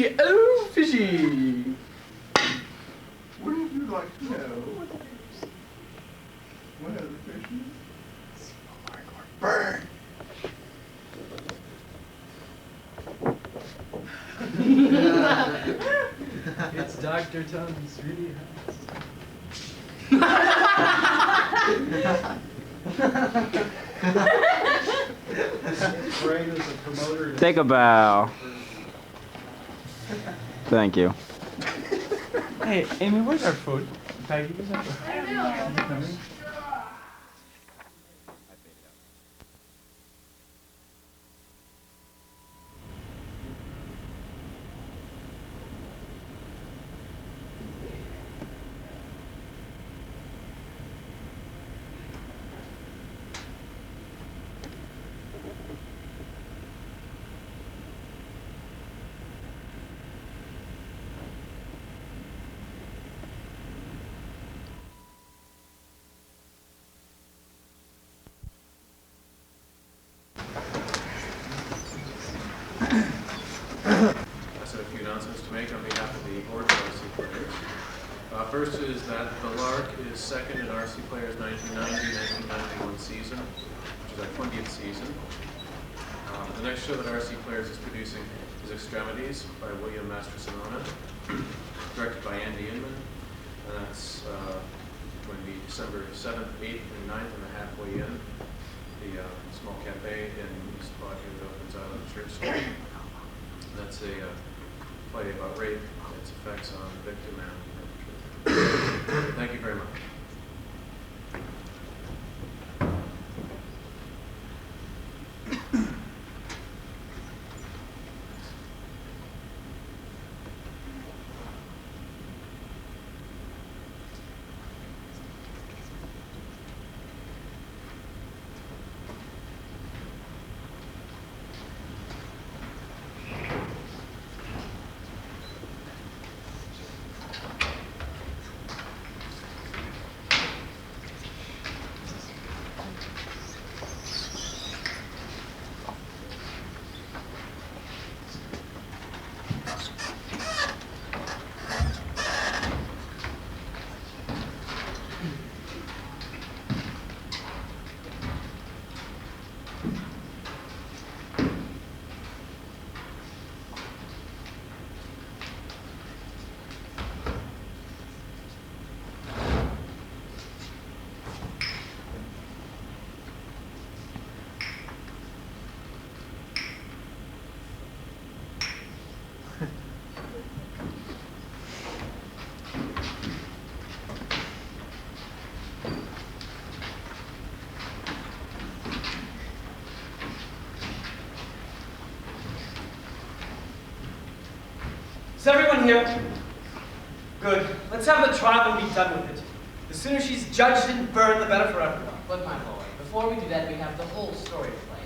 fishy, oh fishy. Wouldn't you like to know where the fish is? Burn! It's Dr. Tums, really has. Take a bow. Thank you. Hey, Amy, where's our food? Peggy, where's our food? I don't know. First is that the Lark is second in RC Players' 1990-1991 season, which is our 20th season. The next show that RC Players is producing is Extremities by William Mastrosinona, directed by Andy Inman, and that's going to be December 7th, 8th, and 9th, and the halfway in. The small cafe in East Quad here that opens out on the church street. That's a play about rape and its effects on the victim and thank you very much. Is everyone here? Good. Let's have the trial and be done with it. The sooner she's judged and burned, the better for everyone. But my lord, before we do that, we have the whole story to play.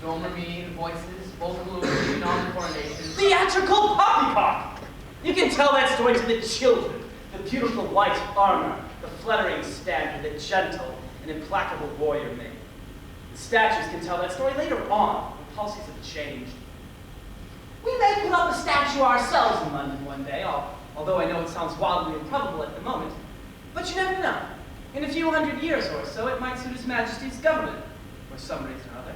Dramamine, the voices, vocal illusion, on the coronation. Theatrical poppycock! You can tell that story to the children. The beautiful white armor, the fluttering standard, the gentle and implacable warrior maid. The statues can tell that story later on, when policies have changed. We may put up a statue ourselves in London one day, although I know it sounds wildly improbable at the moment. But you never know. In a few hundred years or so, it might suit His Majesty's government, for some reason or other.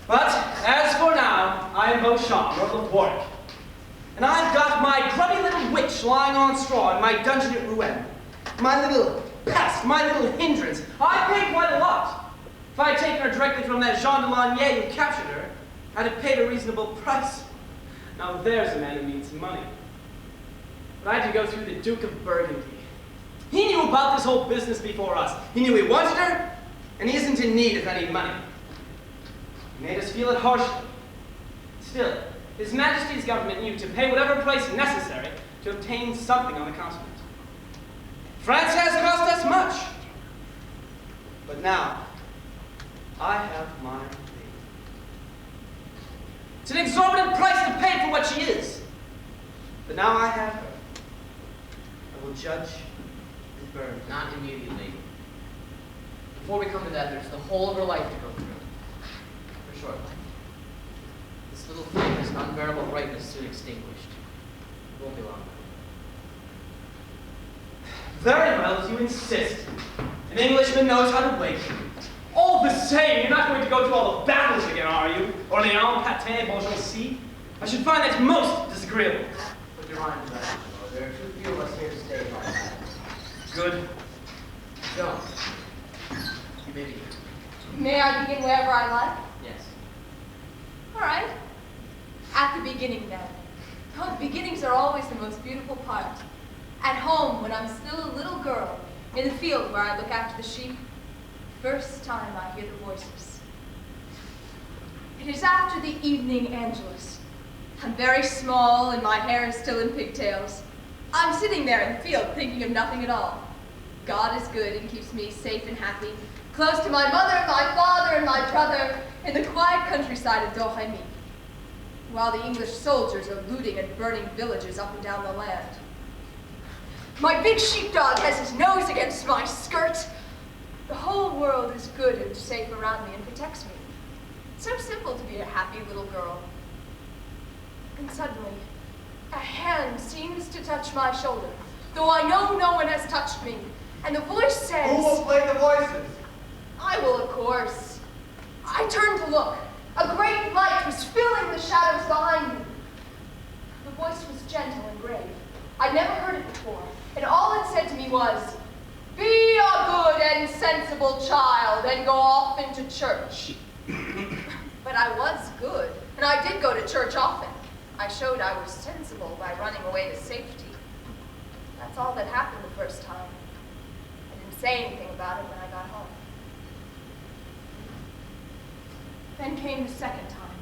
But, as for now, I am Beauchamp, Earl of Warwick. And I've got my grubby little witch lying on straw in my dungeon at Rouen. My little pest, my little hindrance. I paid quite a lot. If I had taken her directly from that Jean de Lanier who captured her, I'd have paid a reasonable price. Now there's a man who needs money. But I had to go through the Duke of Burgundy. He knew about this whole business before us. He knew he wanted her, and he isn't in need of any money. He made us feel it harshly. Still, His Majesty's government knew to pay whatever price necessary to obtain something on the continent. France has cost us much. But now, I have my lady. It's an exorbitant price to pay for what she is. But now I have her. I will judge and burn. Not immediately. Before we come to that, there's the whole of her life to go through. Her short life. The This little flame has an unbearable brightness soon extinguished. It won't be long. Very well, as you insist. An Englishman knows how to wait. All the same, you're not going to go through all the battles again, are you? Orléans, Patay, Beaugency? I should find that most disagreeable. Put your mind to that, Lord. There are too few of us here to stay long. Good. Joan, you may begin. May I begin wherever I like? Yes. All right. At the beginning, then. Oh, the beginnings are always the most beautiful part. At home, when I'm still a little girl, in the field where I look after the sheep, first time I hear the voices. It is after the evening Angelus. I'm very small and my hair is still in pigtails. I'm sitting there in the field thinking of nothing at all. God is good and keeps me safe and happy, close to my mother, my father, and my brother, in the quiet countryside of Domremy, while the English soldiers are looting and burning villages up and down the land. My big sheepdog has his nose against my skirt. The whole world is good and safe around me and protects me. It's so simple to be a happy little girl. And suddenly, a hand seems to touch my shoulder, though I know no one has touched me. And the voice says... Who will play the voices? I will, of course. I turned to look. A great light was filling the shadows behind me. The voice was gentle and grave. I'd never heard it before, and all it said to me was, "Be a good and sensible child and go off into church." But I was good, and I did go to church often. I showed I was sensible by running away to safety. That's all that happened the first time. I didn't say anything about it when I got home. Then came the second time.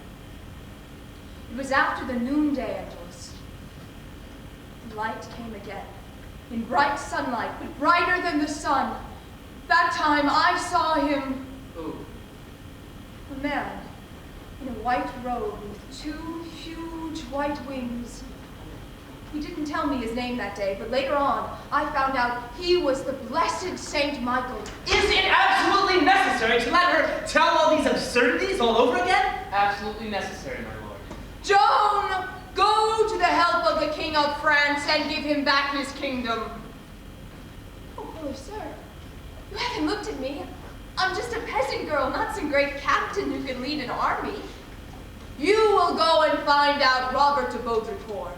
It was after the noonday Angelus. The light came again, in bright sunlight, but brighter than the sun. That time I saw him. Who? A man in a white robe with two huge white wings. He didn't tell me his name that day, but later on I found out he was the blessed Saint Michael. Is it absolutely necessary to let her tell all these absurdities all over again? Absolutely necessary, my lord. Joan, go to the help of the King of France and give him back his kingdom. Oh, holy sir, you haven't looked at me. I'm just a peasant girl, not some great captain who can lead an army. You will go and find out Robert de Baudricourt.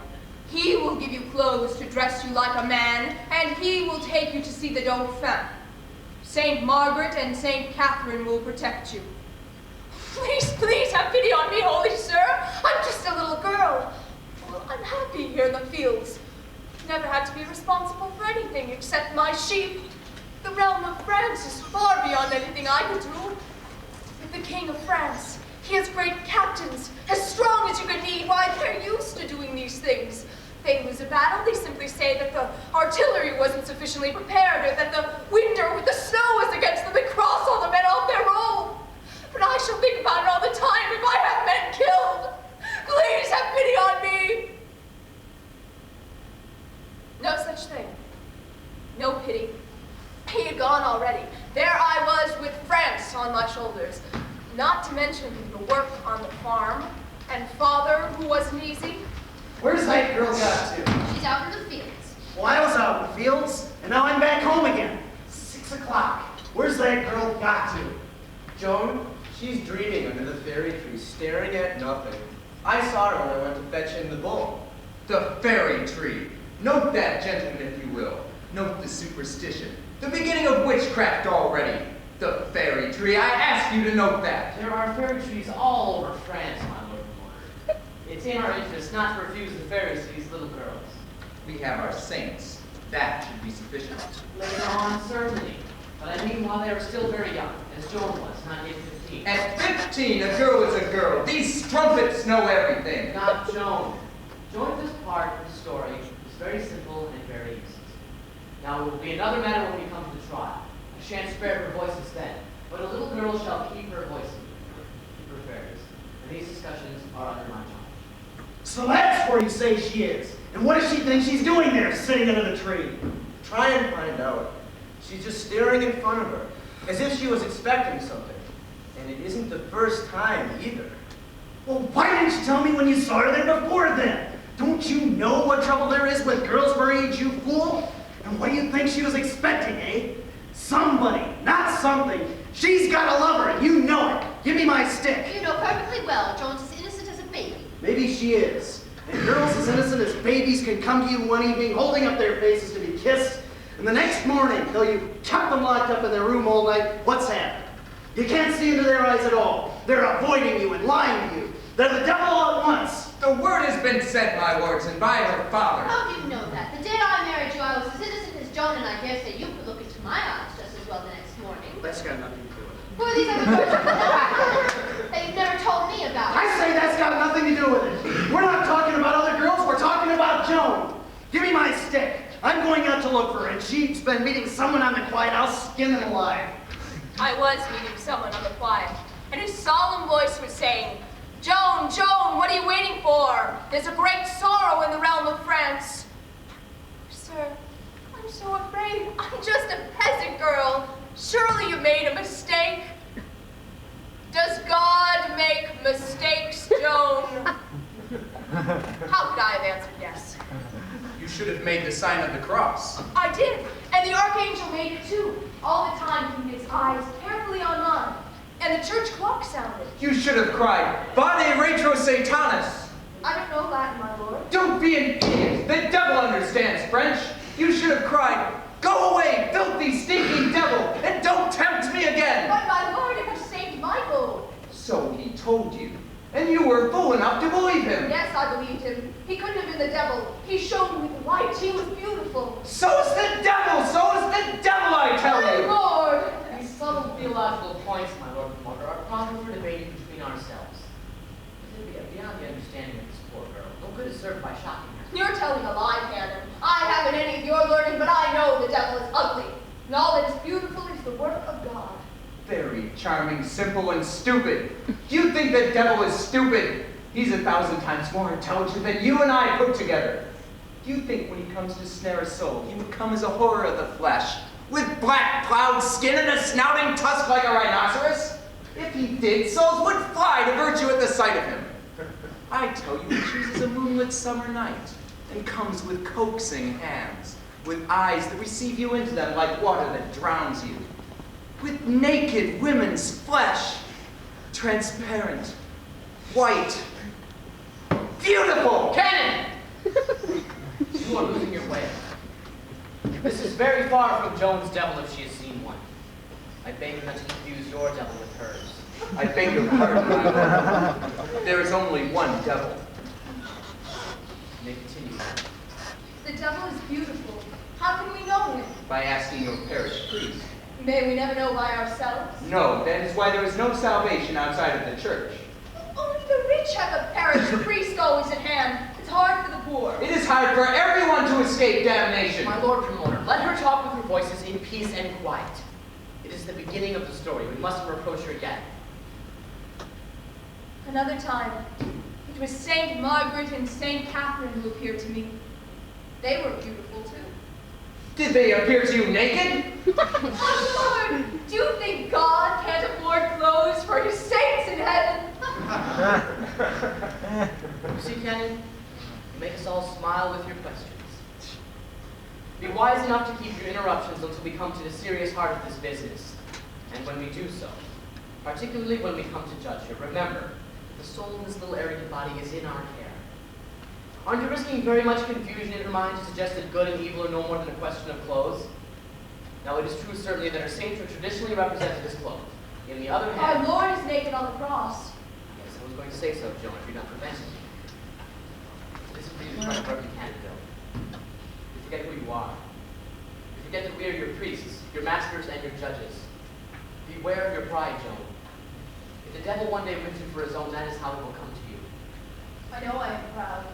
He will give you clothes to dress you like a man, and he will take you to see the Dauphin. Saint Margaret and Saint Catherine will protect you. Please, please have pity on me, holy sir. I'm just a little girl. Well, I'm happy here in the fields. Never had to be responsible for anything except my sheep. The realm of France is far beyond anything I could do. With the King of France, he has great captains, as strong as you could need. Why, they're used to doing these things. They lose a battle, they simply say that the artillery wasn't sufficiently prepared, or that the winter with the snow was against them and cross all the men off their roll. But I shall think about it all the time if I have men killed. Please have pity on me. No such thing. No pity. He had gone already. There I was with France on my shoulders. Not to mention the work on the farm, and father who wasn't easy. Where's that girl got to? She's out in the fields. Well, I was out in the fields, and now I'm back home again. 6 o'clock. Where's that girl got to? Joan, she's dreaming under the fairy tree, staring at nothing. I saw her when I went to fetch in the bull. The fairy tree. Note that, gentlemen, if you will. Note the superstition. The beginning of witchcraft already. The fairy tree. I ask you to note that. There are fairy trees all over France, my lord and lord. It's in our interest not to refuse the fairies to these little girls. We have our saints. That should be sufficient. Later on, certainly. But I mean while they are still very young, as Joan was, not yet 15. At 15, a girl is a girl. These strumpets know everything. Not Joan. Joan's part of the story is very simple and very easy. Now, it will be another matter when we come to the trial. I shan't spare her voices then, but a little girl shall keep her voice, keep her fairies. And these discussions are under my charge. So that's where you say she is. And what does she think she's doing there, sitting under the tree? Try and find out. She's just staring in front of her, as if she was expecting something. And it isn't the first time either. Well, why didn't you tell me when you saw her there before then? Don't you know what trouble there is with girls her age, you fool? And what do you think she was expecting, eh? Somebody, not something. She's got a lover, and you know it. Give me my stick. You know perfectly well Jones is innocent as a baby. Maybe she is. And girls as innocent as babies can come to you one evening holding up their faces to be kissed, and the next morning, though you kept them locked up in their room all night, what's happened? You can't see into their eyes at all. They're avoiding you and lying to you. They're the devil all at once. The word has been said, my lords, and by her father. How do you know that? The day I married you, I was as innocent as Joan, and I dare say you could look into my eyes just as well the next morning. That's got nothing to do with it. Who are these other girls that you've never told me about? I say that's got nothing to do with it. We're not talking about other girls, we're talking about Joan. Give me my stick. I'm going out to look for her, and she's been meeting someone on the quiet. I'll skin them alive. I was meeting someone on the quiet, and his solemn voice was saying, Joan, Joan, what are you waiting for? There's a great sorrow in the realm of France. Sir, I'm so afraid. I'm just a peasant girl. Surely you made a mistake. Does God make mistakes, Joan? How could I have answered yes? You should have made the sign of the cross. I did, and the archangel made it too. All the time keeping his eyes carefully on mine. And the church clock sounded. You should have cried, Vade retro Satanas. I don't know Latin, my lord. Don't be an idiot. The devil understands French. You should have cried, go away, filthy, stinking devil, and don't tempt me again. But my lord, it was Saint Michael. So he told you, and you were fool enough to believe him. Yes, I believed him. He couldn't have been the devil. He shone with light. He was beautiful. So is the devil, so is the devil, I tell My you. lord. These subtle theological points, my lord promoter, are problem for debating between ourselves. It would be beyond the understanding of this poor girl. No good is served by shocking her. You're telling a lie, Canon. I haven't any of your learning, but I know the devil is ugly. And all that is beautiful is the work of God. Very charming, simple, and stupid. Do you think the devil is stupid? He's 1,000 times more intelligent than you and I put together. Do you think when he comes to snare a soul, he would come as a horror of the flesh, with black plowed skin and a snouting tusk like a rhinoceros? If he did, souls would fly to virtue at the sight of him. I tell you, he chooses a moonlit summer night and comes with coaxing hands, with eyes that receive you into them like water that drowns you, with naked women's flesh, transparent, white, beautiful. Cannon! You are losing your way. This is very far from Joan's devil if she has seen one. I beg you not to confuse your devil with hers. I beg your pardon, my lord. There is only one devil. May continue. The devil is beautiful. How can we know him? By asking your parish priest. May we never know by ourselves? No, that is why there is no salvation outside of the church. Only the rich have a parish priest always at hand. It's hard for the poor. It is hard for everyone to escape damnation. My lord promoter, let her talk with her voices in peace and quiet. It is the beginning of the story. We mustn't reproach her yet. Another time, it was Saint Margaret and Saint Catherine who appeared to me. They were beautiful too. Did they appear to you naked? Oh, Lord, do you think God can't afford clothes for his saints in heaven? You see, Cannon, you make us all smile with your questions. Be wise enough to keep your interruptions until we come to the serious heart of this business. And when we do so, particularly when we come to judge her, remember that the soul in this little arrogant body is in our care. Aren't you risking very much confusion in her mind to suggest that good and evil are no more than a question of clothes? Now, it is true, certainly, that her saints are traditionally represented as clothed. In the other hand... Our Lord is naked on the cross. Yes, I was going to say so, Joan, if you're not preventing me. This is for you to try to work the candidate. You forget who you are. You forget that we are your priests, your masters, and your judges. Beware of your pride, Joan. If the devil one day wins you for his own, that is how it will come to you. I know I am proud.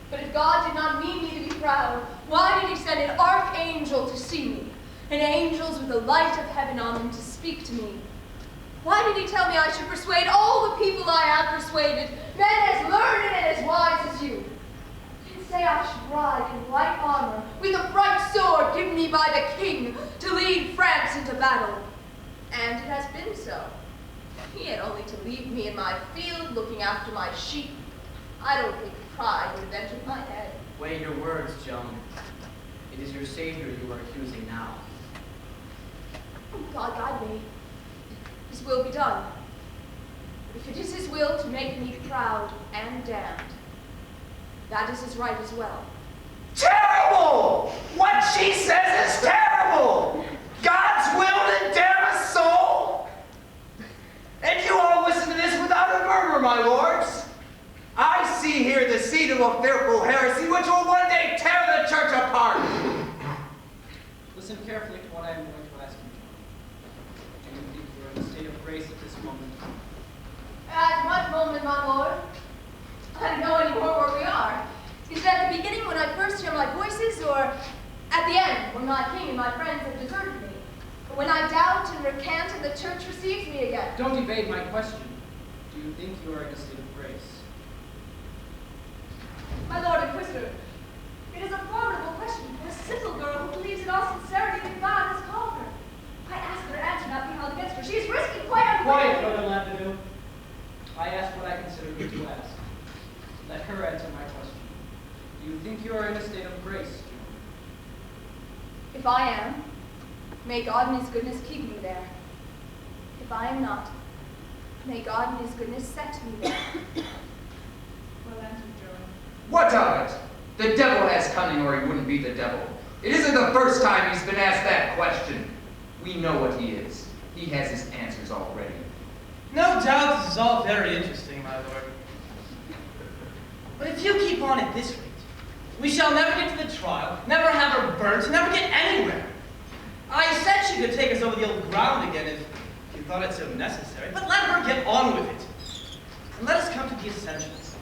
But if God did not mean me to be proud, why did he send an archangel to see me? And angels with the light of heaven on them to speak to me? Why did he tell me I should persuade all the people I have persuaded, men as learned and as wise as you? He did say I should ride in white armor, with a bright sword given me by the king, to lead France into battle. And it has been so. He had only to leave me in my field looking after my sheep. I don't think pride would have entered my head. Weigh your words, Joan. It is your savior you are accusing now. Oh, God guide me. His will be done. If it is his will to make me proud and damned, that is his right as well. Terrible! What she says is terrible! God's will to damn a soul! And you all listen to this without a murmur, my lords. I see here the seed of a fearful heresy which will one day tear the church apart. Listen carefully to what I am going to ask you, John. Do you think you are in a state of grace at this moment? At what moment, my lord? I don't know anymore where we are. Is it at the beginning when I first hear my voices, or at the end when my king and my friends have deserted me? Or when I doubt and recant and the church receives me again? Don't evade my question. Do you think you are in a state of grace? My lord Inquisitor, it is a formidable question for a simple girl who believes in all sincerity that God has called her. I ask that her answer not be held against her. She is risking quite Quiet, unwillingly. Brother Lampedu. I ask what I consider you to ask. Let her answer my question. Do you think you are in a state of grace, John? If I am, may God in his goodness keep me there. If I am not, may God in his goodness set me there. Well answered, Joan. What of it? The devil has cunning or he wouldn't be the devil. It isn't the first time he's been asked that question. We know what he is. He has his answers already. No doubt this is all very interesting, my lord. But if you keep on at this rate, we shall never get to the trial, never have her burnt, never get anywhere. I said she could take us over the old ground again if you thought it so necessary, but let her get on with it. And let us come to the essentials.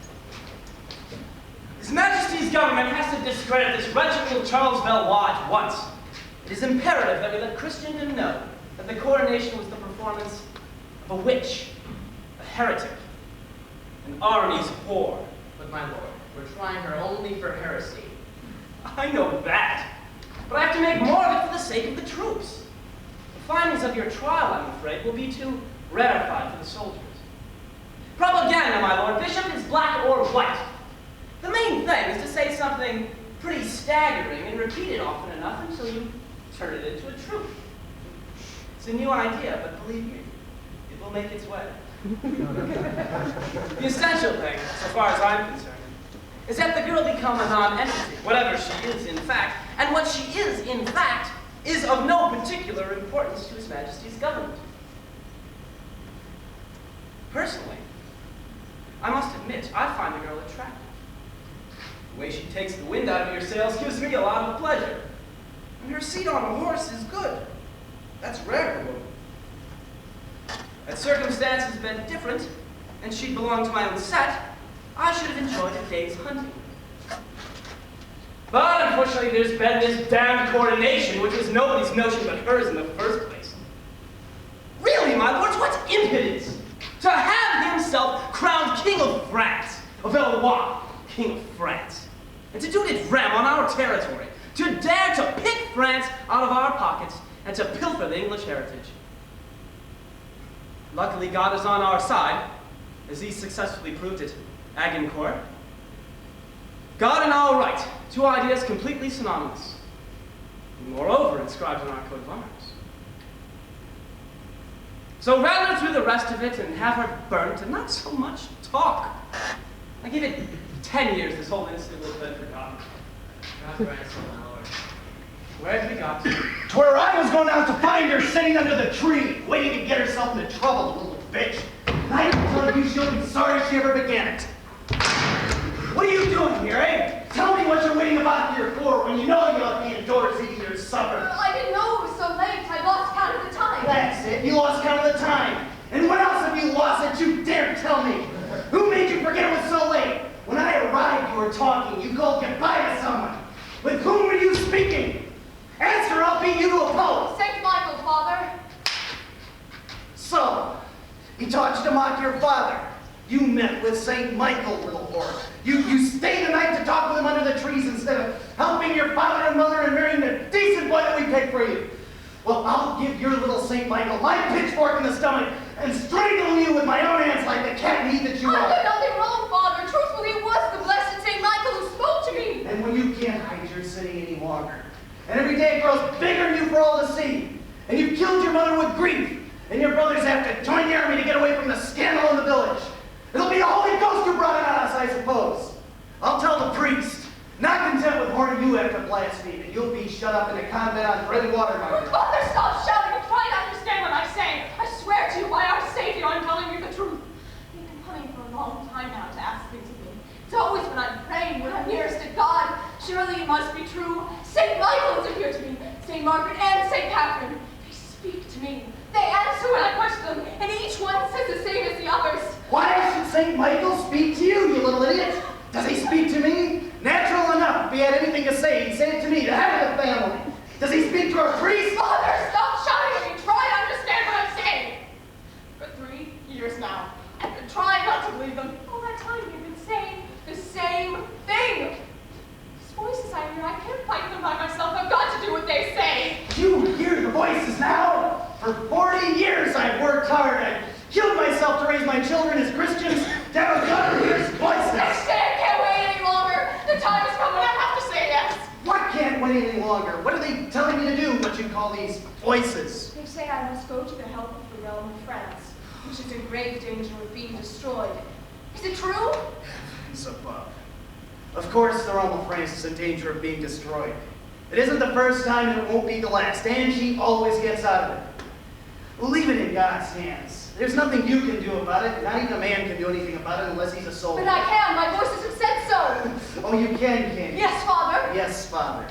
His Majesty's government has to discredit this wretched little Charles Valois at once. It is imperative that we let Christendom know that the coronation was the performance of a witch, a heretic, an army's whore. But my lord, we're trying her only for heresy. I know that, but I have to make more of it for the sake of the troops. The findings of your trial, I'm afraid, will be too ratified for the soldiers. Propaganda, my lord, bishop, is black or white. The main thing is to say something pretty staggering and repeat it often enough until you turn it into a truth. It's a new idea, but believe me, it will make its way. The essential thing, so far as I'm concerned, is that the girl become a non-entity, whatever she is in fact, and what she is in fact is of no particular importance to His Majesty's government. Personally, I must admit, I find the girl attractive. The way she takes the wind out of your sails gives me a lot of pleasure. And her seat on a horse is good. That's rare in a woman. Had circumstances been different, and she'd belonged to my own set, I should have enjoyed a day's hunting. But unfortunately, there's been this damned coronation, which was nobody's notion but hers in the first place. Really, my lords, what's impudence? To have himself crowned King of France, of Valois, King of France, and to do it at rem on our territory, to dare to pick France out of our pockets and to pilfer the English heritage. Luckily, God is on our side, as he successfully proved at Agincourt. God and all right, two ideas completely synonymous, and moreover inscribed in our coat of arms. So rather through the rest of it and have her burnt and not so much talk. I give it 10 years this whole incident will have been forgotten. God grant so, my lord. Where have we got to? To where I was going out to find her sitting under the tree, waiting to get herself into trouble, the little bitch. And I can tell you she'll be sorry she ever began it. What are you doing here, eh? Tell me what you're waiting about here for when you know you ought to be indoors eating your supper. I didn't know it was so late. I lost count of the time. That's it, you lost count of the time. And what else have you lost that you dare tell me? Who made you forget it was so late? When I arrived, you were talking. You called goodbye to someone. With whom were you speaking? Answer, I'll beat you to a pulp. St. Michael, Father. So, he taught you to mock your father. You met with St. Michael, little whore. You stayed the night to talk with him under the trees instead of helping your father and mother and marrying the decent boy that we picked for you. Well, I'll give your little St. Michael my pitchfork in the stomach and strangle you with my own hands like the cat meat that you I are. did nothing wrong, Father. Truthfully, it was the blessed St. Michael who spoke to me. And when you can't hide your sinning any longer, and every day it grows bigger than you for all to see, and you've killed your mother with grief, and your brothers have to join the army to get away from the scandal in the village, it'll be the Holy Ghost who brought it on us, I suppose. I'll tell the priest. Not content with warning you after blasphemy, you'll be shut up in a convent on bread and water, my girl. Father, stop shouting and try to understand what I say. I swear to you by our Savior, I'm telling you the truth. You've been coming for a long time now to ask things of me. It's always when I'm praying, when I'm nearest to God. Surely it must be true. St. Michael has appeared to me, St. Margaret and St. Catherine. They speak to me. They answer when I question them, and each one says the same as the others. Why should St. Michael speak to you, you little idiot? Does he speak to me? Natural enough. If he had anything to say, he'd say it to me, the head of the family. Does he speak to a priest? Father, stop shouting at me. Try to understand what I'm saying. For 3 years now, I've been trying not to believe them. All that time, you've been saying the same thing. These voices I hear, I can't fight them by myself. I've got to do what they say. You hear the voices now? For 40 years I've worked hard. I've killed myself to raise my children as Christians. To have a daughter who hears voices. I can't wait any longer. The time has come when I have to say yes. What can't wait any longer? What are they telling me to do, what you call these voices? They say I must go to the help of the realm of France, which is in grave danger of being destroyed. Is it true? Heavens above. Of course the realm of France is in danger of being destroyed. It isn't the first time and it won't be the last. And she always gets out of it. We'll leave it in God's hands. There's nothing you can do about it. Not even a man can do anything about it unless he's a soldier. But I can. My voices have said so. Oh, you can, can't you? Yes, Father. Yes, Father.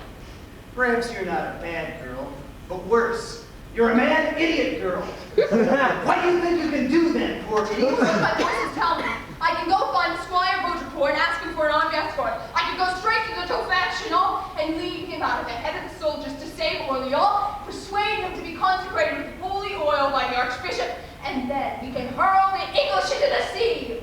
Perhaps you're not a bad girl, but worse, you're a mad idiot girl. What do you think you can do then, poor idiot? What my voices tell me. I can go find Squire Baudricourt and ask him for an armed escort. I can go straight to the Dauphin Chinon and lead him out of the head of the soldiers to save Orleans, persuade him to be consecrated with holy oil by the Archbishop, and then we can hurl the English into the sea.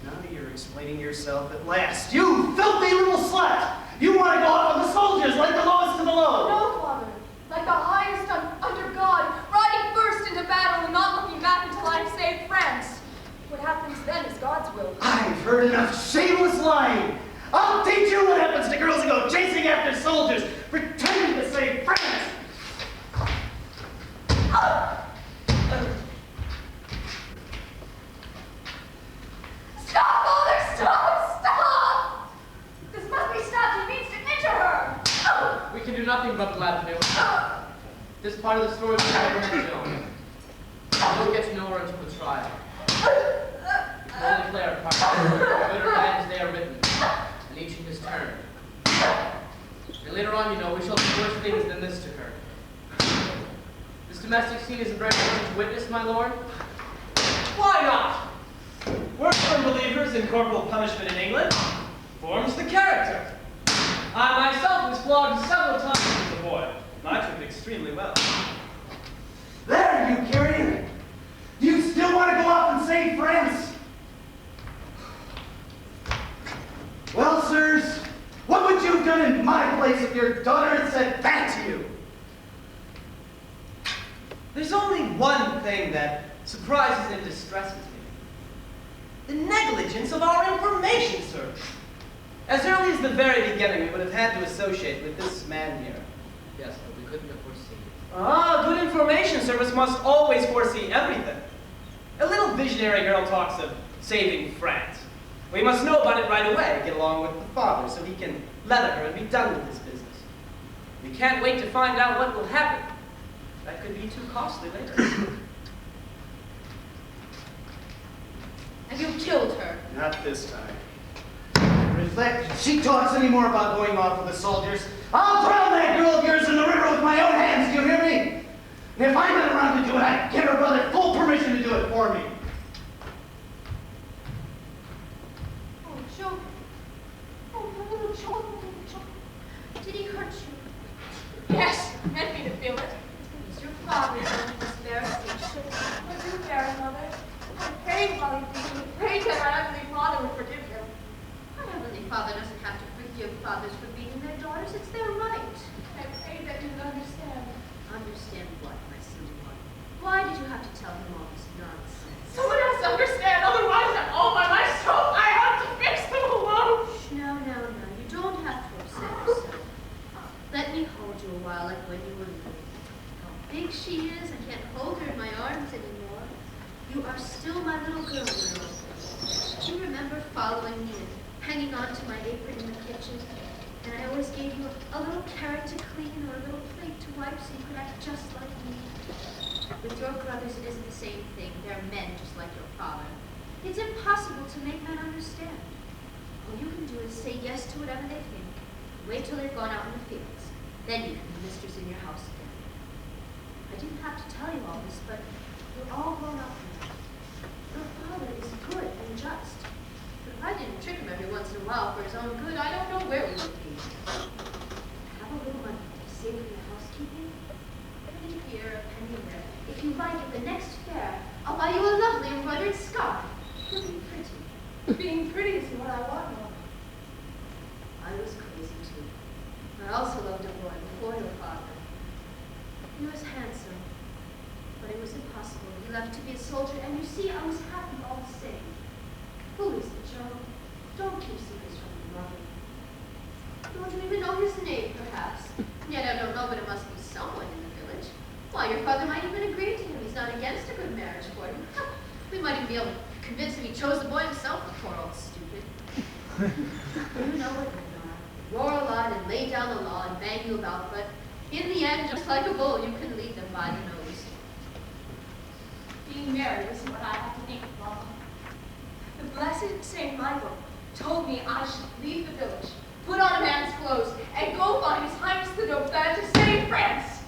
Now you're explaining yourself at last. You filthy little slut! You want to go out with the soldiers like the lowest of the low. No, Father. Like the highest under God, riding first into battle and not looking back until I've saved France. What happens then is God's will. I've heard enough shameless lying. I'll teach you what happens to girls who go chasing after soldiers, pretending to save France. Stop, Father! Stop! Stop! This must be stopped. He means to injure her. We can do nothing but glad to know. This part of the story will never end known. We don't get to know her until the trial. We'll only play our part. Good or bad as they are written, and each in his turn. And later on, you know, we shall do worse things than this to her. This domestic scene is a very pleasant to witness, my lord. Why not? We're firm believers in corporal punishment in England. Forms the character. I myself was flogged several times as a boy. I took it extremely well. There, you carrion! Do you still want to go off and save France? Well, sirs, what would you have done in my place if your daughter had said that to you? There's only one thing that surprises and distresses me. The negligence of our information service. As early as the very beginning, we would have had to associate with this man here. Yes, but we couldn't have foreseen. Ah, good information service must always foresee everything. A little visionary girl talks of saving France. We must know about it right away, get along with the father so he can leather her and be done with this business. We can't wait to find out what will happen. That could be too costly later. Have you killed her? Not this time. Reflect, if she talks any more about going off with the soldiers, I'll drown that girl of yours in the river with my own hands, do you hear me? And if I'm not around to do it, I give her brother full permission to do it for me. Oh, children. Oh, my little children, little children. Did he hurt you? Yes, meant me to feel it. Is your father going to spare us each? But do bear it, Mother. I prayed while he beat me. Prayed that my heavenly Father would forgive him. My heavenly father doesn't have to forgive fathers for beating their daughters. It's their right. I prayed that he would understand. Understand what, my silly one? Why did you have to tell him all this nonsense? Someone has to understand, otherwise I'm all by myself. I have to fix them alone. Shh, no. You don't have to upset yourself. Let me hold you a while like when you were little. How big she is, I can't hold her in my arms anymore. You are still my little girl now. Do you remember following me and hanging on to my apron in the kitchen? And I always gave you a little carrot to clean or a little plate to wipe so you could act just like me. With your brothers, it isn't the same thing. They're men just like your father. It's impossible to make men understand. All you can do is say yes to whatever they think. Wait till they've gone out in the fields. Then you can be mistress in your house again. I didn't have to tell you all this, but you're all grown up now. Your father is good and just. But if I didn't trick him every once in a while for his own good, I don't know where we would be. Have a little money to save for your housekeeping. A penny here, a penny there. If you like, at the next fair, I'll buy you a lovely embroidered scarf. You'll be pretty. Being pretty is what I want, Mom. I was crazy too. I also loved a boy before your father. He was handsome, but it was impossible. He left to be a soldier, and you see, I was happy all the same. Who is it, Joe? Don't keep secrets from your mother. Don't you even know his name, perhaps? Yet I don't know, but it must be someone in the village. Why, your father might even agree to him. He's not against a good marriage for him. We might even be able to convince him he chose the boy himself, the poor old stupid. You know what men are. Roar a lot and lay down the law and bang you about, but in the end, just like a bull, you can lead them by the nose. Being married isn't what I have to think of, Mama. The blessed St. Michael told me I should leave the village, put on a man's clothes, and go find His Highness the Dauphin to save France.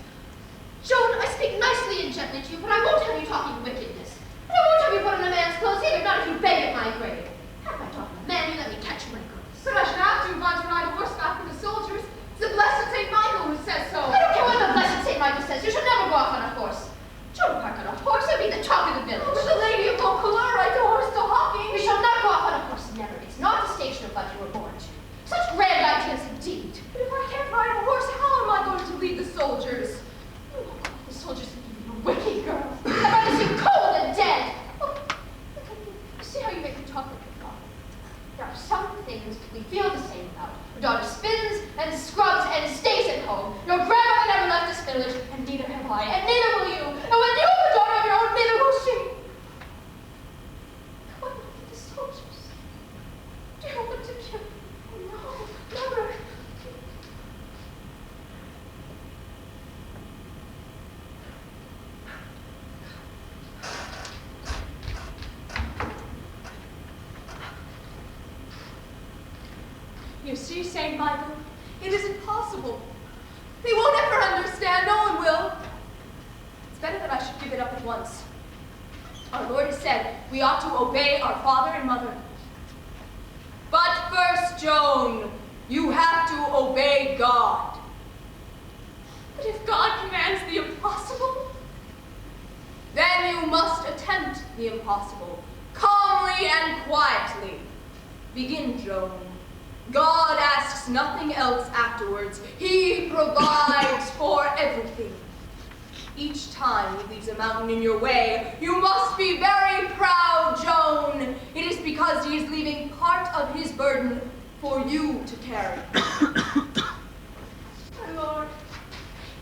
Joan, I speak nicely and gently to you, but I won't have you talking wickedness. And I won't have you put on a man's clothes either, not if you beg at my grave. Have I talking to man, you let me catch you my girls. But I should have to if I'm to ride horseback with the soldiers. It's the blessed St. Michael who says so. I don't care what the blessed St. Michael says. You should never go off on a horse. Joan Park on a horse would be the talk of the village. But the lady of Vaucouleurs rides a horse to hawking. You shall not go off on a horse, never. It's not the station of life you were born to. Such grand ideas indeed. But if I can't ride a horse, how am I going to lead the soldiers? The soldiers think you a wicked girl. I'd rather see you cold and dead. Oh, look at you. See how you make me talk like your father. There are some things we feel the same about. Your daughter spins and scrubs and stays at home. Your grandmother never left this village, and neither have I, and neither will you. And when you have a daughter of your own, neither will she. What about the soldiers? Do you want to kill them? Oh, no, never. You see, St. Michael, it isn't possible. They won't ever understand. No one will. It's better that I should give it up at once. Our Lord has said we ought to obey our father and mother. But first, Joan, you have to obey God. But if God commands the impossible, then you must attempt the impossible, calmly and quietly. Begin, Joan. God asks nothing else afterwards. He provides for everything. Each time he leaves a mountain in your way, you must be very proud, Joan. It is because he is leaving part of his burden for you to carry. My Lord,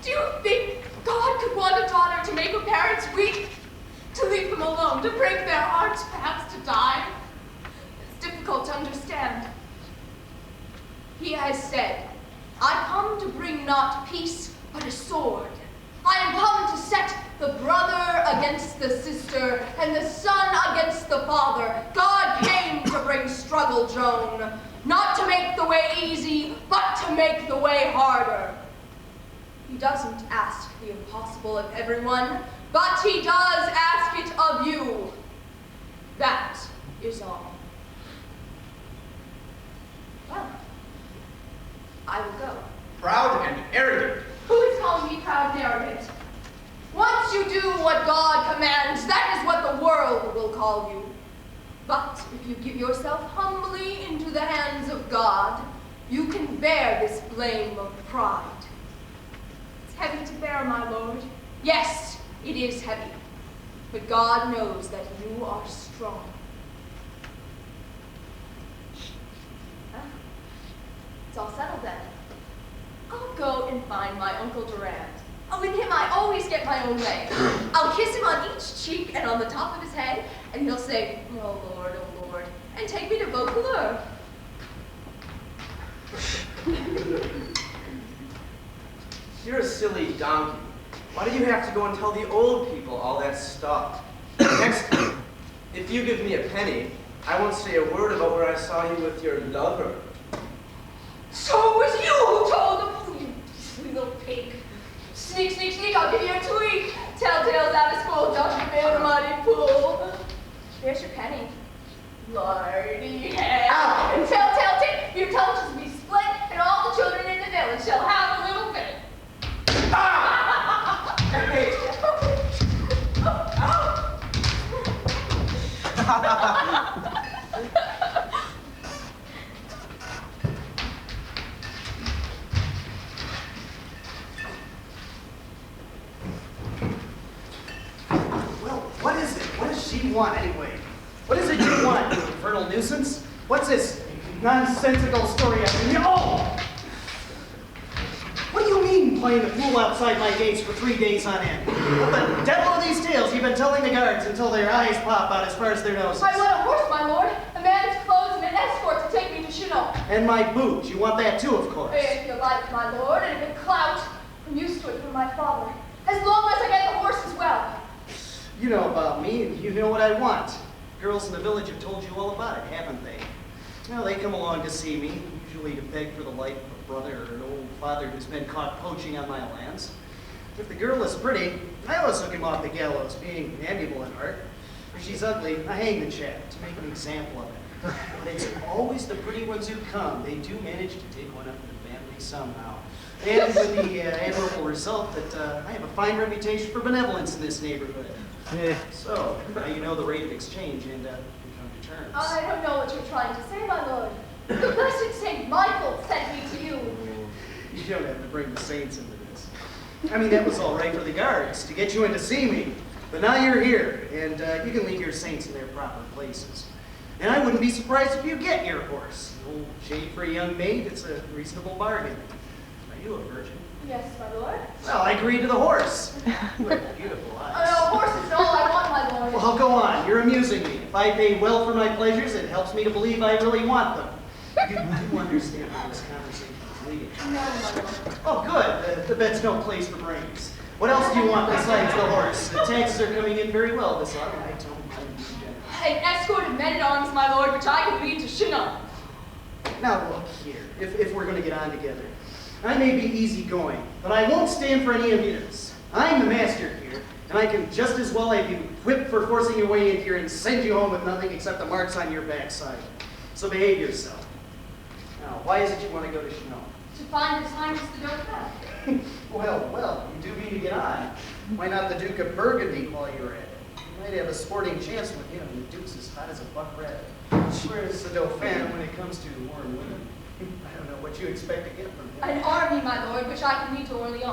do you think God could want a daughter to make her parents weep? To leave them alone, to break their hearts, perhaps to die? It's difficult to understand. He has said, I come to bring not peace, but a sword. I am come to set the brother against the sister, and the son against the father. God came to bring struggle, Joan, not to make the way easy, but to make the way harder. He doesn't ask the impossible of everyone, but he does ask it of you. That is all. Well, I will go. Proud and arrogant. Who is calling me proud and arrogant? Once you do what God commands, that is what the world will call you. But if you give yourself humbly into the hands of God, you can bear this blame of pride. It's heavy to bear, my lord. Yes, It is heavy, but God knows that you are strong. Ah, it's all settled then. I'll go and find my Uncle Durand. With him, I always get my own way. I'll kiss him on each cheek and on the top of his head, and he'll say, oh Lord, and take me to Vaucouleurs. You're a silly donkey. Why do you have to go and tell the old people all that stuff? Next time, if you give me a penny, I won't say a word about where I saw you with your lover. So it was you who told them, you silly little pig. Sneak, sneak, sneak, I'll give you a tweak. Telltale's out of school, Dr. Man, a muddy pool. There's your penny. Lordy hell. And telltale tip, your intelligence will be split, and all the children in the village shall have a little bit. Ah! Hey. Well, what is it? What does she want anyway? What is it you want, you infernal nuisance? What's this nonsensical story after me? Oh! What do you mean playing the fool outside my gates for 3 days on end? What the devil are these tales you've been telling the guards until their eyes pop out as far as their noses? I want a horse, my lord, a man's clothes, and an escort to take me to Chinon. And my boots. You want that too, of course. If you like, my lord, and a bit clout. I'm used to it from my father. As long as I get the horse as well. You know about me, and you know what I want. Girls in the village have told you all about it, haven't they? Well, they come along to see me, usually to beg for the life of a brother or an old father who's been caught poaching on my lands. If the girl is pretty, I always hook him off the gallows, being amiable in heart. If she's ugly, I hang the chap to make an example of it. But it's always the pretty ones who come. They do manage to take one up in the family somehow. And with the admirable result that I have a fine reputation for benevolence in this neighborhood. So, now you know the rate of exchange and can come to terms. I don't know what you're trying to say, my lord. The blessed Saint Michael sent me to you. You don't have to bring the saints into this. I mean, that was all right for the guards, to get you in to see me. But now you're here, and you can leave your saints in their proper places. And I wouldn't be surprised if you get your horse. An old shade for a young maid, it's a reasonable bargain. Are you a virgin? Yes, my lord. Well, I agree to the horse. You have beautiful eyes. No, horse is all I want, my lord. Well, go on. You're amusing me. If I pay well for my pleasures, it helps me to believe I really want them. You do understand where this conversation is leading. No, my lord. Oh, good. The bed's no place for brains. What else do you want besides the horse? The taxes are coming in very well this autumn. I don't mind being generous. An escort of men-at-arms, my lord, which I can lead to Chinon. Now look here, if we're going to get on together. I may be easygoing, but I won't stand for any impudence. I'm the master here, and I can just as well have you whipped for forcing your way in here and send you home with nothing except the marks on your backside. So behave yourself. Now, why is it you want to go to Chinon? To find His Highness the Dauphin. Well, you do mean to get on. Why not the Duke of Burgundy while you're at it? You might have a sporting chance with him. The Duke's as hot as a buck rabbit. Whereas the Dauphin, when it comes to war and women, I don't know what you expect to get from him. An army, my lord, which I can lead to Orleans.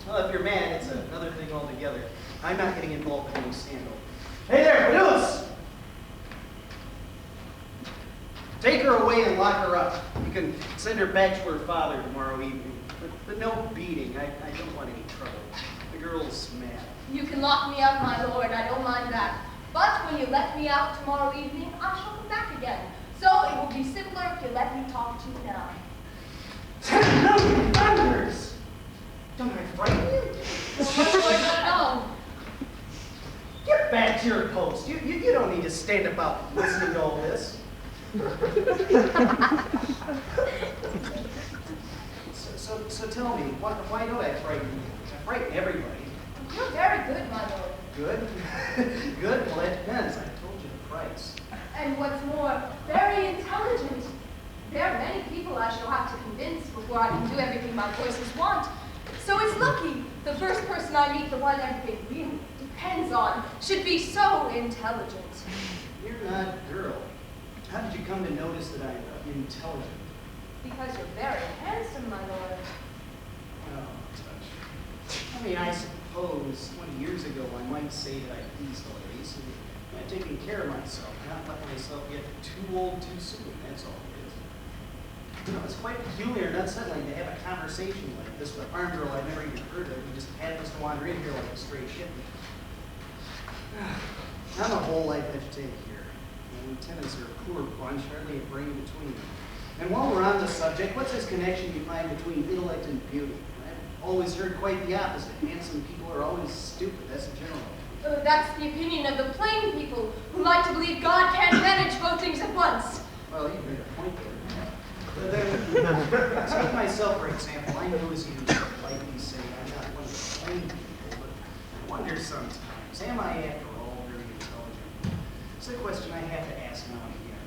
Well, if you're mad, it's another thing altogether. I'm not getting involved in any scandal. Hey there, Anouilh! Take her away and lock her up. You can send her back to her father tomorrow evening. But no beating. I don't want any trouble. The girl's mad. You can lock me up, my lord, I don't mind that. But when you let me out tomorrow evening, I shall come back again. So it will be simpler if you let me talk to you now. 10,000 thunders! Don't I frighten you? Well, my lord, no. Get back to your post. You don't need to stand about listening to all this. So tell me, why do I frighten you? I frighten everybody. You're very good, my lord. Good? Good? Well, that depends. I told you the price. And what's more, very intelligent. There are many people I shall have to convince before I can do everything my voices want. So it's lucky the first person I meet, the one everything really depends on, should be so intelligent. You're not a girl. How did you come to notice that I'm intelligent? Because you're very handsome, my lord. Oh, touch. I mean, I suppose suppose 20 years ago I might say that I pleased the ladies and I've taken care of myself, not let myself get too old too soon, that's all it is. You know, it's quite peculiar and unsettling to have a conversation like this with a farm girl I've never even heard of. We just happens to wander in here like a stray shipment. I'm a whole life vegetarian here. The lieutenants are a poor bunch, hardly a brain between them. And while we're on the subject, what's this connection you find between intellect and beauty? I've always heard quite the opposite. Handsome people are always stupid, that's a general. That's the opinion of the plain people who like to believe God can't manage both things at once. Well, you made a point there. Take myself, for example. I know as you likely say I'm not one of the plain people, but I wonder sometimes, am I after all very intelligent? It's a question I have to ask now and again.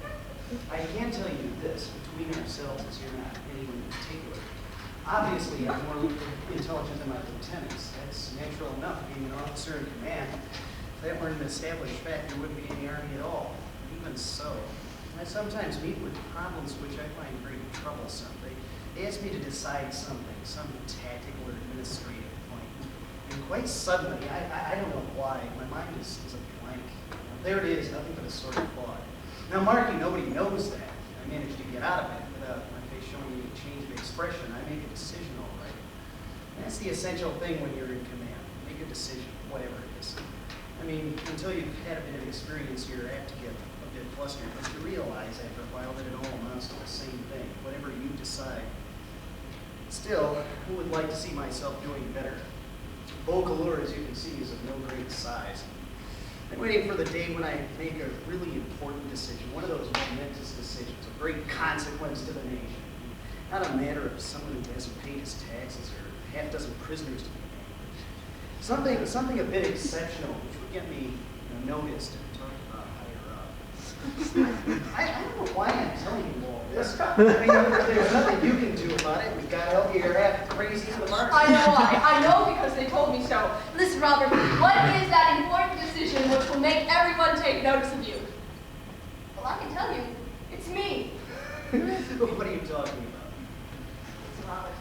I can tell you this, between ourselves, as you're not anyone in particular. Obviously, I'm more intelligent than my lieutenants. That's natural enough, being an officer in command. If that weren't an established fact, there wouldn't be any army at all. Even so, I sometimes meet with problems which I find very troublesome. They ask me to decide something, some tactical or administrative point. And quite suddenly, I don't know why, my mind is a blank. There it is, nothing but a sort of fog. Now, Marky, nobody knows that. I managed to get out of it without my face showing any change of expression. I make a decision, all right. And that's the essential thing when you're in command. Make a decision, whatever it is. I mean, until you've had a bit of experience, you're apt to get a bit flustered, but you realize after a while that it all amounts to the same thing, whatever you decide. Still, who would like to see myself doing better? Vocalure, as you can see, is of no great size. I'm waiting for the day when I make a really important decision, one of those momentous decisions of great consequence to the nation. Not a matter of someone who hasn't paid his taxes or a half dozen prisoners to be named. Something a bit exceptional, which would get me noticed and talked about higher up. I don't know why I'm telling you all this. I mean, there's nothing you can do about it. We've got to help you. You're half crazy to the mark. I know because they told me so. Listen, Robert, what is that important decision which will make everyone take notice of you? Well, I can tell you, it's me. What are you talking about? Listen, Robert,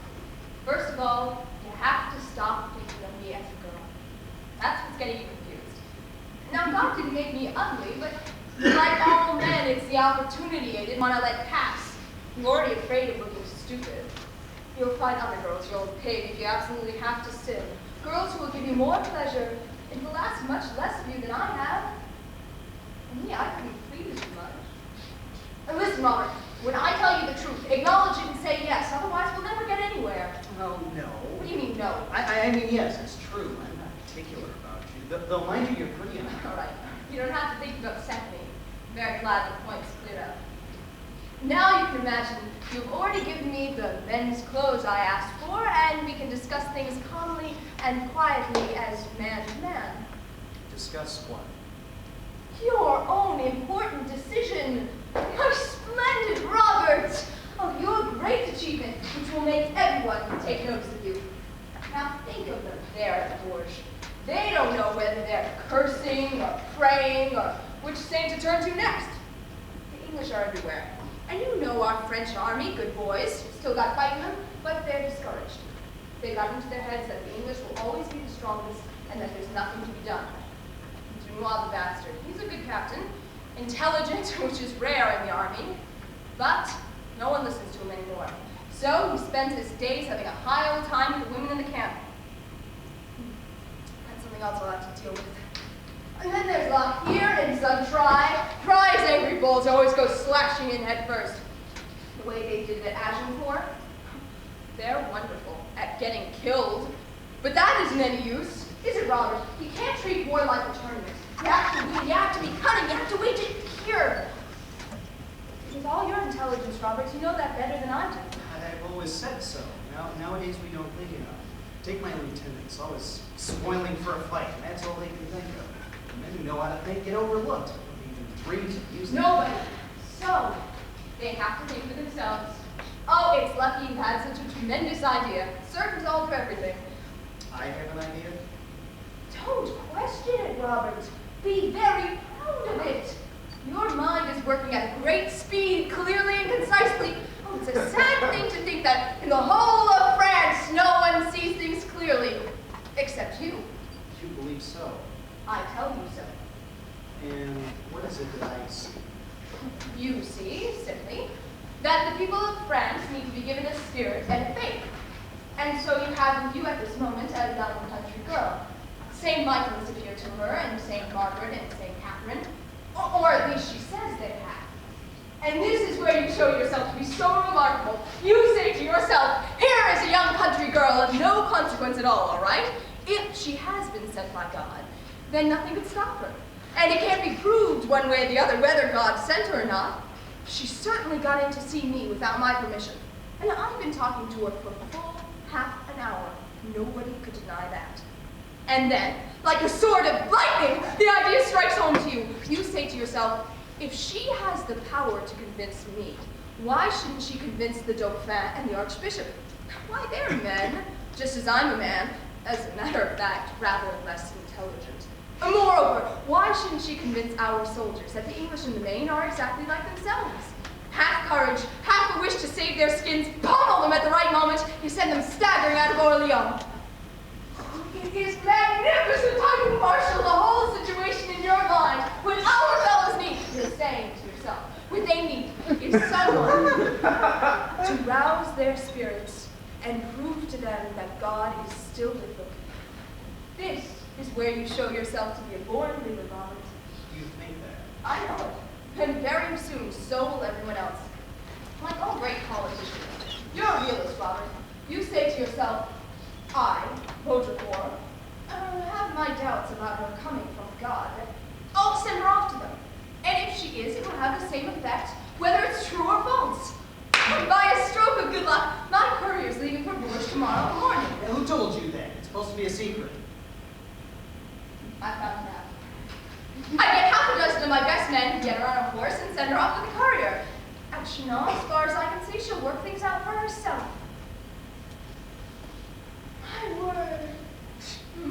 first of all, you have to stop thinking of me as a girl. That's what's getting you confused. Now, God didn't make me ugly, but like all men, it's the opportunity I didn't want to let pass. You're already afraid of looking stupid. You'll find other girls, you old pig, if you absolutely have to sin. Girls who will give you more pleasure and will ask much less of you than I have. And me, I couldn't please you much. And listen, Robert, when I tell you the truth, acknowledge it and say yes, otherwise we'll never get anywhere. Oh, no. What do you mean, no? I mean, yes, it's true. I'm not particular about you. Though, mind you, you're pretty enough. All right. You don't have to think to upset me. I'm very glad the point's cleared up. Now you can imagine you've already given me the men's clothes I asked for, and we can discuss things calmly and quietly as man to man. Discuss what? Your own important decision. My splendid Robert! Of your great achievement, which will make everyone take notice of you. Now think of them there at the forge. They don't know whether they're cursing or praying or which saint to turn to next. The English are everywhere. And you know our French army, good boys, still got fight in them, but they're discouraged. They got into their heads that the English will always be the strongest and that there's nothing to be done. Anouilh the bastard, he's a good captain, intelligent, which is rare in the army, but no one listens to him anymore. So he spends his days having a high old time with the women in the camp. That's something else I'll have to deal with. And then there's Lark here and some Try's angry bulls always go slashing in head first. The way they did it at Agincourt, they're wonderful at getting killed. But that isn't any use, is it, Robert? You can't treat war like a tournament. You have to win, you have to be cunning, you have to wage it here. With all your intelligence, Robert, you know that better than I do. I've always said so. Nowadays we don't think enough. Take my lieutenants, always spoiling for a fight, and that's all they can think of. And men who know how to think get overlooked. Don't even dream to use them. Nobody. So, they have to think for themselves. Oh, it's lucky you had such a tremendous idea. Certain to alter everything. I have an idea. Don't question it, Robert. Be very proud of it. Your mind is working at great speed, clearly and concisely. Oh, it's a sad thing to think that in the whole of France, no one sees things clearly, except you. you believe so? I tell you so. And what is it that I see? You see, simply, that the people of France need to be given a spirit and a faith. And so you have with you at this moment a young country girl. St. Michael is appeared to her, and St. Margaret and St. Catherine, or at least she says they have. And this is where you show yourself to be so remarkable. You say to yourself, here is a young country girl of no consequence at all right? If she has been sent by God, then nothing could stop her. And it can't be proved one way or the other whether God sent her or not. She certainly got in to see me without my permission. And I've been talking to her for full half an hour. Nobody could deny that. And then, like a sword of lightning, the idea strikes home to you. You say to yourself, if she has the power to convince me, why shouldn't she convince the Dauphin and the Archbishop? Why, they're men, just as I'm a man, as a matter of fact, rather less intelligent. And moreover, why shouldn't she convince our soldiers that the English in the main are exactly like themselves? Half courage, half a wish to save their skins, pummel them at the right moment, you send them staggering out of Orleans. It is magnificent how you marshal the whole situation in your mind. What our fellows need, you're saying to yourself, what they need is someone to rouse their spirits and prove to them that God is still with them. This is where you show yourself to be a born leader, Robert. You think that? I know it. And very soon, so will everyone else. Like all great politicians. You're a realist, Robert. You say to yourself, I, Baudrillard, have my doubts about her coming from God. I'll send her off to them. And if she is, it will have the same effect, whether it's true or false. By a stroke of good luck, my courier's leaving for Bourges tomorrow morning. Now, who told you that? It's supposed to be a secret. I found it out. I get half a dozen of my best men, get her on a horse, and send her off with the courier. At Chinon, as far as I can see, she'll work things out for herself.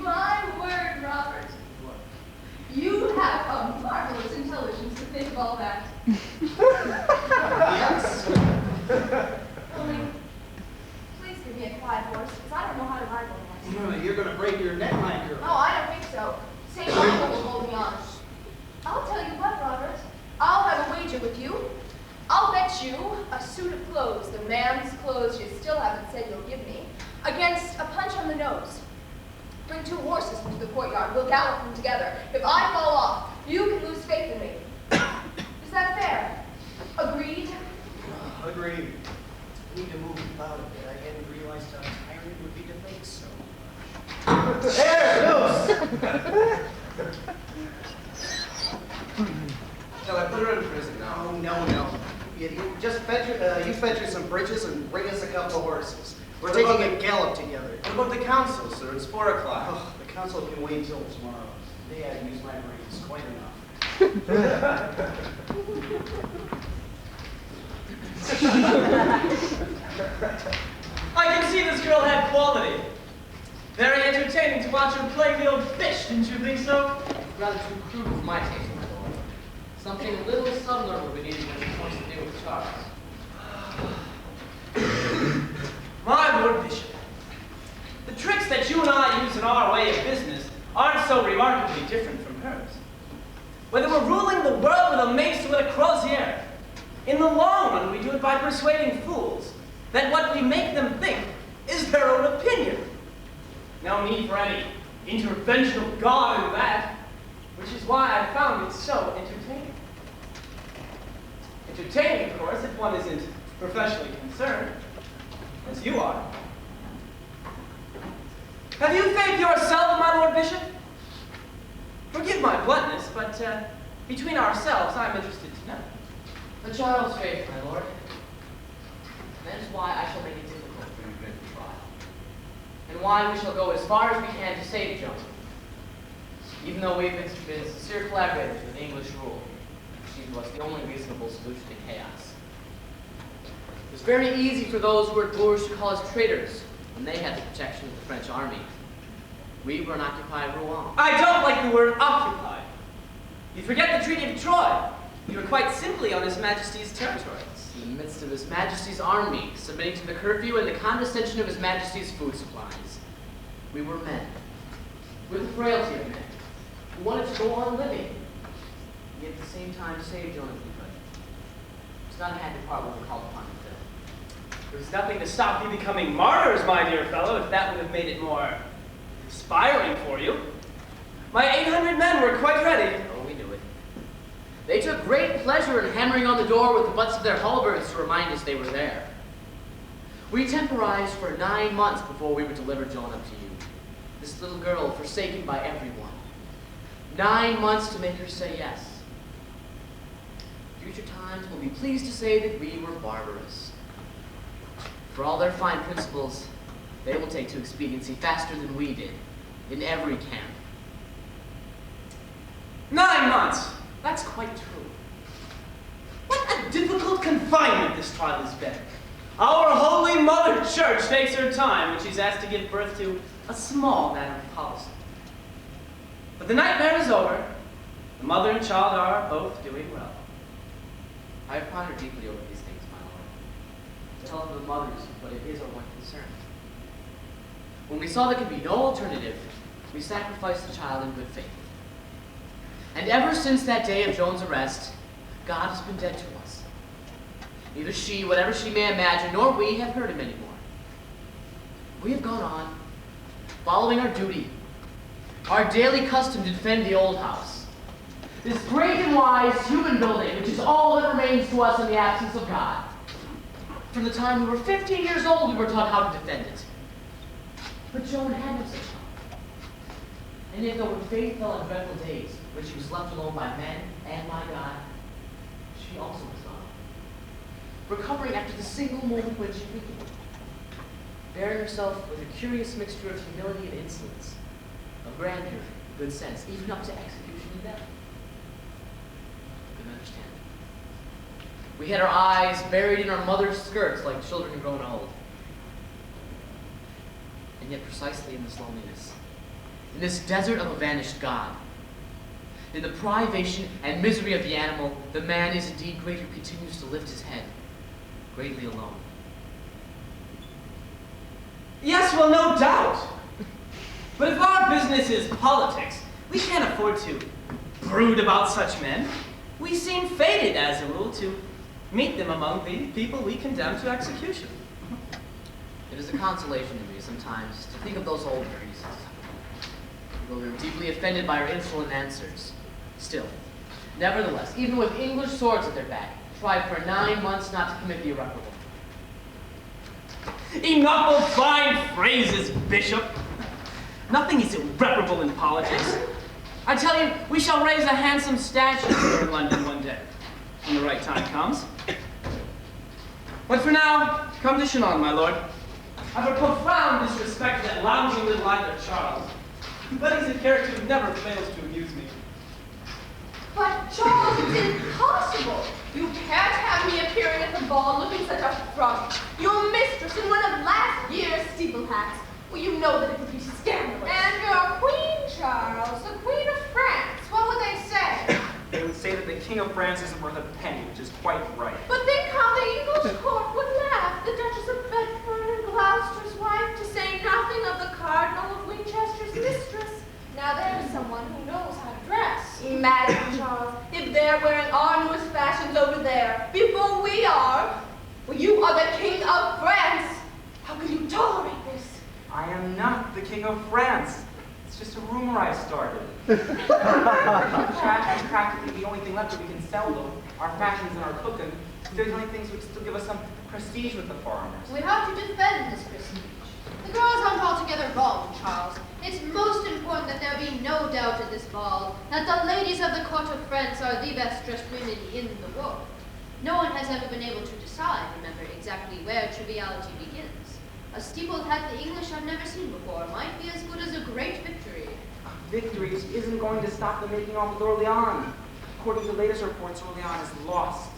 My word, Robert. What? You have a marvelous intelligence to think of all that. Yes. Only, please give me a quiet horse, because I don't know how to ride one myself. You're going to break your neck, my girl. No, I don't think so. St. Michael will hold me honest. I'll tell you what, Robert. I'll have a wager with you. I'll bet you a suit of clothes, the man's clothes you still haven't said you'll give me, against a punch on the nose. Bring 2 horses into the courtyard. We'll gallop them together. If I fall off, you can lose faith in me. Is that fair? Agreed? Agreed. I need to move about a bit. I hadn't realized how tiring it would be to think so much. There, loose! Shall I put her in prison now? Oh, no. You just fetch her some bridges and bring us a couple of horses. We're taking a gallop together. What about the council, sir? It's 4 o'clock. Oh, the council can wait till tomorrow. Today I used my brains quite enough. I can see this girl had quality. Very entertaining to watch her play the old fish, didn't you think so? Rather too crude for my taste, my lord. Something a little subtler would be needed when it comes to do with Charles. My Lord Bishop, the tricks that you and I use in our way of business aren't so remarkably different from hers. Whether we're ruling the world with a mace or with a crozier, in the long run we do it by persuading fools that what we make them think is their own opinion. No need for any intervention of God in that, which is why I found it so entertaining. Entertaining, of course, if one isn't professionally concerned, as you are. Have you faith yourself, my Lord Bishop? Forgive my bluntness, but between ourselves, I'm interested to know. The child's faith, my lord. And that is why I shall make it difficult for you during the trial. And why we shall go as far as we can to save Joan. Even though we've been sincere collaborators with English rule, it seems to us the only reasonable solution to chaos. It was very easy for those who were at Bourges to call us traitors when they had the protection of the French army. We were an occupied Rouen. I don't like the word occupied. You forget the Treaty of Troy. You were quite simply on His Majesty's territories. In the midst of His Majesty's army, submitting to the curfew and the condescension of His Majesty's food supplies. We were men. with the frailty of men, who wanted to go on living, yet at the same time save Joan if we could. It's not a happy part when we're called upon to fill. There's nothing to stop you becoming martyrs, my dear fellow, if that would have made it more inspiring for you. My 800 men were quite ready. Oh, we knew it. They took great pleasure in hammering on the door with the butts of their halberds to remind us they were there. We temporized for 9 months before we would deliver Joan up to you. This little girl forsaken by everyone. 9 months to make her say yes. Future times will be pleased to say that we were barbarous. For all their fine principles, they will take to expediency faster than we did, in every camp. 9 months! That's quite true. What a difficult confinement this trial has been. Our Holy Mother Church takes her time when she's asked to give birth to a small matter of policy. But the nightmare is over. The mother and child are both doing well. I have pondered deeply over these things, my lord. To help the mothers, but it is our one concern. When we saw there could be no alternative, we sacrificed the child in good faith. And ever since that day of Joan's arrest, God has been dead to us. Neither she, whatever she may imagine, nor we have heard him anymore. We have gone on, following our duty, our daily custom to defend the old house. This great and wise human building, which is all that remains to us in the absence of God. From the time we were 15 years old, we were taught how to defend it. But Joan had no such help. And yet, though her faith fell on dreadful days, when she was left alone by men and by God, she also was gone. Recovering after the single moment when she weakened, bearing herself with a curious mixture of humility and insolence, of grandeur, good sense, even up to execution and death. You can understand. We had our eyes buried in our mother's skirts like children grown old. And yet precisely in this loneliness, in this desert of a vanished God, in the privation and misery of the animal, the man is indeed great who continues to lift his head, greatly alone. Yes, well, no doubt. But if our business is politics, we can't afford to brood about such men. We seem fated, as a rule, to meet them among the people we condemn to execution. It is a consolation to me sometimes to think of those old priests. Though we were deeply offended by our insolent answers, still, nevertheless, even with English swords at their back, tried for 9 months not to commit the irreparable. Enough of fine phrases, Bishop. Nothing is irreparable in politics. I tell you, we shall raise a handsome statue here in London one day, when the right time comes. But for now, come to Chinon, my lord. I have a profound disrespect for that lounging little either Charles. But he's a character who never fails to amuse me. But Charles, it's impossible. You can't have me appearing at the ball looking such a front. Your mistress in one of last year's steeple hats. Well, you know that it would be scandalous. And your queen, Charles, the Queen of France. What would they say? They would say that the King of France isn't worth a penny, which is quite right. But think how the English court would laugh. The Duchess of Bedford and Gloucester's wife, to say nothing of the Cardinal of Winchester's mistress. Now there's someone who knows how to dress. Imagine, Charles, if they're wearing our newest fashions over there, before we are. Well, you are the King of France. How can you tolerate this? I am not the King of France. It's just a rumor I started. Trash is practically the only thing left that we can sell, though. Our fashions and our cooking, they're the only things which still give us some prestige with the foreigners. We have to defend this prestige. The girls aren't altogether wrong, Charles. It's most important that there be no doubt at this ball that the ladies of the court of France are the best dressed women in the world. No one has ever been able to decide, remember, exactly where triviality begins. A steepled hat the English have never seen before might be as good as a great victory. Victory isn't going to stop the making off with Orleans. According to the latest reports, Orleans is lost.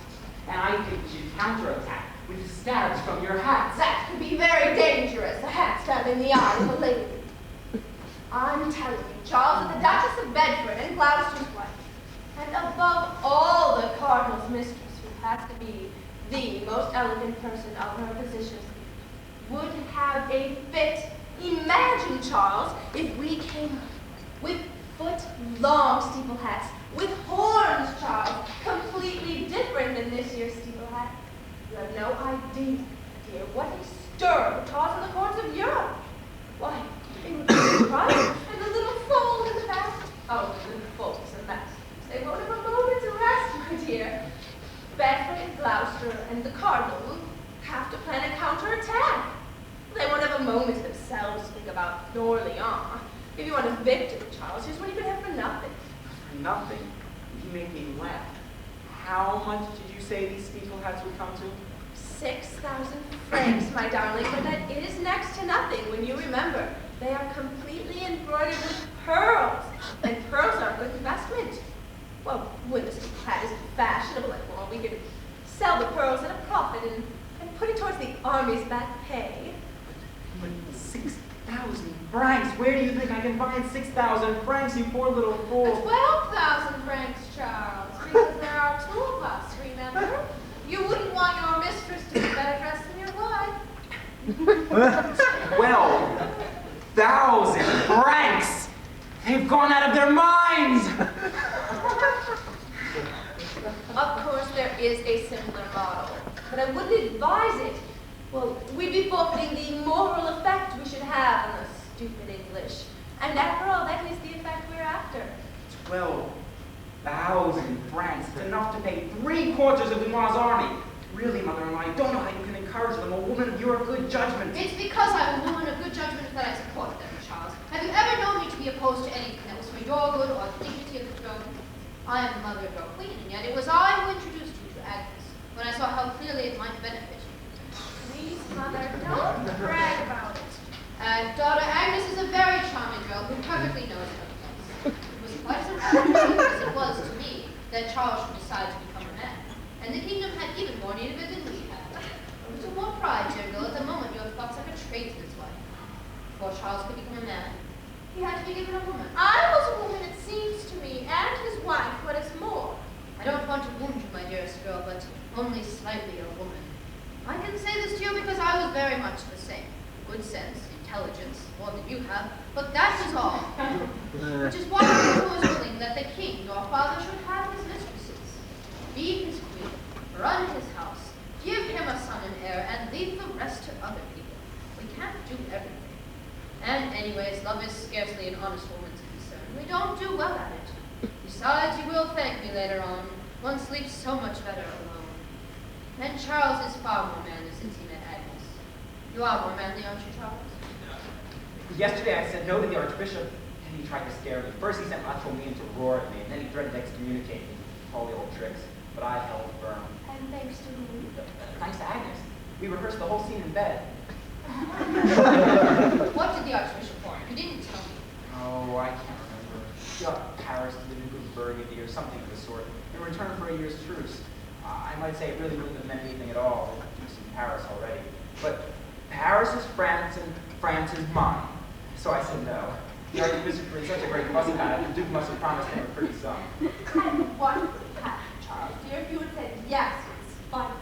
And I think we should counterattack with stabs from your hats. That could be very dangerous, a hat stab in the eye of a lady. I'm telling you, Charles, that the Duchess of Bedford and Gloucester's wife, and above all the Cardinal's mistress, who has to be the most elegant person of her position, would have a fit. Imagine, Charles, if we came with foot-long steeple hats, with horns, Charles, completely different than this year's steeple hat. You have no idea, dear, what a stir would cause in the courts of Europe. Why, they would be crying, and the little fold in the back. Oh, the little fold is a mess. They won't have a moment's rest, my dear. Bedford, Gloucester, and the Cardinal will have to plan a counterattack. They won't have a moment themselves to think about Orleans. If you want a victory, Charles, here's what you could have for nothing. For nothing? You make me laugh. How much did you say these steeple hats would come to? 6,000 francs, my darling, but that is next to nothing when you remember they are completely embroidered with pearls, and pearls are a good investment. Well, when the steeple hat isn't fashionable anymore, we can sell the pearls at a profit and put it towards the army's back pay. But 6,000 francs? Where do you think I can find 6,000 francs, you poor little fool? 12,000 francs, Charles, because there are two of us, remember? You wouldn't want your mistress to be better dressed than your wife. 12,000 francs! They've gone out of their minds! Of course, there is a simpler model, but I wouldn't advise it. Well, we'd be forfeiting the moral effect we should have on the stupid English. And after all, that is the effect we're after. 12,000 francs. It's enough to pay 3/4 of Dumas' army. Really, mother-in-law, I don't know how you can encourage them. A woman of your good judgment. It's because I'm a woman of good judgment that I support them, Charles. Have you ever known me to be opposed to anything that was for your good or the dignity of the throne? I am the mother of your queen, and yet it was I who introduced you to Agnes, when I saw how clearly it might benefit you. Please, Mother, don't brag about it. Daughter, Agnes is a very charming girl who perfectly knows her place. It was quite surprising as it was to me that Charles should decide to become a man, and the kingdom had even more need of it than we had. A little more pride, dear girl, at the moment you have thoughts like a tradesman's wife. Before Charles could become a man, he had to be given a woman. I was a woman, it seems to me, and his wife, what is more. I don't want to wound you, my dearest girl, but only slightly a woman. I can say this to you because I was very much the same. Good sense, intelligence, more than you have, but that was all. Which is why I was willing that the king, your father, should have his mistresses, be his queen, run his house, give him a son and heir, and leave the rest to other people. We can't do everything. And anyways, love is scarcely an honest woman's concern. We don't do well at it. Besides, you will thank me later on. One sleeps so much better alone. And Charles is far more manly since he met Agnes. You are more manly, aren't you, Charles? Yesterday I said no to the Archbishop, and he tried to scare me. First he sent Anouilh to roar at me, and then he threatened to excommunicate me. All the old tricks. But I held firm. And thanks to whom? Thanks to Agnes. We rehearsed the whole scene in bed. What did the Archbishop want? You didn't tell me. Oh, I can't remember. He got Paris to live in good Burgundy or something of the sort, in return for a year's truce. I might say it really wouldn't have meant anything at all. There's a truce in Paris already. But Paris is France and France is mine. So I said no. The Archbishop made such a great fuss about it, the Duke must have promised him a pretty sum. And what would have happened, Charles, dear, if you had said yes in spite of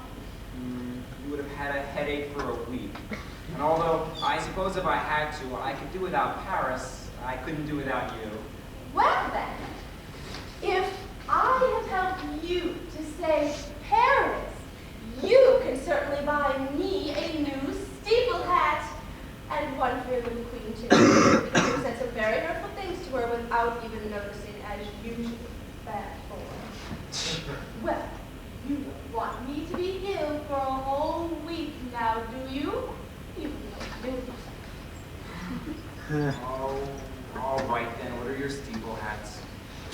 You would have had a headache for a week. And although I suppose if I had to, I could do without Paris, I couldn't do without you. Well then, if I have helped you to say Paris, you can certainly buy me a new steeple hat. And one for your little queen too. Because you said some very hurtful things to her without even noticing, as usual. Bad boy. Well, you don't want me to be ill for a whole week now, do you? You know, Oh, all right then, order your steeple hats.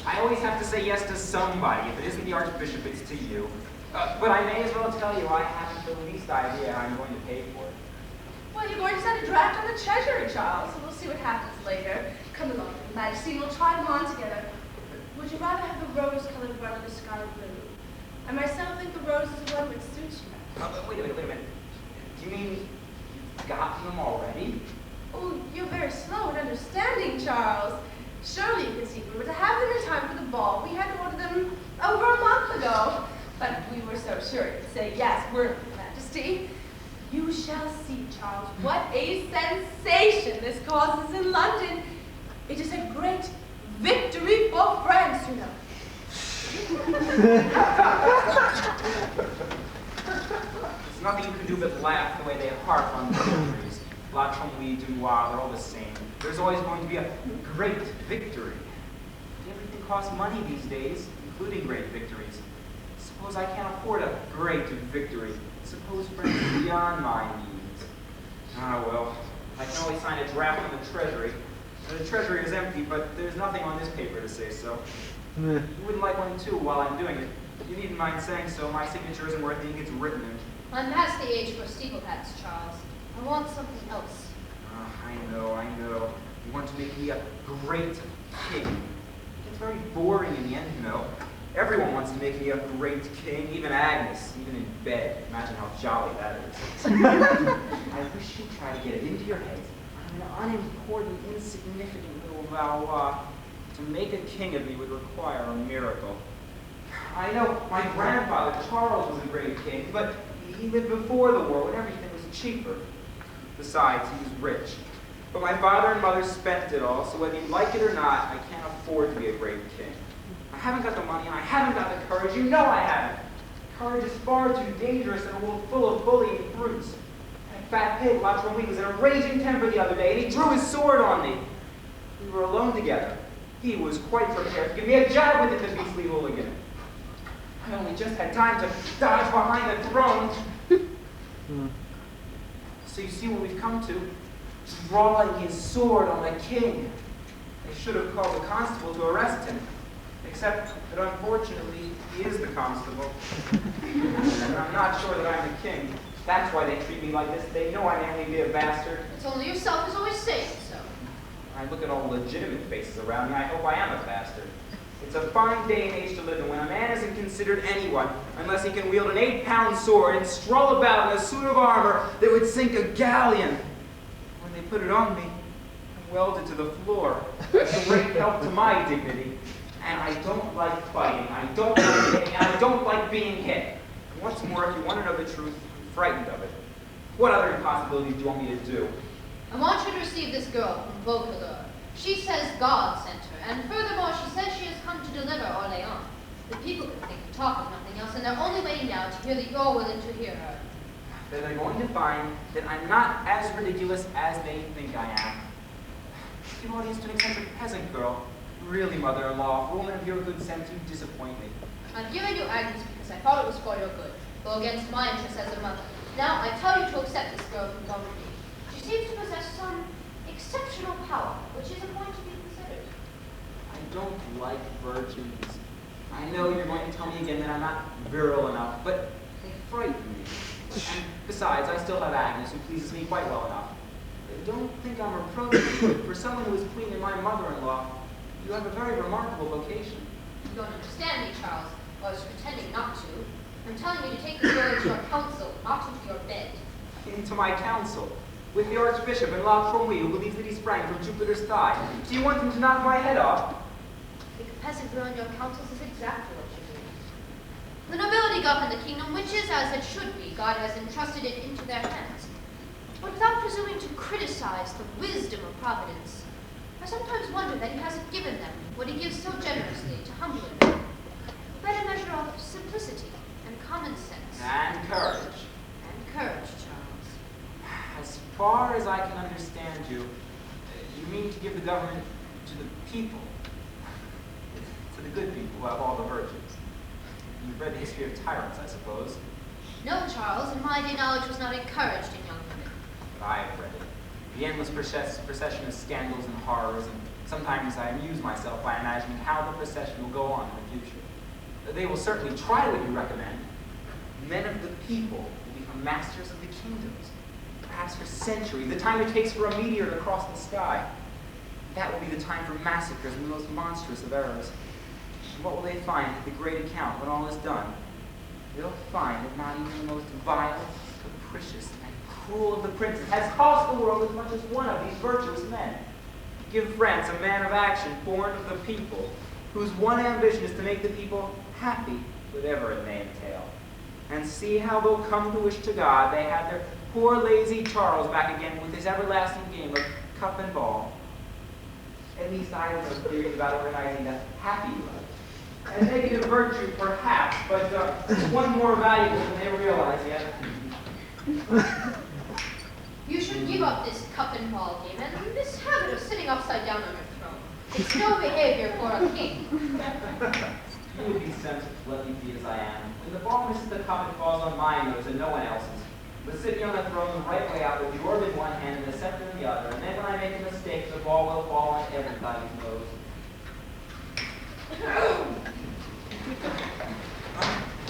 I always have to say yes to somebody. If it isn't the Archbishop, it's to you. But I may as well tell you I haven't the least idea how I'm going to pay for it. Well, you're going to send a draft on the treasury, Charles. We'll see what happens later. Come along, Your Majesty, and we'll try them on together. Would you rather have the rose-colored one or the sky blue? I myself think the rose is the one which suits you. Wait a minute. Do you mean you've gotten them already? Oh, you're very slow in understanding, Charles. Surely you can see we were to have them in time for the ball. We had to order them over a month ago. But we were so sure you'd say yes, weren't we, Your Majesty? You shall see, Charles, what a sensation this causes in London. It is a great There's nothing you can do but laugh the way they harp on victories. La Trompe, Dunois, they're all the same. There's always going to be a great victory. Everything costs money these days, including great victories. Suppose I can't afford a great victory. Suppose friends are beyond my means. Ah, well, I can always sign a draft on the Treasury. The Treasury is empty, but there's nothing on this paper to say so. You wouldn't like one too while I'm doing it. You needn't mind saying so. My signature isn't worth anything it's written in. I'm past the age for steeple hats, Charles. I want something else. I know. You want to make me a great king. It's very boring in the end, you know. Everyone wants to make me a great king, even Agnes, even in bed. Imagine how jolly that is. I wish you'd try to get it into your heads. I'm an unimportant, insignificant little Valois. To make a king of me would require a miracle. I know my grandfather, Charles, was a great king, but he lived before the war when everything was cheaper. Besides, he was rich. But my father and mother spent it all, so whether you like it or not, I can't afford to be a great king. I haven't got the money, and I haven't got the courage. You know I haven't. Courage is far too dangerous in a world full of bullying brutes. And fat pig, La Trompe, was in a raging temper the other day, and he drew his sword on me. We were alone together. He was quite prepared to give me a jab with it, the beastly hooligan. I only just had time to dodge behind the throne. So you see what we've come to? Drawing his sword on a king. They should have called the constable to arrest him. Except that unfortunately, he is the constable. And I'm not sure that I'm the king. That's why they treat me like this. They know I may only be a bastard. It's only yourself who's always saying so. I look at all the legitimate faces around me. I hope I am a bastard. It's a fine day and age to live in when a man isn't considered anyone unless he can wield an 8-pound sword and stroll about in a suit of armor that would sink a galleon. When they put it on me, I'm welded to the floor. That's a great help to my dignity. And I don't like fighting. I don't like hitting. And I don't like being hit. And what's more, if you want to know the truth, I'm frightened of it. What other impossibilities do you want me to do? I want you to receive this girl from Vaucouleurs. She says God sent her, and furthermore, she says she has come to deliver Orleans. The people can think and talk of nothing else, and they're only waiting now to hear that you're willing to hear her. Then they're going to find that I'm not as ridiculous as they think I am. Give audience to an eccentric peasant girl. Really, mother-in-law, for a woman of your good sense, you disappoint me. I've given you Agnes because I thought it was for your good, though against my interests as a mother. Now I tell you to accept this girl from Vaucouleurs. She seems to possess some exceptional power, which is a point to be considered. I don't like virgins. I know you're going to tell me again that I'm not virile enough, but they frighten me. And besides, I still have Agnes, who pleases me quite well enough. I don't think I'm reproaching you. For someone who is queen and my mother-in-law, you have a very remarkable vocation. You don't understand me, Charles, or I was pretending not to. I'm telling you to take this girl into your council, not into your bed. Into my council, with the Archbishop and La Trompe, who believes that he sprang from Jupiter's thigh. Do you want him to knock my head off? The peasant girl in your councils is exactly what you need. The nobility govern the kingdom, which is as it should be. God has entrusted it into their hands. But without presuming to criticize the wisdom of Providence, I sometimes wonder that he hasn't given them what he gives so generously to humbler men. A better measure of simplicity and common sense. And courage. And courage, Charles. As far as I can understand you, you mean to give the government to the people. To the good people who have all the virtues. You've read the history of tyrants, I suppose. No, Charles, and my day knowledge was not encouraged in young women. But I have read it. The endless procession of scandals and horrors, and sometimes I amuse myself by imagining how the procession will go on in the future. They will certainly try what you recommend. Men of the people will become masters of the kingdoms. Perhaps for centuries, the time it takes for a meteor to cross the sky. That will be the time for massacres and the most monstrous of errors. And what will they find at the great account when all is done? They'll find that not even the most vile, capricious, and cruel of the princes has cost the world as much as one of these virtuous men. Give France a man of action born of the people, whose one ambition is to make the people happy, whatever it may entail. And see how they'll come to wish to God they had their poor lazy Charles back again with his everlasting game of cup and ball. At least I have no theories about organizing a happy life. A negative virtue, perhaps, but one more valuable than they realize yet. You should give up this cup and ball game and this habit of sitting upside down on your throne. It's no behavior for a king. You would be sensible to let me be as I am. When the ball misses the cup, it falls on my nose and no one else's. But sitting on the throne the right way out with the orb in one hand and the scepter in the other, and then when I make a mistake, the ball will fall on everybody's nose.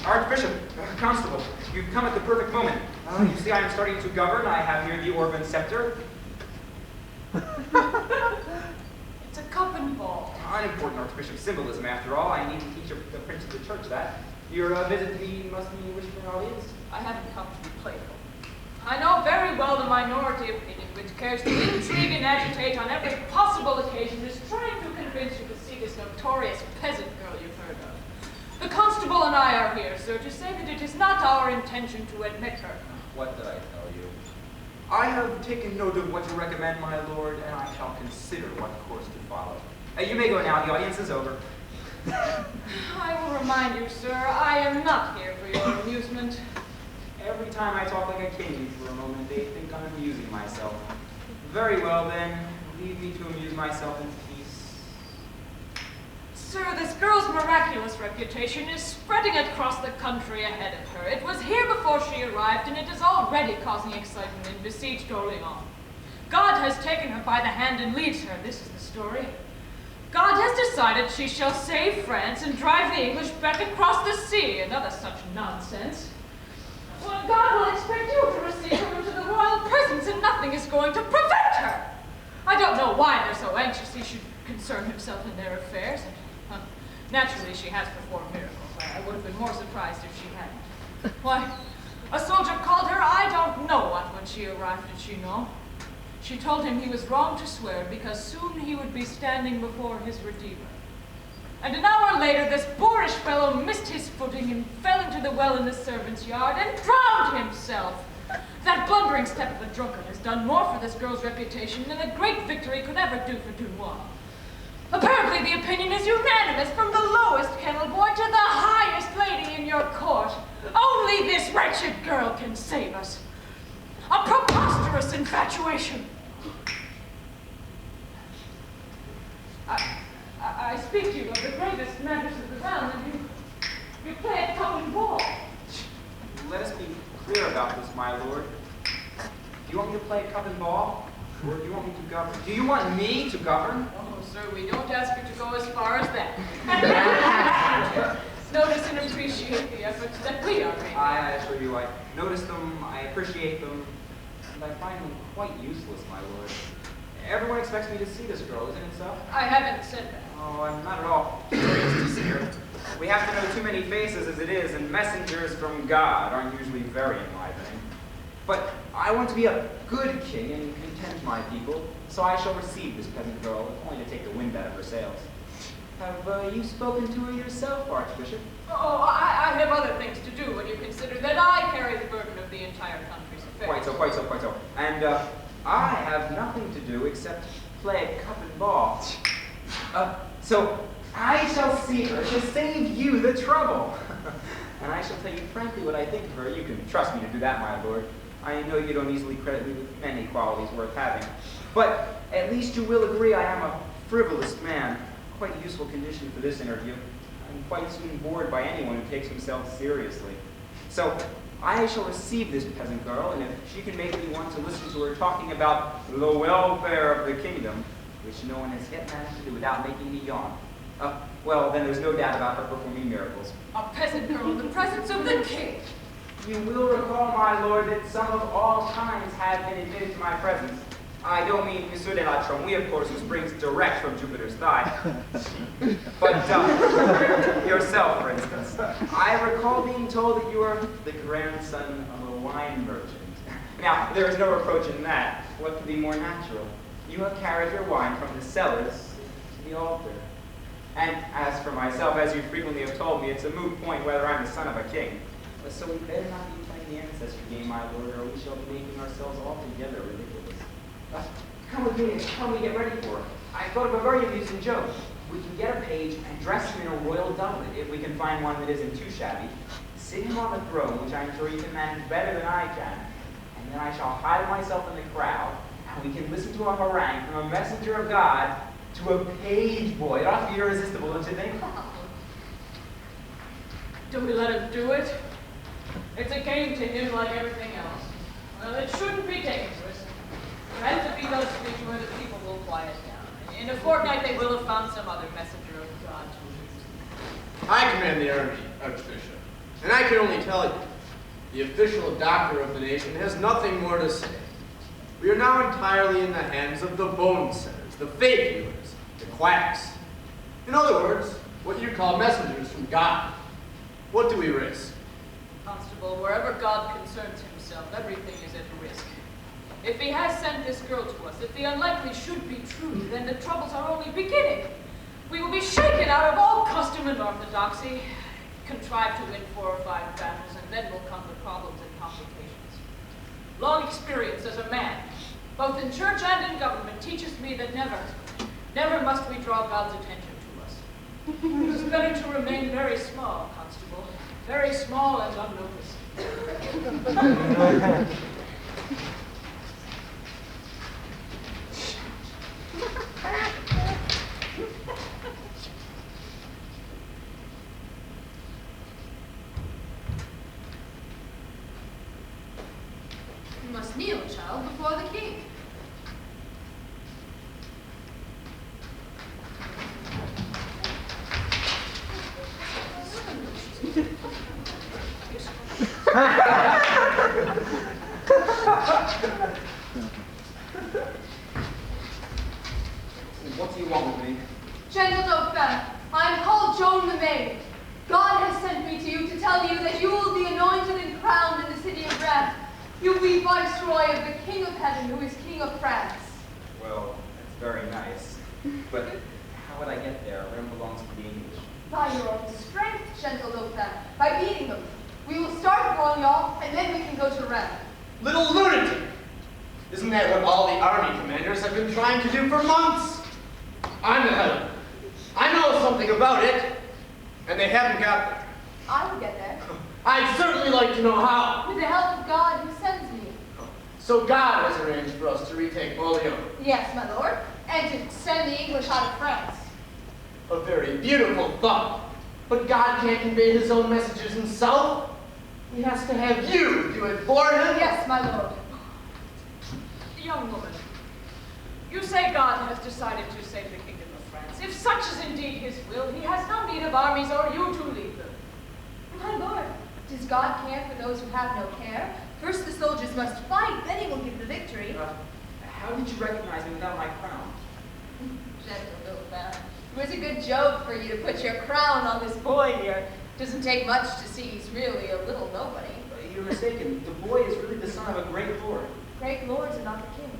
Archbishop, Constable, you've come at the perfect moment. You see, I am starting to govern. I have here the orb and scepter. It's a cup and ball. Unimportant Archbishop symbolism, after all. I need to teach the Prince of the Church that. Your visit to me must mean you wish for an audience. I haven't come to be playful. I know very well the minority opinion which cares to intrigue and agitate on every possible occasion is trying to convince you to see this notorious peasant girl you've heard of. The constable and I are here, sir, to say that it is not our intention to admit her. What did I tell you? I have taken note of what you recommend, my lord, and I shall consider what course to follow. You may go now. The audience is over. I will remind you, sir, I am not here for your amusement. Every time I talk like a king for a moment, they think I'm amusing myself. Very well, then. Leave me to amuse myself in peace. Sir, this girl's miraculous reputation is spreading across the country ahead of her. It was here before she arrived, and it is already causing excitement in besieged Orléans. God has taken her by the hand and leads her. This is the story. God has decided she shall save France and drive the English back across the sea, and other such nonsense. Well, God will expect you to receive her into the royal presence, and nothing is going to prevent her. I don't know why they're so anxious he should concern himself in their affairs. Naturally, she has performed miracles. I would have been more surprised if she hadn't. Why, a soldier called her I don't know what when she arrived, did she know? She told him he was wrong to swear because soon he would be standing before his Redeemer. And an hour later, this boorish fellow missed his footing and fell into the well in the servants' yard and drowned himself. That blundering step of a drunkard has done more for this girl's reputation than a great victory could ever do for Dunois. Apparently, the opinion is unanimous from the lowest kennel boy to the highest lady in your court. Only this wretched girl can save us. A preposterous infatuation. I speak to you of the greatest matters of the realm, and you play at cup and ball. Let us be clear about this, my lord. Do you want me to play cup and ball, or do you want me to govern? Do you want me to govern? Oh, sir, we don't ask you to go as far as that. Notice and appreciate the efforts that we are making. I assure you, I notice them, I appreciate them, and I find them quite useless, my lord. Everyone expects me to see this girl, isn't it so? I haven't said that. Oh, I'm not at all curious to see her. We have to know too many faces as it is, and messengers from God aren't usually very enlivening. But I want to be a good king and content my people, so I shall receive this peasant girl, if only to take the wind out of her sails. Have you spoken to her yourself, Archbishop? Oh, I have other things to do when you consider that I carry the burden of the entire country's affairs. Quite so. And I have nothing to do except play cup and ball. So I shall see her to save you the trouble. And I shall tell you frankly what I think of her. You can trust me to do that, my lord. I know you don't easily credit me with many qualities worth having. But at least you will agree I am a frivolous man. Quite a useful condition for this interview. I'm quite soon bored by anyone who takes himself seriously. So I shall receive this peasant girl, and if she can make me want to listen to her talking about the welfare of the kingdom, which no one has yet managed to do without making me yawn, well, then there's no doubt about her performing miracles. A peasant girl in the presence of the king. You will recall, my lord, that some of all times have been admitted to my presence. I don't mean Monsieur de la Tromouille, of course, who springs direct from Jupiter's thigh. But yourself, for instance. I recall being told that you are the grandson of a wine merchant. Now, there is no reproach in that. What could be more natural? You have carried your wine from the cellars to the altar. And as for myself, as you frequently have told me, it's a moot point whether I'm the son of a king. So we better not be playing the ancestry game, my lord, or we shall be making ourselves altogether ridiculous. Come with me and tell me to get ready for it. I thought of a very amusing joke. We can get a page and dress him in a royal doublet, if we can find one that isn't too shabby, sit him on the throne, which I'm sure you can manage better than I can, and then I shall hide myself in the crowd, and we can listen to a harangue from a messenger of God to a page boy. It ought to be irresistible, don't you think? Do we let him do it? It's a game to him like everything else. Well, it shouldn't be dangerous. And if he does speak to her, the people will quiet down. In a fortnight, they will have found some other messenger of God to resist. I command the army, Archbishop, and I can only tell you, the official doctor of the nation has nothing more to say. We are now entirely in the hands of the bone setters, the faith healers, the quacks. In other words, what you call messengers from God. What do we risk? Constable, wherever God concerns himself, everything is at risk. If he has sent this girl to us, if the unlikely should be true, then the troubles are only beginning. We will be shaken out of all custom and orthodoxy, contrive to win 4 or 5 battles, and then will come the problems and complications. Long experience as a man, both in church and in government, teaches me that never must we draw God's attention to us. It is better to remain very small, Constable, very small and unnoticed. You must kneel, child, before the king. What do you want with me? Gentle Dauphin, I am called Joan the Maid. God has sent me to you to tell you that you will be anointed and crowned in the city of Rennes. You will be viceroy of the King of Heaven, who is King of France. Well, that's very nice. But how would I get there? Rome belongs to the English. By your own strength, Gentle Dauphin, by beating them. We will start at Orléans, and then we can go to Rennes. Little lunatic! Isn't that what all the army commanders have been trying to do for months? I'm the head of it. I know something about it, and they haven't got there. I will get there. I'd certainly like to know how. With the help of God who sends me. So God has arranged for us to retake Orléans. Yes, my lord, and to send the English out of France. A very beautiful thought. But God can't convey his own messages himself. He has to have you do it for him. Yes, my lord. Young woman, you say God has decided to save the kingdom of France. If such is indeed his will, he has no need of armies or you to lead them. My lord, does God care for those who have no care? First the soldiers must fight, then he will give the victory. How did you recognize me without my crown? Gentle Dauphin, it was a good joke for you to put your crown on this boy here. Doesn't take much to see he's really a little nobody. You're mistaken. The boy is really the son of a great lord. Great lords are not the king.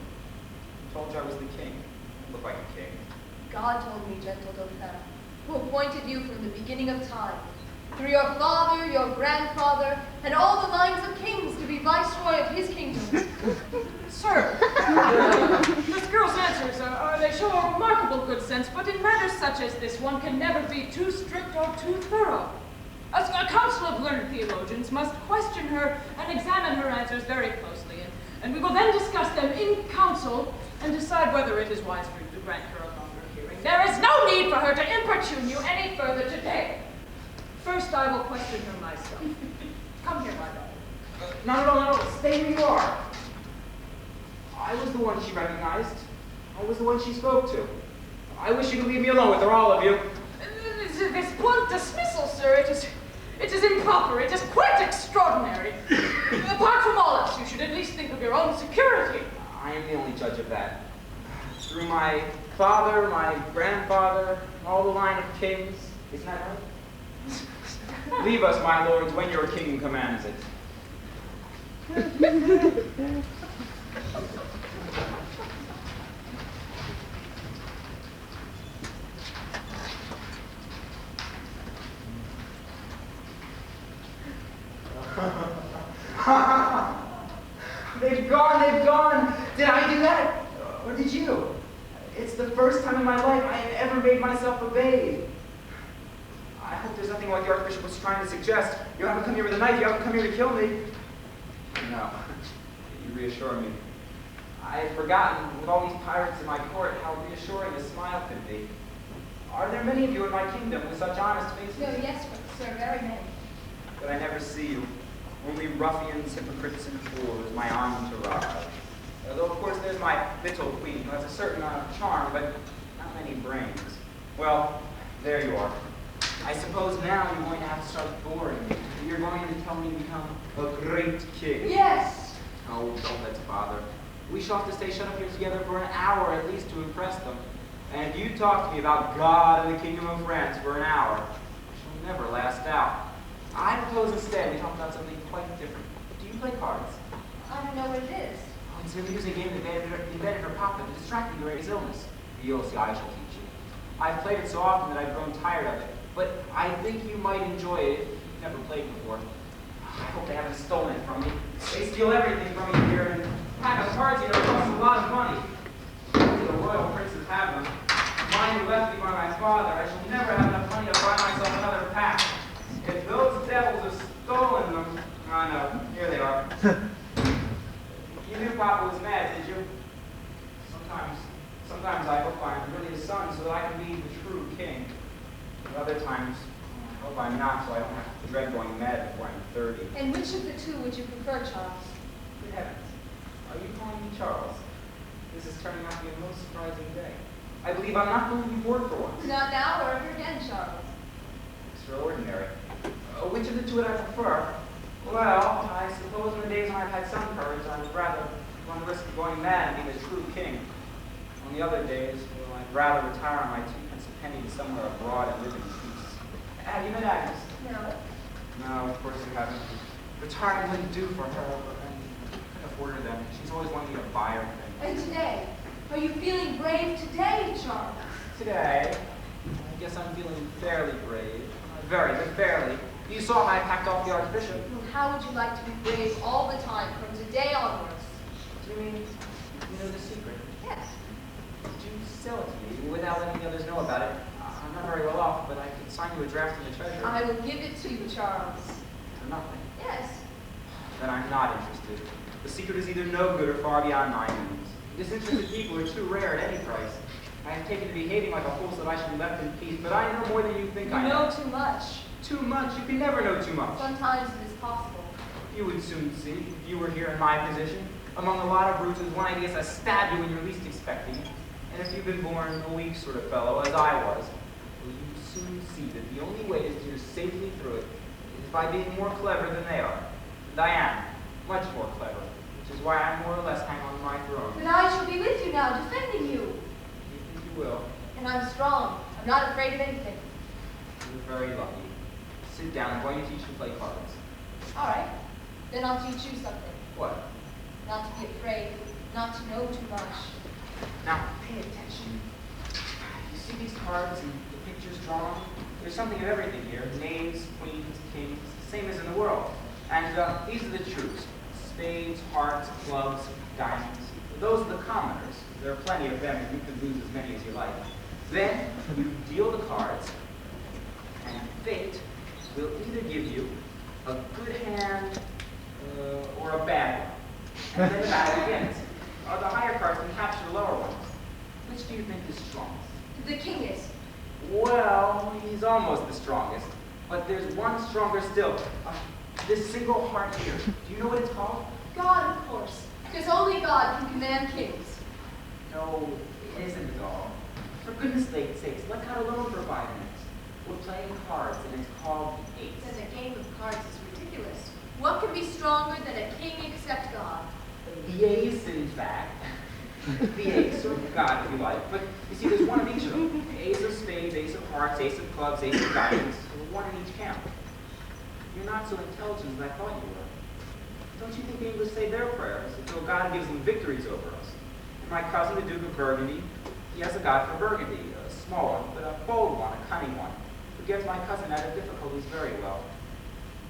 I told you I was the king. I look like a king. God told me, Gentle Dauphin, who appointed you from the beginning of time, through your father, your grandfather, and all the lines of kings to be viceroy of his kingdom. Sir, this girl's answers they show a remarkable good sense, but in matters such as this, one can never be too strict or too thorough. A council of learned theologians must question her and examine her answers very closely, and we will then discuss them in council and decide whether it is wise for you to grant her a longer hearing. There is no need for her to importune you any further today. First, I will question her myself. Come here, my daughter. No. Stay where you are. I was the one she recognized. I was the one she spoke to. I wish you could leave me alone with her, all of you. This blunt dismissal, sir, it is improper. It is quite extraordinary. Apart from all else, you should at least think of your own security. I am the only judge of that. Through my father, my grandfather, all the line of kings. Isn't that right? Leave us, my lords, when your king commands it. They've gone. Did I do that? Or did you? It's the first time in my life I have ever made myself a babe. I hope there's nothing like the Archbishop was trying to suggest. You haven't come here with a knife, you haven't come here to kill me. No, you reassure me. I had forgotten, with all these pirates in my court, how reassuring a smile could be. Are there many of you in my kingdom with such honest faces? No, yes, sir, very many. But I never see you. Only ruffians, hypocrites, and fools, my entourage. Though, of course, there's my little queen, who has a certain amount of charm, but not many brains. Well, there you are. I suppose now you're going to have to start boring me. You're going to tell me to become a great king. Yes. Oh, don't let's bother. We shall have to stay shut up here together for an hour at least to impress them. And you talk to me about God and the kingdom of France for an hour. I shall never last out. I propose instead we talk about something quite different. Do you play cards? I don't know what it is. Oh, it's an amusing game invented her papa to distract you during his illness. You'll see, I shall teach you. I've played it so often that I've grown tired of it. But I think you might enjoy it if you've never played before. I hope they haven't stolen it from me. They steal everything from me here, and a pack of cards here costs a lot of money. Only the royal princes have them. Mine were left me by my father. I shall never have enough money to buy myself another pack. If those devils have stolen them, oh no, here they are. You knew Papa was mad, did you? Sometimes I hope I'm really his son so that I can be the true king. But other times, I hope I'm not so I don't have to dread going mad before I'm 30. And which of the two would you prefer, Charles? Good heavens. Are you calling me Charles? This is turning out to be a most surprising day. I believe I'm not going to be bored for once. Not now or ever again, Charles. Extraordinary. Which of the two would I prefer? Well, I suppose in the days when I've had some courage, I would rather run the risk of going mad and be the true king. On the other days, well, I'd rather retire on my 2 pence a penny to somewhere abroad and live in peace. Have you met Agnes? No. No, of course you haven't. Retirement wouldn't do for her, but I couldn't afford her then. She's always wanted me to buy her things. And today? Are you feeling brave today, Charles? Today, I guess I'm feeling fairly brave. Very, but fairly. You saw how I packed off the Archbishop. Well, how would you like to be brave all the time from today onwards? Do you mean, you know the secret? Yes. Could you sell it to me without letting the others know about it? I'm not very well off, but I could sign you a draft in the treasury. I will give it to you, Charles. For nothing. Yes. Then I'm not interested. The secret is either no good or far beyond my means. Disinterested people are too rare at any price. I have taken to behaving like a fool so that I should be left in peace, but I know more than you think I know. You know too much. Too much? You can never know too much. Sometimes it is possible. You would soon see, if you were here in my position. Among a lot of brutes whose one idea is to stab you when you're least expecting it. And if you've been born a weak sort of fellow, as I was, well, you would soon see that the only way to steer safely through it is by being more clever than they are. And I am, much more clever, which is why I more or less hang on my throne. But I shall be with you now, defending you. You think you will? And I'm strong. I'm not afraid of anything. You're very lucky. Sit down. I'm going to teach you to play cards. All right. Then I'll teach you something. What? Not to be afraid, not to know too much. Now, pay attention. You see these cards and the pictures drawn? There's something of everything here. Knaves, queens, kings, same as in the world. And these are the troops. Spades, hearts, clubs, diamonds. Those are the commoners. There are plenty of them, and you can lose as many as you like. Then, you deal the cards, and fate will either give you a good hand or a bad one. And then the battle begins. The higher cards can capture the lower ones. Which do you think is strongest? The king is. Well, he's almost the strongest. But there's one stronger still. This single heart here. Do you know what it's called? God, of course. Because only God can command kings. No, it isn't at all. For goodness sakes, let God alone for 5 minutes. We're playing cards, and it's called the ace. Then a game of cards is ridiculous. What can be stronger than a king except God? The ace, in fact. The ace, or God, if you like. But you see, there's one of each of them. Ace of spades, ace of hearts, ace of clubs, ace of diamonds. One in each camp. You're not so intelligent as I thought you were. Don't you think the English say their prayers until God gives them victories over us? And my cousin, the Duke of Burgundy, he has a god for Burgundy, a small one, but a bold one, a cunning one, who gets my cousin out of difficulties very well.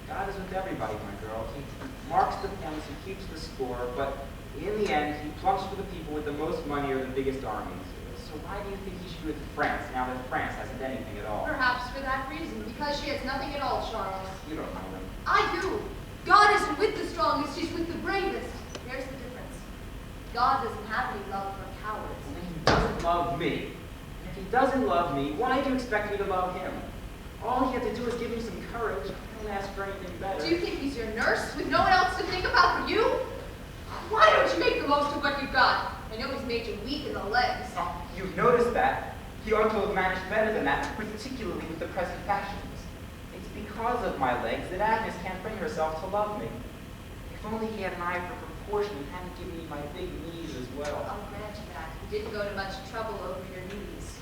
God is with everybody, my girl. He marks the points, he keeps the score, but in the end, he plunks for the people with the most money or the biggest armies. So So why do you think he should be with France now that France hasn't anything at all? Perhaps for that reason, because she has nothing at all, Charles. You don't know them. I do. God isn't with the strongest, he's with the bravest. There's the difference. God doesn't have any love for cowards. And he doesn't love me. And if he doesn't love me, why do you expect me to love him? All he had to do is give me some courage. I don't ask for anything better. Do you think he's your nurse with no one else to think about but you? Why don't you make the most of what you've got? I know he's made you weak in the legs. Oh, you've noticed that. He ought to have managed better than that, particularly with the present fashions. It's because of my legs that Agnes can't bring herself to love me. If only he had an eye for proportion and hadn't given me my big knees as well. I'll grant you that. You didn't go to much trouble over your knees.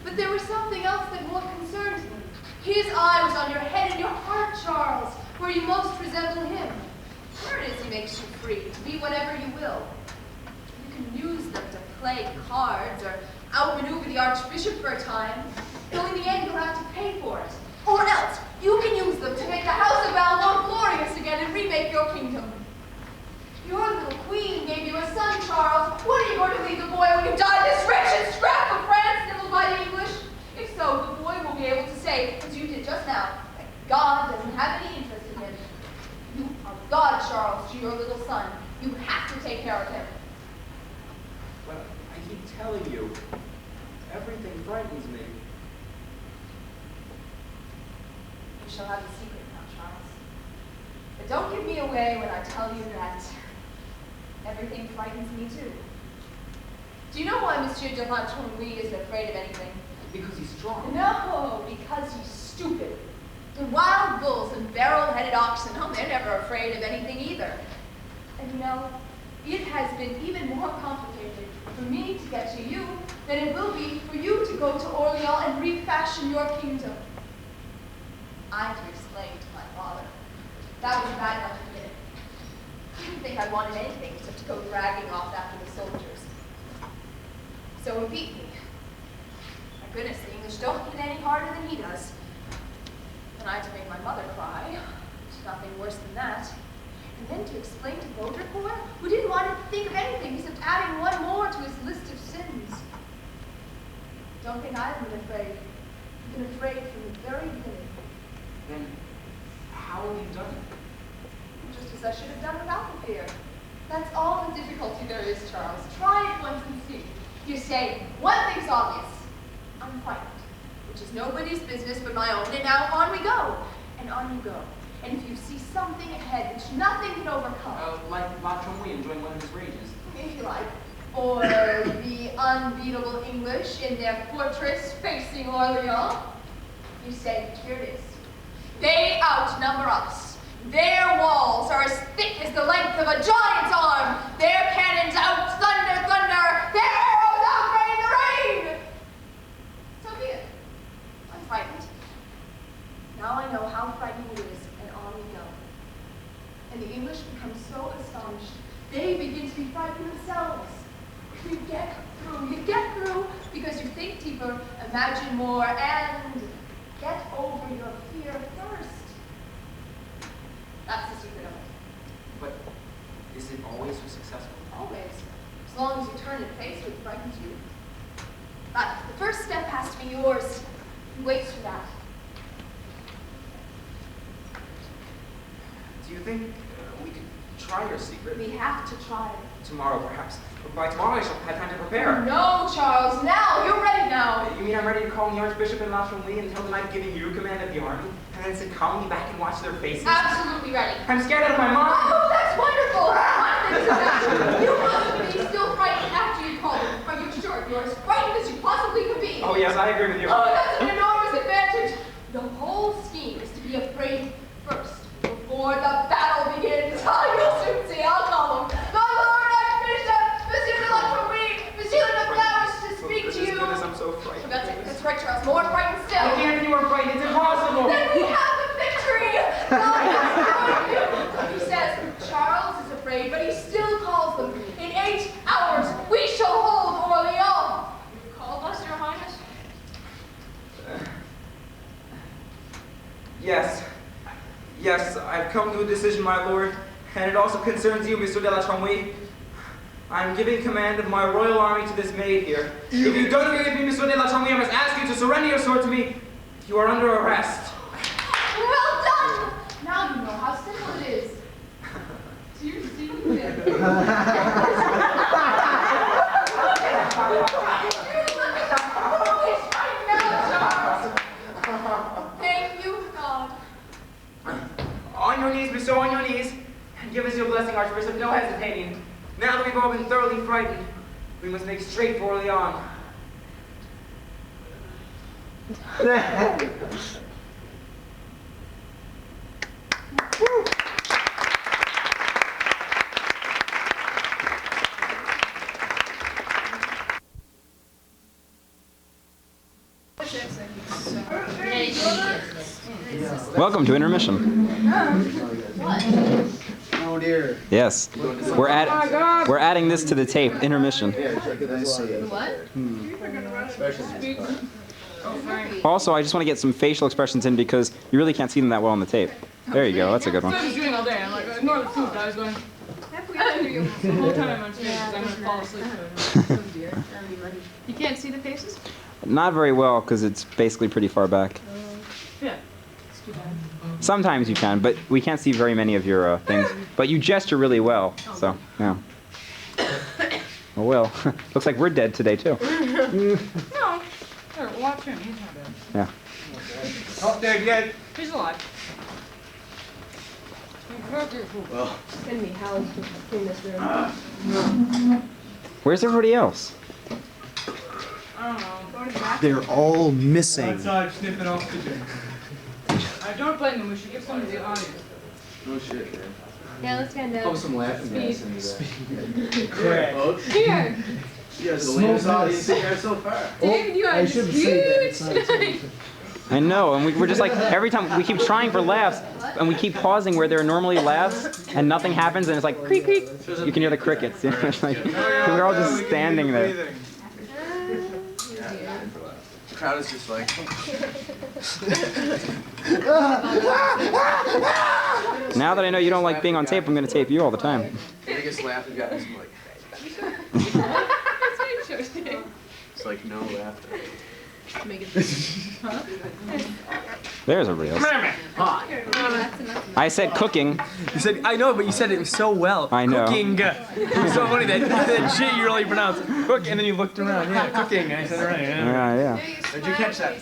But there was something else that more concerned me. His eye was on your head and your heart, Charles, where you most resemble him. There it is he makes you free, to be whatever you will. You can use them to play cards or outmaneuver the Archbishop for a time, though in the end you'll have to pay for it. Or else, you can use them to make the House of Val more glorious again and remake your kingdom. Your little queen gave you a son, Charles. What are you going to leave the boy when you die this wretched scrap of France nibbled by the English? If so, the boy will be able to say, as you did just now, that God doesn't have any interest in him. You are God, Charles, to your little son. You have to take care of him. But I keep telling you, everything frightens me. You shall have the secret now, Charles. But don't give me away when I tell you that everything frightens me too. Do you know why Monsieur de la Anouilh isn't afraid of anything? Because he's strong. No, because he's stupid. The wild bulls and barrel-headed oxen, oh, they're never afraid of anything either. And you know, it has been even more complicated for me to get to you than it will be for you to go to Orleans and refashion your kingdom. I had to explain to my father. That was bad enough to get. He didn't think I wanted anything except to go dragging off after the soldiers. So he beat me. My goodness, the English don't hit any harder than he does. And I had to make my mother cry. It's nothing worse than that. And then to explain to Baudricourt, who didn't want to think of anything except adding one more to his list of sins. Don't think I haven't been afraid. I've been afraid from the very beginning. Then how have you done it? Just as I should have done without the fear. That's all the difficulty there is, Charles. Try it once and see. You say, one thing's obvious. I'm frightened, which is nobody's business but my own, and now on we go. And on you go. And if you see something ahead which nothing can overcome. Like La Anouilh enjoying one of his rages. If you like. Or the unbeatable English in their fortress facing Orleans. You say, here it is. They outnumber us. Their walls are as thick as the length of a giant's arm. Their cannons out thunder, thunder. Their arrows out rain the rain. So be it. I'm frightened. Now I know how frightening it is, and on we go. And the English become so astonished, they begin to be frightened themselves. You get through because you think deeper, imagine more, and get over your fear first. That's the secret of it. But is it always so successful? Always. As long as you turn and face what frightens you. But the first step has to be yours. You wait for that. Do you think we could try your secret? We have to try. Tomorrow, perhaps. But by tomorrow, I shall have time to prepare. No, Charles, now! You're ready now! You mean I'm ready to call the Archbishop and La Anouilh and tell them I'm giving you command of the army, and then sit calmly back and watch their faces? Absolutely ready. I'm scared out of my mind. Oh, that's wonderful! You must be still frightened after you called them. Are you sure you're as frightened as you possibly could be? Oh, yes, I agree with you. Oh, that's an enormous advantage. The whole scheme is to be afraid first, before the battle begins. Oh, you'll soon see. I'll call them. My Lord Archbishop, Monsieur de la Anouilh, Monsieur de Flowers to speak to you. Goodness, I'm so frightened. That's right, Charles. More frightened still. I can't be more frightened. It's impossible. Then we have the victory. He says Charles is afraid, but he still calls them. In 8 hours, we shall hold Orleans. You called us, Your Highness? Yes. Yes, I've come to a decision, my lord, and it also concerns you, Monsieur de la Anouilh. I'm giving command of my royal army to this maid here. If you don't agree with me, Monsieur de la Chambly, I must ask you to surrender your sword to me. You are under arrest. Well done! Now you know how simple it is. Do you see this? Thank you, God. On your knees, Monsieur, on your knees. And give us your blessing, Archbishop, no hesitating. Now that we've all been thoroughly frightened, we must make straight for Orleans. Welcome to intermission. Oh dear. Yes, we're adding this to the tape. Intermission. Also, I just want to get some facial expressions in because you really can't see them that well on the tape. There you go. That's a good I one. was doing all day. I'm like, ignore the food. I was going. The whole time I'm on stage because I'm going to fall asleep. You can't see the faces? Not very well because it's basically pretty far back. Yeah. It's too bad. Sometimes you can, but we can't see very many of your things. But you gesture really well, so yeah. Oh well, looks like we're dead today too. No. Here, watch him. He's not dead. Yeah. Oh, there, dead. He's alive. Well, Send me halves to clean this room. Where's everybody else? I don't know. Going to the back. They're all missing. Outside sniffing off the gym. Don't blame them. We should give some to the audience. no shit, man. Yeah, let's find Probably out. some laughing gas into that. Correct. Folks, Here! you guys are the latest audience in there so far. David, you are just huge tonight. I know, and we're just like, every time, we keep trying for laughs, and we keep pausing where there are normally laughs, and nothing happens, and it's like, creak, creak. You can hear the crickets. You know, it's like, we're all just standing there. The crowd is just like, Now that I know you don't like being on tape, I'm going to tape you all the time. the biggest laugh we've gotten is like, it's like no laughter. There's a reel. I said cooking. You said, I know, but you said it so well. I know. Cooking. It was so funny that G you really pronounced cook, and then you looked around. Yeah, cooking. I said it right. Yeah. Yeah. Did you catch that?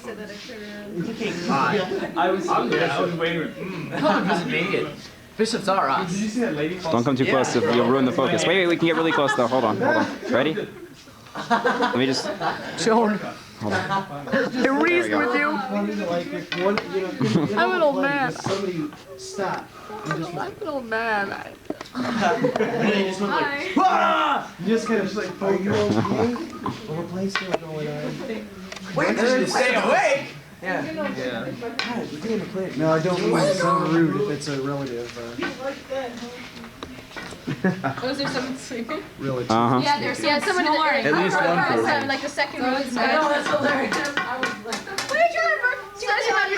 I was waiting. Come visit me. Bishops are us. Did you see that lady? Don't come too close, you'll ruin the focus. Wait, we can get really close though. Hold on. Ready? Let me just. Joan. Hold on. I reasoned with you. I'm an old man. Somebody stop. I'm an old man. You just kind of just like, are you okay? Well, a play still going on. Wait, stay awake. God, we're getting a play. No, I don't mean to sound rude if it's a relative. Was there someone sleeping? Relative. Uh-huh. Yeah, there's someone At least one person. like the second row is I know, that's hilarious. Do you guys remember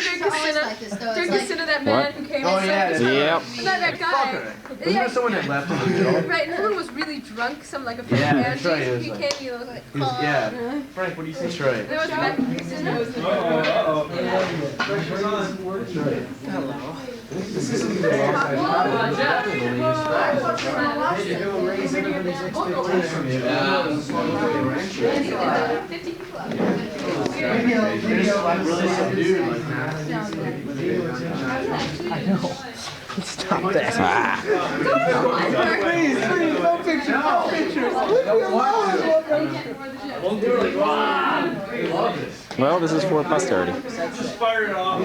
drink a sin of that man who came and said, Yep. Not that guy. Wasn't there someone that left in the middle? Right, and the one was really drunk, some like a friend Yeah, of that's right, Angie's, it was he like- came, he was like, Yeah. Frank, what do you say? That's right. there was that This isn't the raise everybody's expectations. Maybe I'll Really subdued like that. I know. Stop that. Ah. Please, no pictures. No pictures. I won't do it like, wow. I love this. Well, this is for posterity. Just fire it off.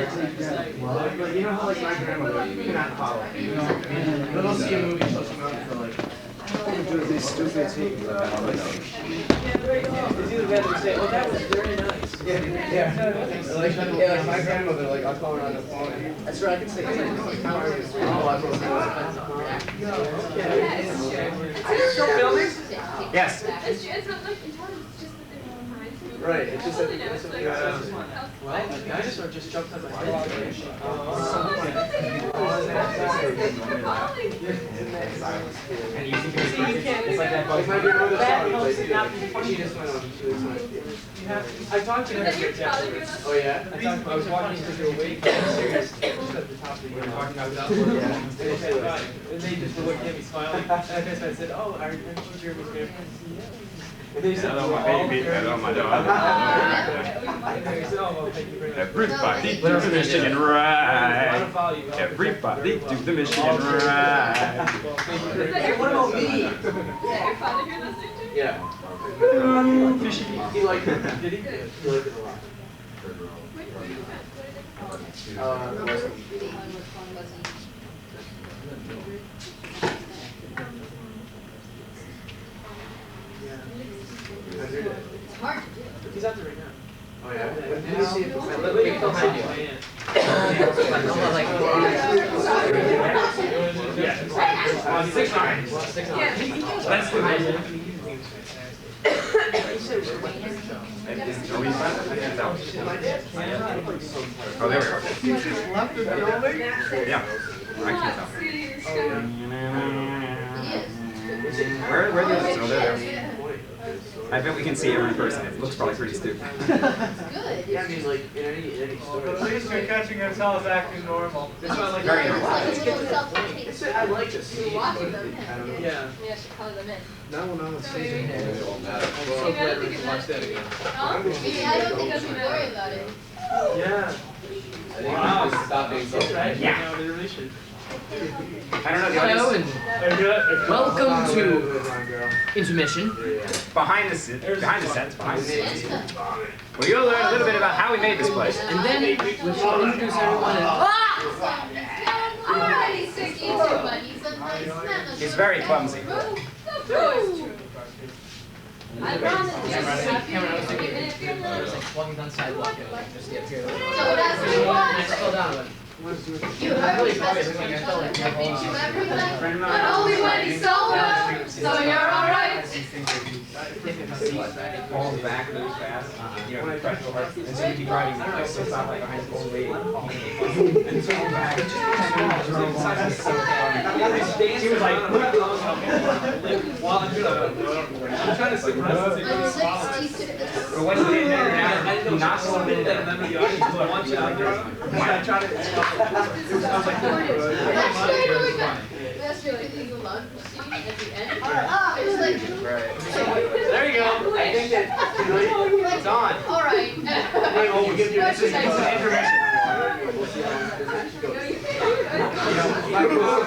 But you know how like my grandmother, you cannot follow. But they'll see a movie, she'll come out and like, Do these stupid things. It's either that or say, oh, that was very nice. like my grandmother, like I'll call her on the phone. That's right, I can say, oh, I wrote Still filming? Yes. It's not like you told us, it's just that they were on high too. Right, it's just that Well, a dinosaur just jumped on my head. And you think It's like that bug. She just went on. She was like, I talked to her. oh yeah? I was walking to the awake. Serious. Just at the top of the hill. And they just were looking at me smiling. And I said, oh, our teacher was going to see you. And they said, Hello, my baby. Hello, my dog. And they said, oh, well, thank you very much. Everybody do the Michigan ride. Everybody do the Michigan ride. Hey, what about me? Your father here listening to you? Yeah. He liked it. Did he? He liked it a lot. It's hard to do. He's out there right now. Oh yeah? When did you see it? Let me come behind you. Oh, there we are. Left the building? Yeah. I can't tell. Where are the others? Oh, they're there. I bet we can see every person. It looks probably pretty stupid. Good. Yeah, I mean, like, in any story. At least you're catching ourselves acting normal. It's not like Very It's normal. like a little self-contained. I like to see You're watching them. I don't know. Yeah. Yeah, I should color them in. Now when I'm on stage, Maybe I don't think it's Watch that again. Huh? Maybe I don't think I should worry about it. Yeah. wow. Stop being so Right. Yeah. No, they really should. I don't know. The Hello audience and welcome to intermission. behind the sets. Behind the sets. Well, you'll learn a little bit about how we made this place. And then we shall introduce everyone and Alrighty, sick, you too, buddy. Sometimes not He's very clumsy. No, it's true. I run and Cameron, I was thinking, even if you're I was little. like walking down the sidewalk and like just get here. So that's what you And I want. fell down. Like, You heard me, probably Mr. looking at Controller. like, I beat you every night. But only when he's sober, so you're alright. Falls back really fast. You know, press so hard. And so you'd be driving so stop like behind the old lady. And so back. She was like, I'm trying to see I'm 60 to but when he did that, he knocks a little bit that member of the audience who I want you out there. I try to. That's really good. That's really good. The lunch scene at the end. It's like, There you go. I think that it's on. all right. We'll give you this is an intermission.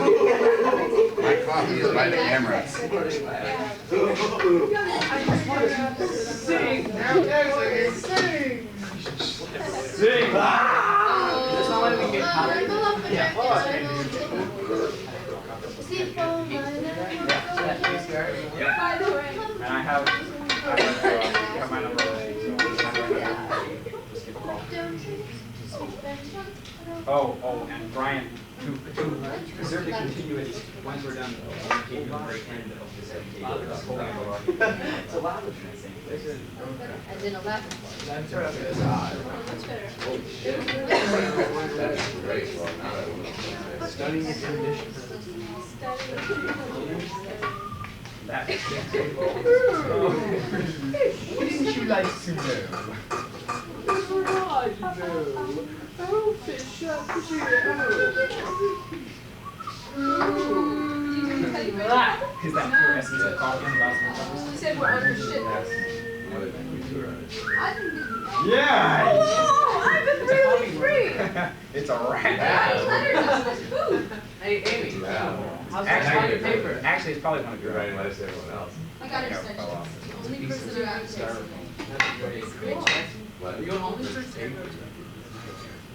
My coffee is by the camera. Sing. Sing! That's not letting me get By the way, and I have my number. Just give a call. Oh, and Brian, to preserve the continuity, once we're done, communicate the very end of this education. Holding up a lot. It's a lot of things. As in 11. That's better. great. Studying intermission. Wouldn't you like to know? Is that pure essence of coffee and Boston covers? you said we're under shit. I didn't do Yeah! Oh, I've been really free. It's a wrap. Write letters on this food. hey, Amy, how's that Actually, paper? actually, it's probably one of your Right, let's everyone else. I got extensions. The only person who actually Are you going home?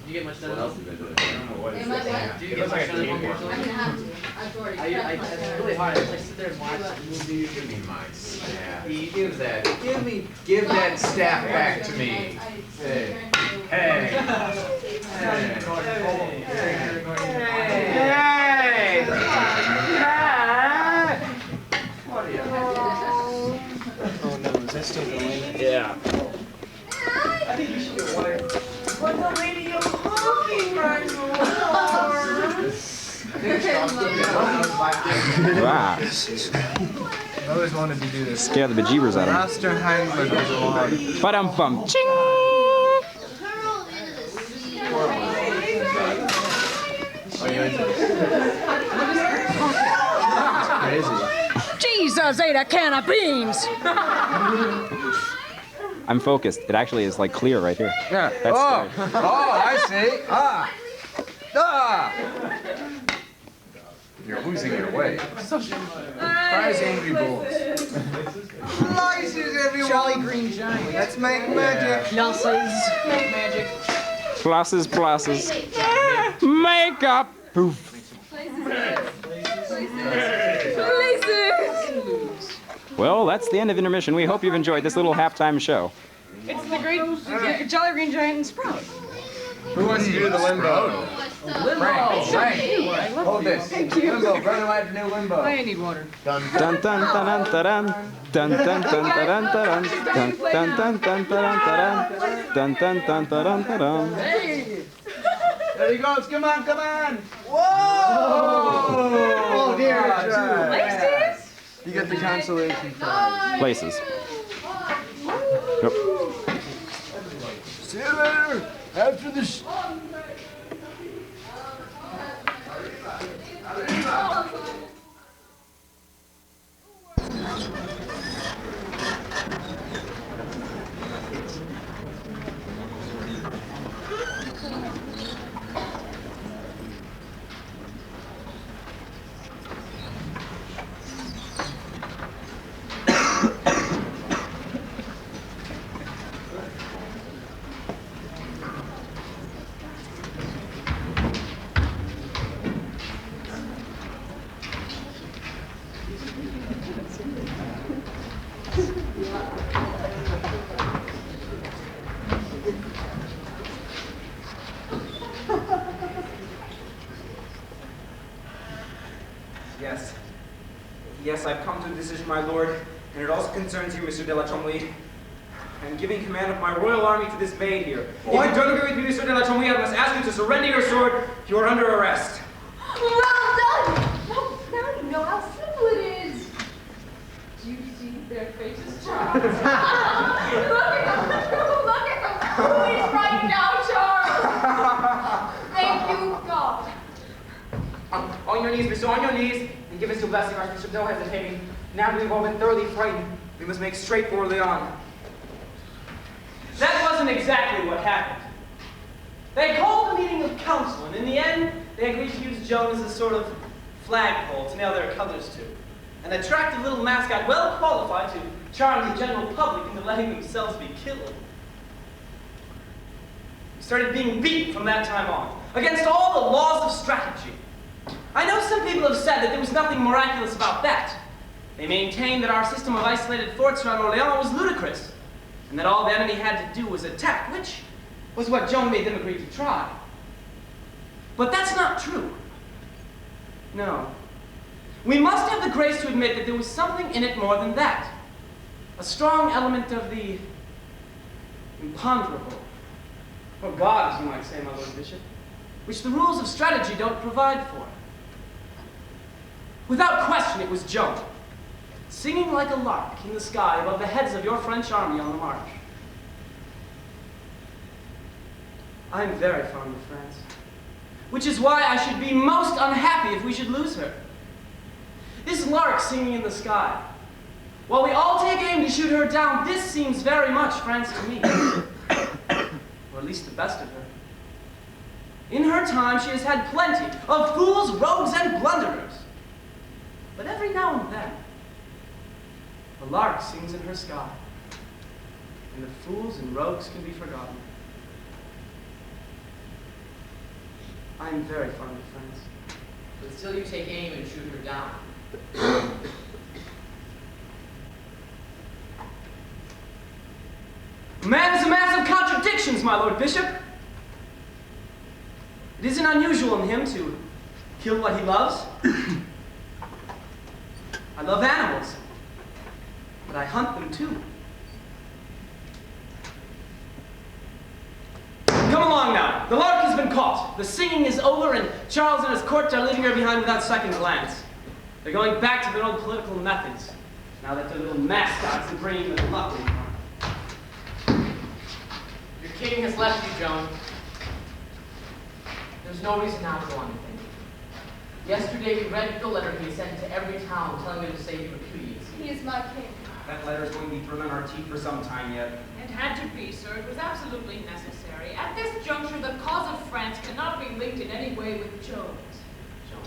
Do you get much done? What else have you been doing? I don't know what it Am I is. what? Do you It get looks much like a done? game. I'm gonna have to. I've already It's really hard. I sit there and watch movies. Give me my staff. Give that staff back to me. Hey. Hey! Oh no, is that still going? Yeah. think you should get white. But the lady you're looking right now. Wow. I always wanted to do this. Scare the bejeebers out of him. Master Hangler goes along. Ba-dum-bum. Ching! Hurl into the sea. Crazy. Jesus ate a can of beans! I'm focused. It actually is like clear right here. Yeah. That's Oh, scary. I see. Ah. You're losing your way. Prize angry bulls. Slices, everyone. Jolly green giant. Let's make magic. Magic. Flosses, flosses. Makeup. Poof. Well, that's the end of intermission. We hope you've enjoyed this little halftime show. It's the great Jolly Green Giant and Sprout. Who wants to do the limbo? Frank, hold this. Thank you. Limbo, brother might have new limbo. I need water. Dun dun dun dun dun dun dun dun dun dun dun dun dun dun dun dun dun dun dun. Hey! There he goes. Come on, come on. Whoa! Oh, dear. Places? You get the consolation prize. Places. Yep. See you later. After the Yes. Yes, I've come to a decision, my lord, and it also concerns you, Mr. de la Trombley. I am giving command of my royal army to this maid here. If you don't agree with me, Mr. de la Trombley, I must ask you to surrender your sword. You are under arrest. Well done! Now you know how simple it is. Do you see their faces, Charles? Look at them! Look at them! Who is right now, Charles? Thank you, God. On your knees, Mr. On your knees, and give us your blessing, Archbishop. No hesitating. Now that we've all been thoroughly frightened, we must make straight for Orleans. That wasn't exactly what happened. They called a meeting of council, and in the end, they agreed to use Joan as a sort of flagpole to nail their colors to. An attractive little mascot well qualified to charm the general public into letting themselves be killed. We started being beaten from that time on, against all the laws of strategy. I know some people have said that there was nothing miraculous about that. They maintained that our system of isolated forts around Orleans was ludicrous, and that all the enemy had to do was attack, which was what Joan made them agree to try. But that's not true. No. We must have the grace to admit that there was something in it more than that. A strong element of the imponderable, or God, as you might say, my Lord Bishop, which the rules of strategy don't provide for. Without question, it was Joan, singing like a lark in the sky above the heads of your French army on the march. I'm very fond of France, which is why I should be most unhappy if we should lose her. This lark singing in the sky, while we all take aim to shoot her down, this seems very much France to me, or at least the best of her. In her time, she has had plenty of fools, rogues, and blunderers. But every now and then, the lark sings in her sky, and the fools and rogues can be forgotten. I am very fond of France. But still you take aim and shoot her down. Man is a mass of contradictions, my Lord Bishop. It isn't unusual in him to kill what he loves. I love animals, but I hunt them too. been caught. The singing is over, and Charles and his court are leaving her behind without second glance. They're going back to their old political methods, now that their little mascots are bringing them luck. Your king has left you, Joan. There's no reason now to go on thinking. Yesterday you read the letter he sent to every town telling them to say he repudiates you. He is my king. That letter's going to be thrown on our teeth for some time yet. It had to be, sir. It was absolutely necessary. At this juncture, the cause of France cannot be linked in any way with Joan's. Joan,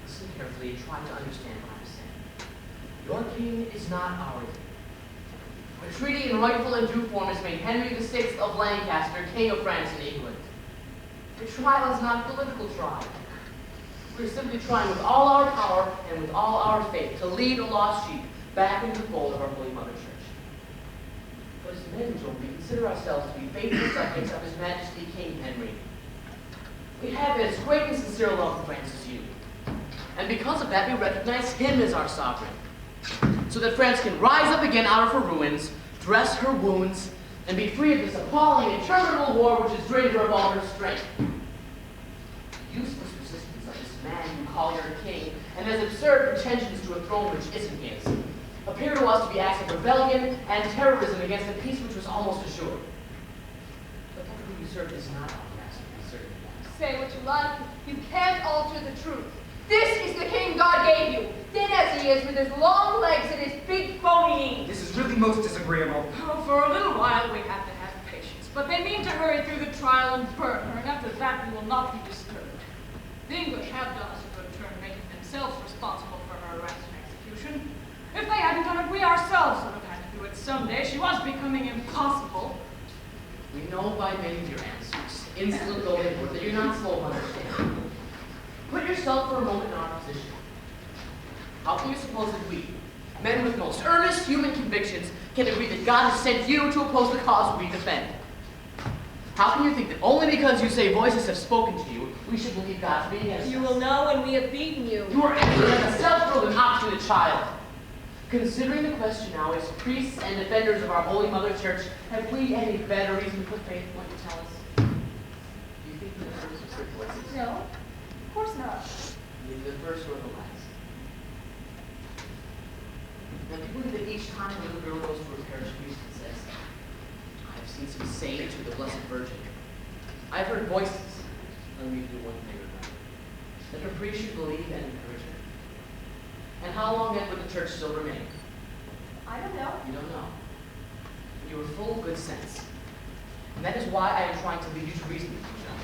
listen carefully and try to understand what I'm saying. Your king is not our king. A treaty in rightful and due form has made Henry VI of Lancaster king of France and England. The trial is not a political trial. We're simply trying with all our power and with all our faith to lead a lost sheep back into the fold of our Holy Mother Church. But as men, Joan, we consider ourselves to be faithful subjects of His Majesty King Henry. We have as great and sincere love for France as you. And because of that, we recognize him as our sovereign. So that France can rise up again out of her ruins, dress her wounds, and be free of this appalling, interminable war which has drained her of all her strength. The useless resistance of this man you call your king, and his absurd pretensions to a throne which isn't his, appear to us to be acts of rebellion and terrorism against a peace which was almost assured. But that who you serve is not our master, we serve him. Say what you like, you can't alter the truth. This is the king God gave you, thin as he is, with his long legs and his big bony knees. This is really most disagreeable. Oh, for a little while we have to have patience, but they mean to hurry through the trial and burn her, and after that we will not be disturbed. The English have done us a good turn, making themselves responsible for her arrest and execution. If they hadn't done it, we ourselves would have had to do it someday. She was becoming impossible. We know by many of your answers, insolent though they were, that you're not slow of understanding. Put yourself for a moment in our position. How can you suppose that we, men with most earnest human convictions, can agree that God has sent you to oppose the cause we defend? How can you think that only because you say voices have spoken to you, we should believe God to be against us? You will know when we have beaten you. You are acting like a self-willed and obstinate child. Considering the question now, as priests and defenders of our Holy Mother Church, have we any better reason to put faith in what you tell us? Do you think the first was your voices? No, of course not. Neither the first nor the last. Now, do you believe that each time a little girl goes to her parish priest and says, I have seen some saints or the Blessed Virgin. I have heard voices telling me to do one thing or another. That her priest should believe and encourage her. And how long then would the church still remain? I don't know. You don't know. But you are full of good sense. And that is why I am trying to lead you to reason with you, John.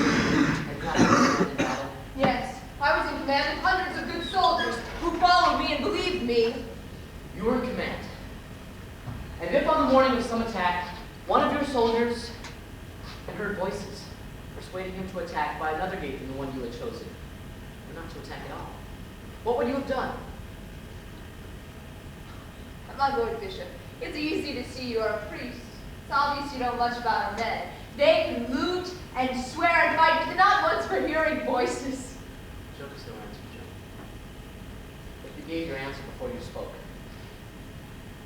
Have you not been in battle? Yes, I was in command of hundreds of good soldiers who followed me and believed me. You were in command. And if on the morning of some attack, one of your soldiers had heard voices persuading him to attack by another gate than the one you had chosen, or not to attack at all, what would you have done? My Lord Bishop, it's easy to see you're a priest. It's obvious you know much about our men. They can loot and swear and fight, but not once for hearing voices. Joke is no answer, Joe. But you gave your answer before you spoke.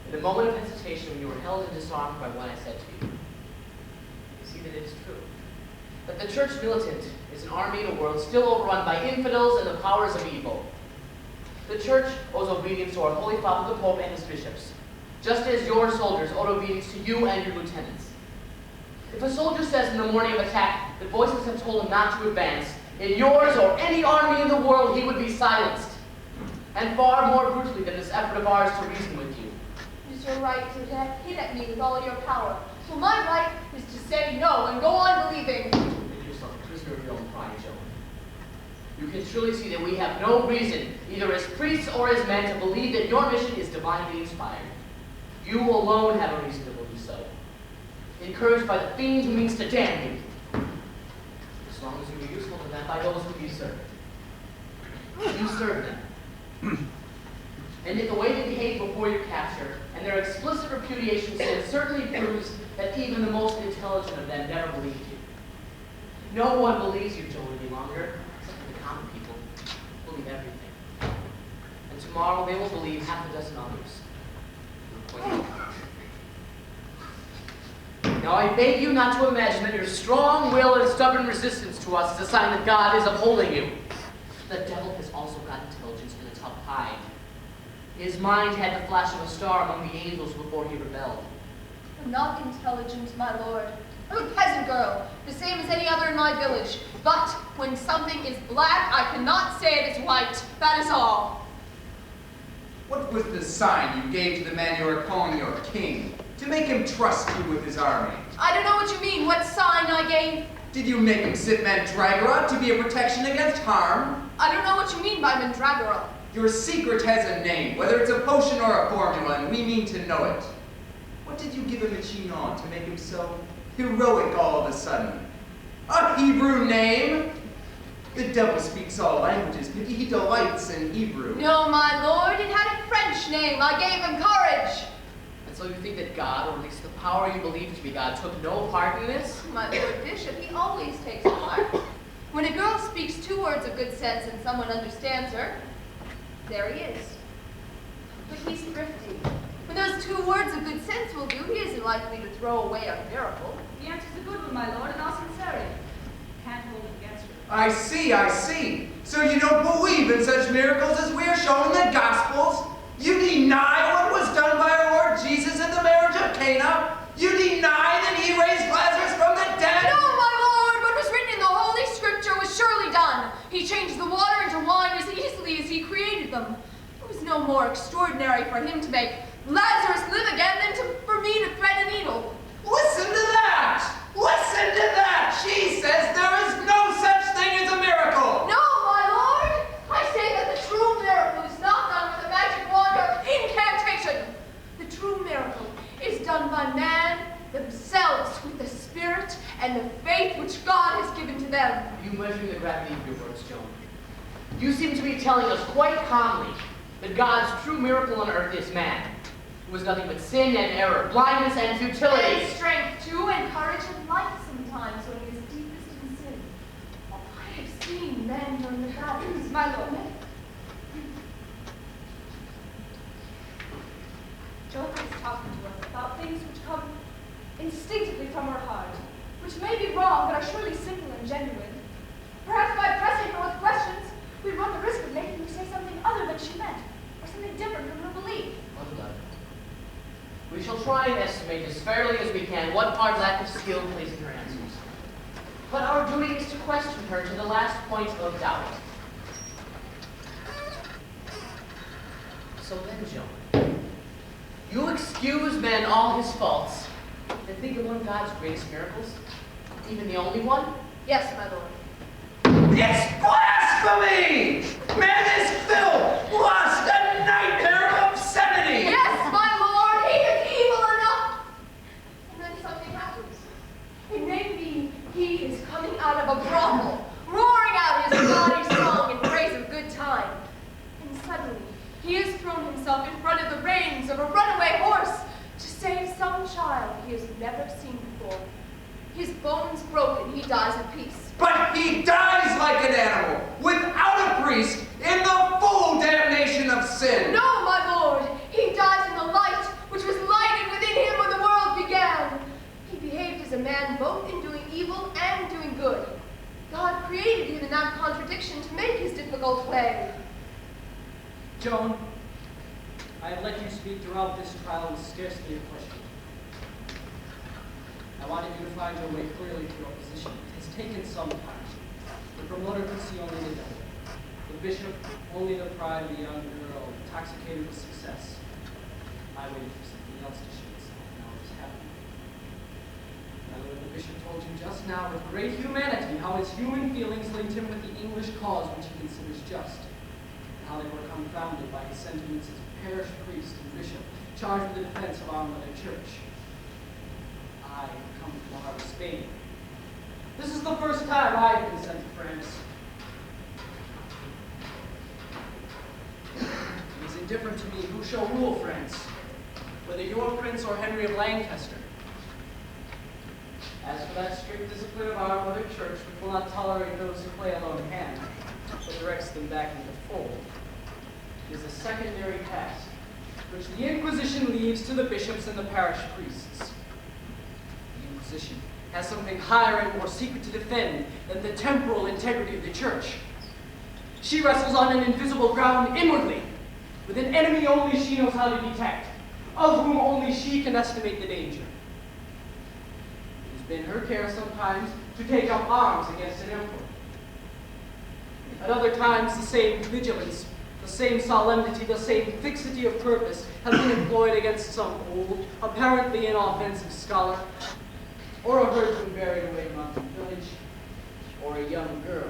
In the moment of hesitation, when you were held and disarmed by what I said to you, you see that it is true. That the church militant is an army in a world still overrun by infidels and the powers of evil. The church owes obedience to our Holy Father, the Pope, and his bishops, just as your soldiers owed obedience to you and your lieutenants. If a soldier says in the morning of attack that voices have told him not to advance, in yours or any army in the world, he would be silenced. And far more brutally than this effort of ours to reason with you. It is your right to hit at me with all your power. So my right is to say no and go on believing. Make yourself a prisoner of your own pride, Joe. You can surely see that we have no reason, either as priests or as men, to believe that your mission is divinely inspired. You alone have a reason to believe so. Encouraged by the fiend who means to damn you. As long as you are useful to them by those whom you serve. You serve them. And yet the way they behaved before your capture, and their explicit repudiation certainly proves that even the most intelligent of them never believed you. No one believes you, Joe, any longer, except for the common people, who believe everything. And tomorrow they will believe half a dozen others. Now I beg you not to imagine that your strong will and stubborn resistance to us is a sign that God is upholding you. The devil has also got intelligence in a tough hide. His mind had the flash of a star among the angels before he rebelled. I'm not intelligent, my lord. I'm a peasant girl, the same as any other in my village. But when something is black, I cannot say it is white. That is all. What was the sign you gave to the man you are calling your king, to make him trust you with his army? I don't know what you mean. What sign I gave? Did you make him sit Mandragora to be a protection against harm? I don't know what you mean by Mandragora. Your secret has a name, whether it's a potion or a formula, and we mean to know it. What did you give him a chinon to make him so heroic all of a sudden? A Hebrew name? The devil speaks all languages, but he delights in Hebrew. No, my lord, it had a French name. I gave him courage. And so you think that God, or at least the power you believe to be God, took no part in this? My lord bishop, he always takes part. When a girl speaks 2 words of good sense and someone understands her, there he is. But he's thrifty. When those 2 words of good sense will do, he isn't likely to throw away a miracle. The answer's a good one, my lord, in all sincerity. Can't hold it against her. I see. So you don't believe in such miracles as we are shown in the Gospels? You deny what was done by our Lord Jesus at the marriage of Cana? You deny that he raised Lazarus from the dead? No, my lord! What was written in the Holy Scripture was surely done. He changed the water into wine as easily as he created them. It was no more extraordinary for him to make Lazarus live again than for me to thread a needle. Listen to that! Listen to that! She says there is no such thing as a miracle! No, my lord! I say that the true miracle is not done with a magic wand or incantation. The true miracle is done by man themselves with the spirit and the faith which God has given to them. Are you measuring the gravity of your words, Joan? You seem to be telling us quite calmly that God's true miracle on earth is man, who was nothing but sin and error, blindness and futility. And strength too, and courage and light sometimes when he is deepest in sin. I have seen men during the battles, my lord. Joan is talking to us about things which come instinctively from her heart, which may be wrong, but are surely simple and genuine. Perhaps by pressing her with questions, we run the risk of making her say something other than she meant, or something different from her belief. We shall try and estimate as fairly as we can what part lack of skill plays in her answers. But our duty is to question her to the last point of doubt. So then, Joan, you excuse man all his faults, and think of one of God's greatest miracles, even the only one? Yes, my lord. It's blasphemy! Man is filth, lust, a nightmare of obscenity! Yes, my lord, he is evil enough! And then something happens. It may be he is coming out of a brothel, roaring out his gaudy song in praise of good time. And suddenly, he has thrown himself in front of the reins of a runaway horse to save some child he has never seen before. His bones broken, he dies in peace. But he dies like an animal, without a priest, in the full damnation of sin. No, my lord, he dies in the light which was lighted within him when the world began. He behaved as a man both in doing evil and doing good. God created him in that contradiction to make his difficult way. Joan, I have let you speak throughout this trial with scarcely a question. I wanted you to find your way clearly to your position. It has taken some time. The promoter could see only the devil. The bishop, only the pride of the young girl, intoxicated with success. I waited for something else to show itself. Now it was happening. My lord, the bishop told you just now with great humanity how his human feelings linked him with the English cause which he considers just, and how they were confounded by his sentiments as parish priest and bishop, charged with the defense of our mother church. I have come from the heart of Spain. This is the first time I have been sent to France. It is indifferent to me who shall rule France, whether your prince or Henry of Lancaster. As for that strict discipline of our mother church, which will not tolerate those who play a lone hand, but directs them back into the fold, it is a secondary task, which the Inquisition leaves to the bishops and the parish priests. You Inquisition has something higher and more secret to defend than the temporal integrity of the church. She wrestles on an invisible ground inwardly, with an enemy only she knows how to detect, of whom only she can estimate the danger. It has been her care sometimes to take up arms against an emperor. At other times, the same vigilance, the same solemnity, the same fixity of purpose have been employed against some old, apparently inoffensive scholar, or a herdsman buried away in a mountain village, or a young girl.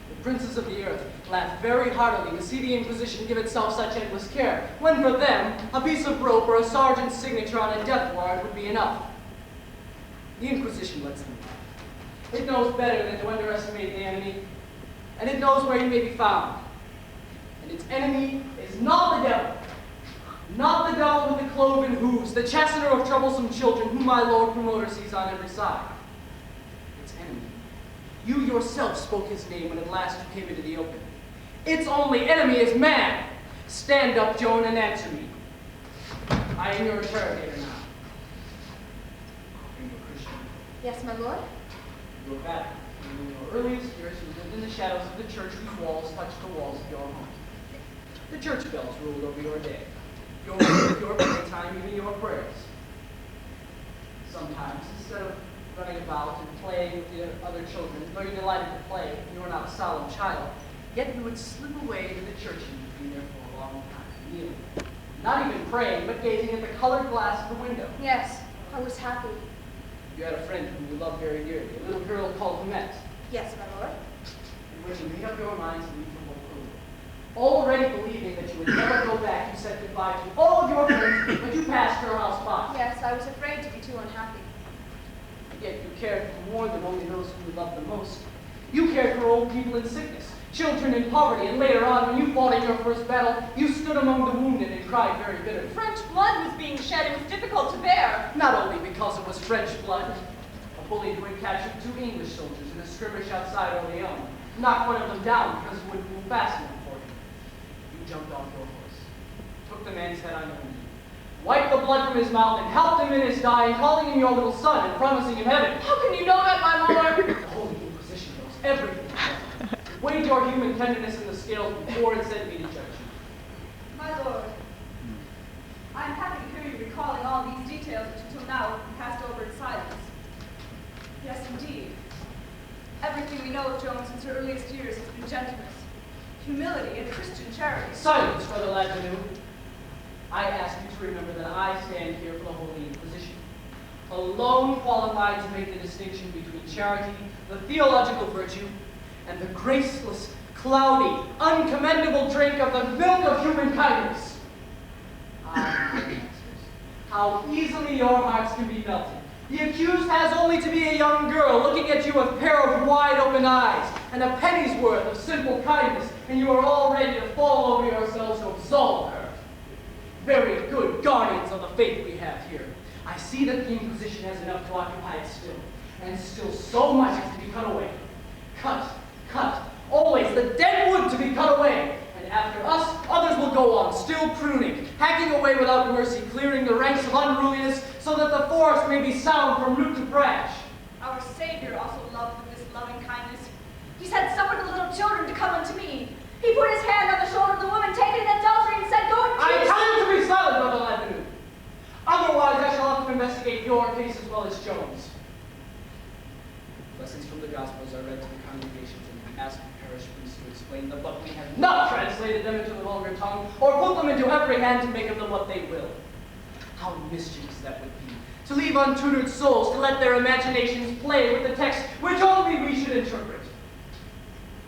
The princes of the earth laugh very heartily to see the Inquisition give itself such endless care, when for them, a piece of rope or a sergeant's signature on a death warrant would be enough. The Inquisition lets them laugh. It knows better than to underestimate the enemy, and it knows where he may be found. And its enemy is not the devil. Not the devil with the cloven hooves, the chastener of troublesome children whom my Lord Promoter sees on every side. Its enemy. You yourself spoke his name when at last you came into the open. Its only enemy is man. Stand up, Joan, and answer me. I am your interrogator now. Are you a Christian? Yes, my lord. You were bad. In your earliest years, you lived in the shadows of the church whose walls touched the walls of your home. The church bells ruled over your day. Your work, your playtime, even your prayers. Sometimes, instead of running about and playing with the other children, though you delighted to play, you were not a solemn child, yet you would slip away to the church and be there for a long time, kneeling. Not even praying, but gazing at the colored glass of the window. Yes, I was happy. You had a friend whom you loved very dearly, a little girl called Humette. Yes, my lord. And when you made up your minds to leave for Beauclerc, already believing that you would never go back, you said goodbye to all of your friends, but you passed her house by. Yes, I was afraid to be too unhappy. Yet you cared for more than only those whom you loved the most. You cared for old people in sickness, children in poverty, and later on, when you fought in your first battle, you stood among the wounded and cried very bitterly. French blood was being shed. It was difficult to bear. Not only because it was French blood. A bully who had captured 2 English soldiers in a skirmish outside Orleans knocked one of them down because he wouldn't move fast enough for him. You jumped off your horse, took the man's head on your knee, wiped the blood from his mouth, and helped him in his dying, calling him your little son and promising him heaven. How can you know that, my lord? The Holy Inquisition knows everything. It weighed your human tenderness in the scales before it sent me to judge you. My lord, I am happy to hear you recalling all these details which until now have been passed over in silence. Yes, indeed. Everything we know of Joan since her earliest years has been gentleness, humility, and Christian charity. Silence, Brother Ladvenu. I ask you to remember that I stand here for the Holy Inquisition, alone qualified to make the distinction between charity, the theological virtue, and the graceless, cloudy, uncommendable drink of the milk of human kindness. Ah, how easily your hearts can be melted. The accused has only to be a young girl looking at you with a pair of wide open eyes and a penny's worth of simple kindness, and you are all ready to fall over yourselves to absolve her. Very good guardians of the faith we have here. I see that the Inquisition has enough to occupy it still, and still so much is to be cut away. Cut, cut, always the dead wood to be cut away. And after us, others will go on, still pruning, hacking away without mercy, clearing the ranks of unruliness, so that the forest may be sound from root to branch. Our Savior also loved with this loving kindness. He said, "Suffer the little children to come unto me." He put his hand on the shoulder of the woman taken in adultery and said, "Go and I teach." tell you to be silent, Brother Ladvenu. Otherwise, I shall have to investigate your case as well as Joan's. Lessons from the Gospels are read to the congregations, and we ask the parish priests to explain them, but we have not translated them into the vulgar tongue, or put them into every hand to make of them what they will. How mischievous that would be, to leave untutored souls to let their imaginations play with the text which only we should interpret.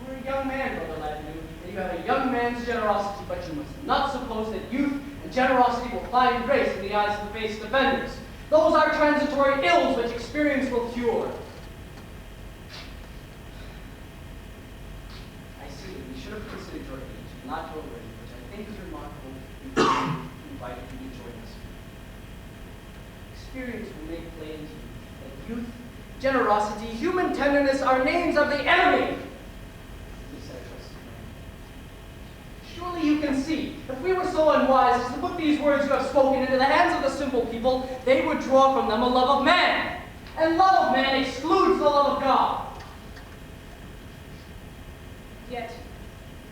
You're a young man, Brother Ladvenu, and you have a young man's generosity, but you must not suppose that youth and generosity will find grace in the eyes of the faith's defenders. Those are transitory ills which experience will cure. I see that we should have considered your age, not your range, which I think is remarkable in inviting you to join us. Experience will make plain to you that youth, generosity, human tenderness are names of the enemy. Surely you can see, if we were so unwise as to put these words you have spoken into the hands of the simple people, they would draw from them a love of man. And love of man excludes the love of God. Yet,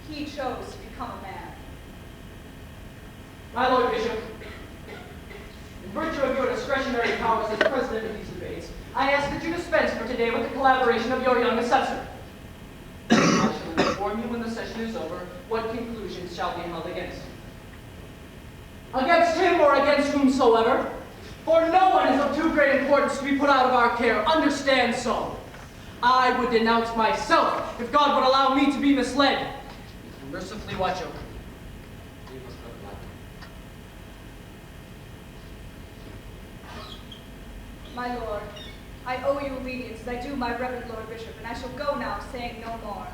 he chose to become a man. My Lord Bishop, in virtue of your discretionary powers as president of these debates, I ask that you dispense for today with the collaboration of your young assessor. I shall inform you when the session is over what conclusions shall be held against him. Against him or against whomsoever, for no one is of too great importance to be put out of our care. Understand so. I would denounce myself if God would allow me to be misled. Mercifully watch over me. We must go black. My lord, I owe you obedience as I do my reverend Lord Bishop, and I shall go now, saying no more.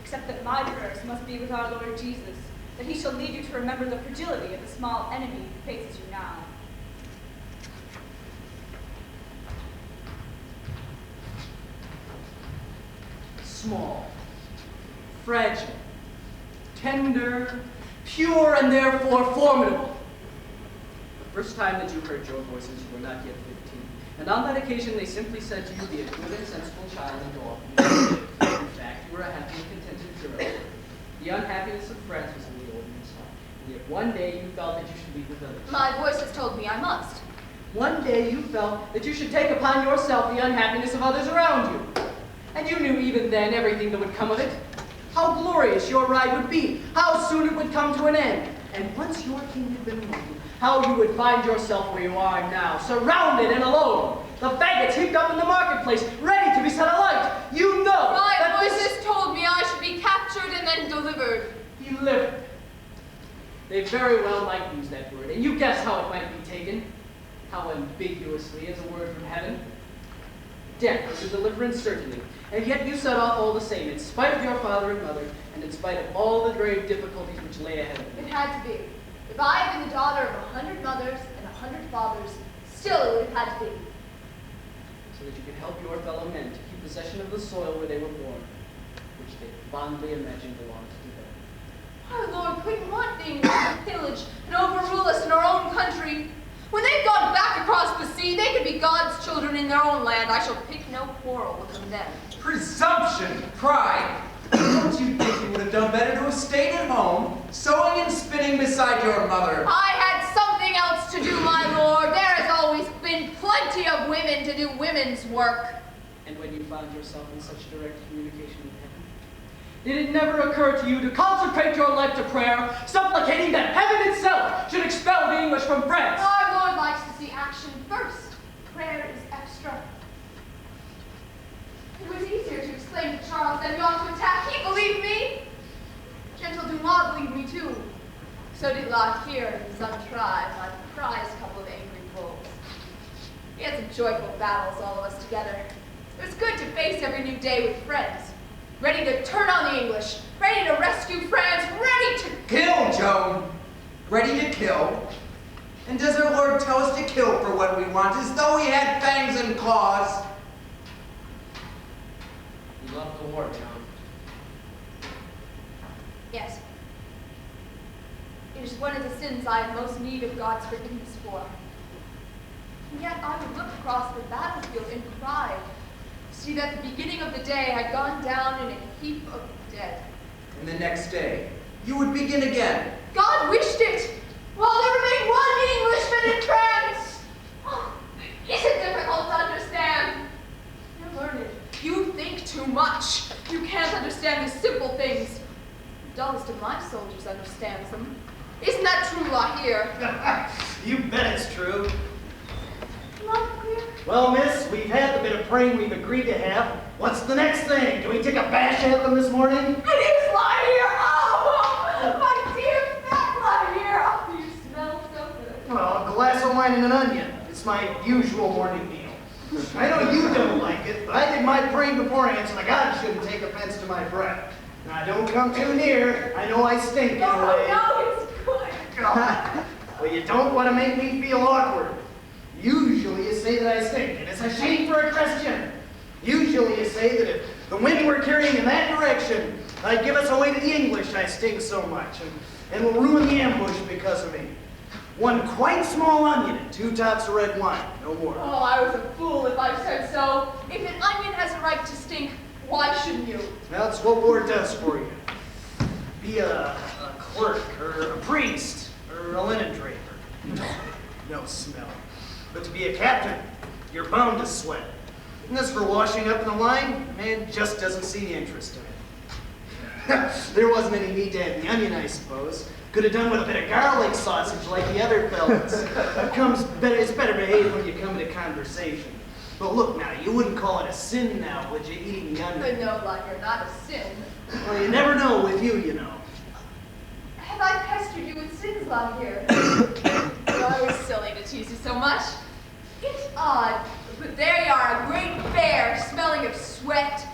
Except that my prayers must be with our Lord Jesus, that he shall lead you to remember the fragility of the small enemy who faces you now. Small, fragile, tender, pure, and therefore formidable. The first time that you heard your voices, you were not yet 15, and on that occasion they simply said to you, be a good and sensible child and go off. In fact, you were a happy and contented girl. The unhappiness of France was in the old man's heart, and yet one day you felt that you should leave the village. My voice has told me I must. One day you felt that you should take upon yourself the unhappiness of others around you. And you knew even then everything that would come of it. How glorious your ride would be, how soon it would come to an end. And once your king had been anointed, how you would find yourself where you are now, surrounded and alone. The faggots heaped up in the marketplace, ready to be set alight. You know My that voices told me I should be captured and then delivered. Delivered. They very well might use that word, and you guess how it might be taken. How ambiguously as a word from heaven. Death was a deliverance, certainly. And yet you set off all the same, in spite of your father and mother, and in spite of all the grave difficulties which lay ahead of you. It had to be. If I had been the daughter of 100 mothers and 100 fathers, still it would have had to be. So that you could help your fellow men to keep possession of the soil where they were born, which they fondly imagined belonged to them. Our Lord couldn't want things to pillage and overrule us in our own country. When they've gone back across the sea, they could be God's children in their own land. I shall pick no quarrel with them then. Presumption, pride. Don't you think you would have done better to have stayed at home, sewing and spinning beside your mother? I had something else to do, my lord. There has always been plenty of women to do women's work. And when you found yourself in such direct communication with heaven, did it never occur to you to consecrate your life to prayer, supplicating that heaven itself should expel the English from France? Our Lord likes to see action first. Prayer is extra. It was easier to explain to Charles than not to attack. He believed me. Gentle Dumas believed me too. So did Lark here in his untried, my prized couple of angry bulls. We had some joyful battles, all of us together. It was good to face every new day with friends. Ready to turn on the English, ready to rescue France, ready to Kill, Joan. Ready to kill. And does our Lord tell us to kill for what we want, as though we had fangs and claws? You love the war, John. Yes. It is one of the sins I have most need of God's forgiveness for. And yet I would look across the battlefield and cry to see that the beginning of the day had gone down in a heap of dead. And the next day, you would begin again. God wished it, while there remained one Englishman in France. Oh, is it difficult to understand? You're learned. You think too much. You can't understand the simple things. The dullest of my soldiers understands them. Isn't that true, Lahir? You bet it's true. Lahir? Well, miss, we've had the bit of praying we've agreed to have. What's the next thing? Do we take a bash at them this morning? It is Lahir! Oh, my dear fat Lahir! Oh, you smell so good. Well, a glass of wine and an onion. It's my usual morning meal. I know you don't like it, but I did my praying beforehand so the gods shouldn't take offense to my breath. Now, don't come too near. I know I stink in a way. No, it's good. Well, you don't want to make me feel awkward. Usually you say that I stink, and it's a shame for a Christian. Usually you say that if the wind were carrying in that direction, I'd give us away to the English, I stink so much, and will ruin the ambush because of me. One quite small onion and 2 tots of red wine, no more. Oh, I was a fool if I said so. If an onion has a right to stink, why shouldn't you? Well, that's what war does for you. Be a clerk, or a priest, or a linen draper. No smell. But to be a captain, you're bound to sweat. And as for washing up in the line, the man just doesn't see the interest in it. There wasn't any meat to add in the onion, I suppose. Could have done with a bit of garlic sausage like the other fellas. It's better behaved when you come into conversation. But look now, you wouldn't call it a sin now, would you, eating the onion? No, Lark, not a sin. Well, you never know with you, you know. Have I pestered you with sins, Lark? Oh, it's silly to tease you so much. It's odd, but there you are, a great bear smelling of sweat,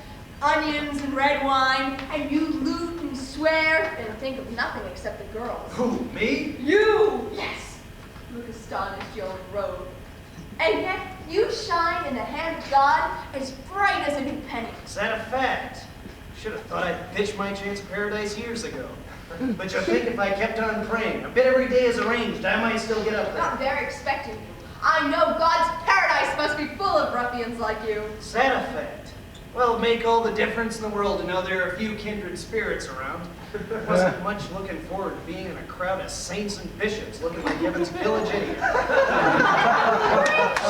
onions and red wine, and you loot and swear and think of nothing except the girls. Who, me? You! Yes! Look astonished, you old rogue. And yet, you shine in the hand of God as bright as a new penny. Is that a fact? Should have thought I'd pitched my chance of paradise years ago. But you think if I kept on praying, a bit every day as arranged, I might still get up there. Not very expecting you. I know God's paradise must be full of ruffians like you. Is that a fact? Well, it'd make all the difference in the world to know there are a few kindred spirits around. Wasn't much looking forward to being in a crowd of saints and bishops looking like Evan's village idiot.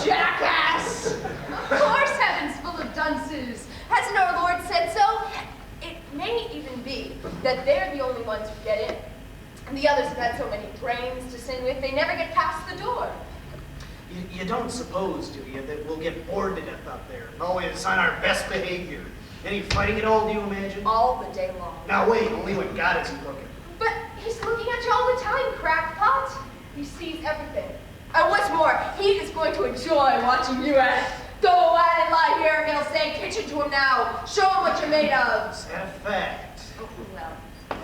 Jackass! Of course heaven's full of dunces. Hasn't our Lord said so? It may even be that they're the only ones who get in. And the others have had so many brains to sin with, they never get past the door. You don't suppose, do you, that we'll get bored to death up there, always on our best behavior? Any fighting at all, do you imagine? All the day long. Now wait, only when God isn't looking. But he's looking at you all the time, crackpot. He sees everything. And what's more, he is going to enjoy watching you at it. Go at it, lie here, he'll say, pitch it to him now. Show him what you're made of. Is that a fact? Well,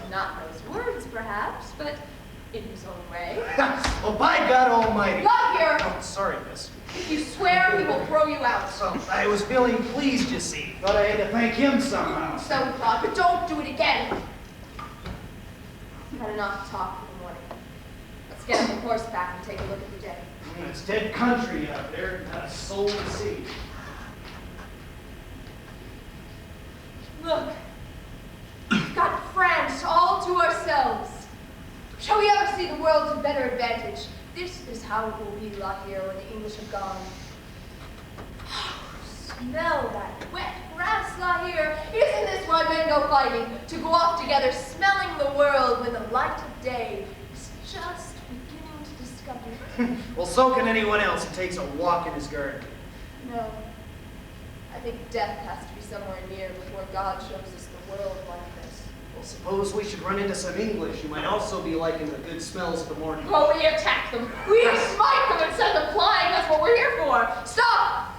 not those words, perhaps, but in his own way. Well, by God Almighty. Not here. Oh, sorry, miss. If you swear, he will throw you out. So, I was feeling pleased, you see. Thought I had to thank him somehow. So thought, but don't do it again. You've had enough talk for the morning. Let's get on horseback and take a look at the day. It's dead country out there, not a soul to see. Look, we've got France all to ourselves. Shall we ever see the world to better advantage? This is how it will be, here when the English have gone. Smell that wet grass, here. Isn't this why men go fighting? To go off together, smelling the world when the light of day is just beginning to discover. Well, so can anyone else who takes a walk in his garden. No. I think death has to be somewhere near before God shows us the world like this. Well, suppose we should run into some English who might also be liking the good smells of the morning. Oh, we attack them. We smite them and send them flying. That's what we're here for. Stop!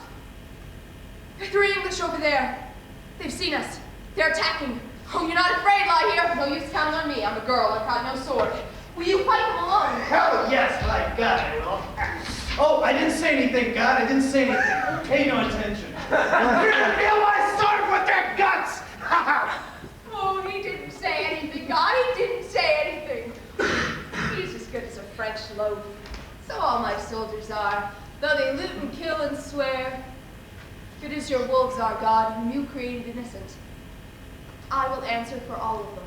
There are 3 English over there. They've seen us. They're attacking. Oh, you're not afraid, here. No use counting on me. I'm a girl. I've got no sword. Will you fight them alone? Hell yes, by God, I will. Oh, I didn't say anything, God. I didn't say anything. Pay no attention. You're gonna feel my sword with their guts! Oh, he didn't say anything, God. He didn't say anything. He's as good as a French loaf. So all my soldiers are, though they loot and kill and swear. Good as your wolves are, God, whom you created innocent. I will answer for all of them.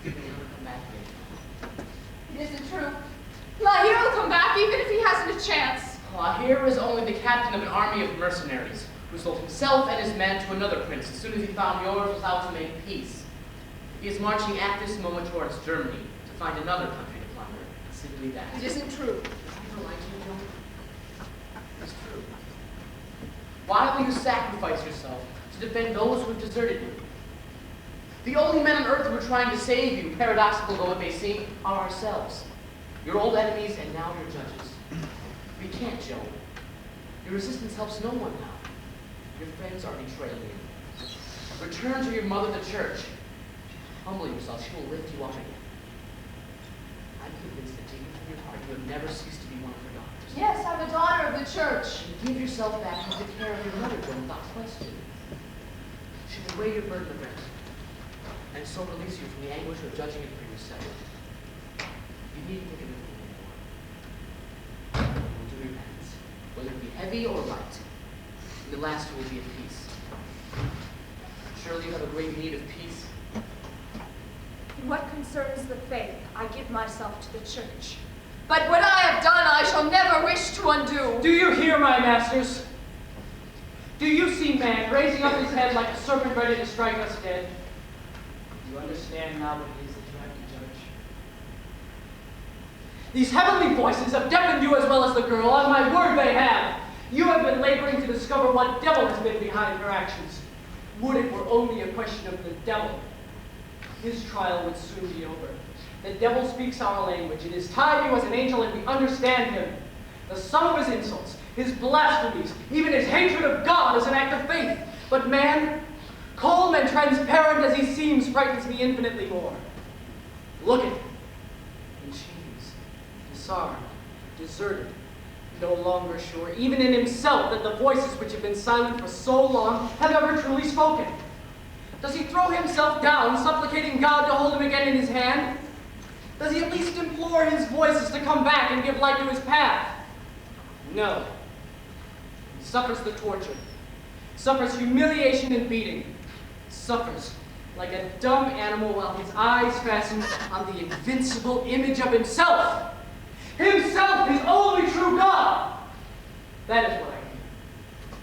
He'll never come back again. It isn't true. Lahir will come back even if he hasn't a chance. Lahir is only the captain of an army of mercenaries who sold himself and his men to another prince as soon as he found yours was out to make peace. He is marching at this moment towards Germany to find another country to plunder. Simply that. It isn't true. I don't like you, Joan. It's true. Why will you sacrifice yourself to defend those who have deserted you? The only men on earth who are trying to save you, paradoxical though it may seem, are ourselves. Your old enemies and now your judges. We can't, Joan. Your resistance helps no one now. Your friends are betraying you. Return to your mother, the church. Humble yourself. She will lift you up again. I'm convinced that deep in your heart you have never ceased to be one of her daughters. Yes, I'm a daughter of the church. And give yourself back into the care of your mother, Joan, without question. She will weigh your burden of rent, and so release you from the anguish of judging it for yourself. You needn't think of it anymore. You will do your penance, whether it be heavy or light. And the last you will be at peace. Surely you have a great need of peace. In what concerns the faith, I give myself to the church. But what I have done, I shall never wish to undo. Do you hear, my masters? Do you see man raising up his head like a serpent ready to strike us dead? Do you understand now what it is that you have to judge? These heavenly voices have deafened you as well as the girl. On my word, they have. You have been laboring to discover what devil has been behind her actions. Would it were only a question of the devil. His trial would soon be over. The devil speaks our language. It is tied you as an angel, and we understand him. The sum of his insults, his blasphemies, even his hatred of God is an act of faith. But man, calm and transparent as he seems, frightens me infinitely more. Look at him. In chains, disarmed, deserted, no longer sure, even in himself, that the voices which have been silent for so long have ever truly spoken. Does he throw himself down, supplicating God to hold him again in his hand? Does he at least implore his voices to come back and give light to his path? No. He suffers the torture, suffers humiliation and beating, suffers like a dumb animal while his eyes fasten on the invincible image of himself. Himself, his only true God. That is what I hear.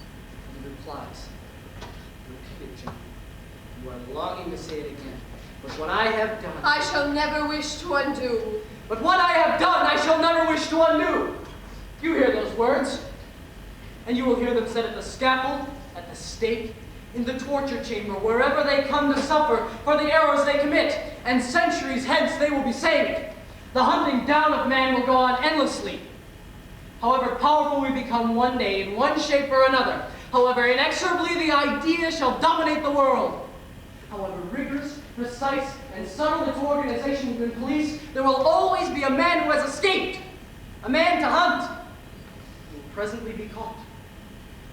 And he replies, repeat it, John. You are longing to say it again. But what I have done... I shall never wish to undo. But what I have done, I shall never wish to undo. You hear those words. And you will hear them said at the scaffold, at the stake, in the torture chamber, wherever they come to suffer for the errors they commit. And centuries hence they will be saved. The hunting down of man will go on endlessly. However powerful we become one day, in one shape or another, however inexorably the idea shall dominate the world, however rigorous, precise, and subtle its organization within police, there will always be a man who has escaped, a man to hunt, who will presently be caught,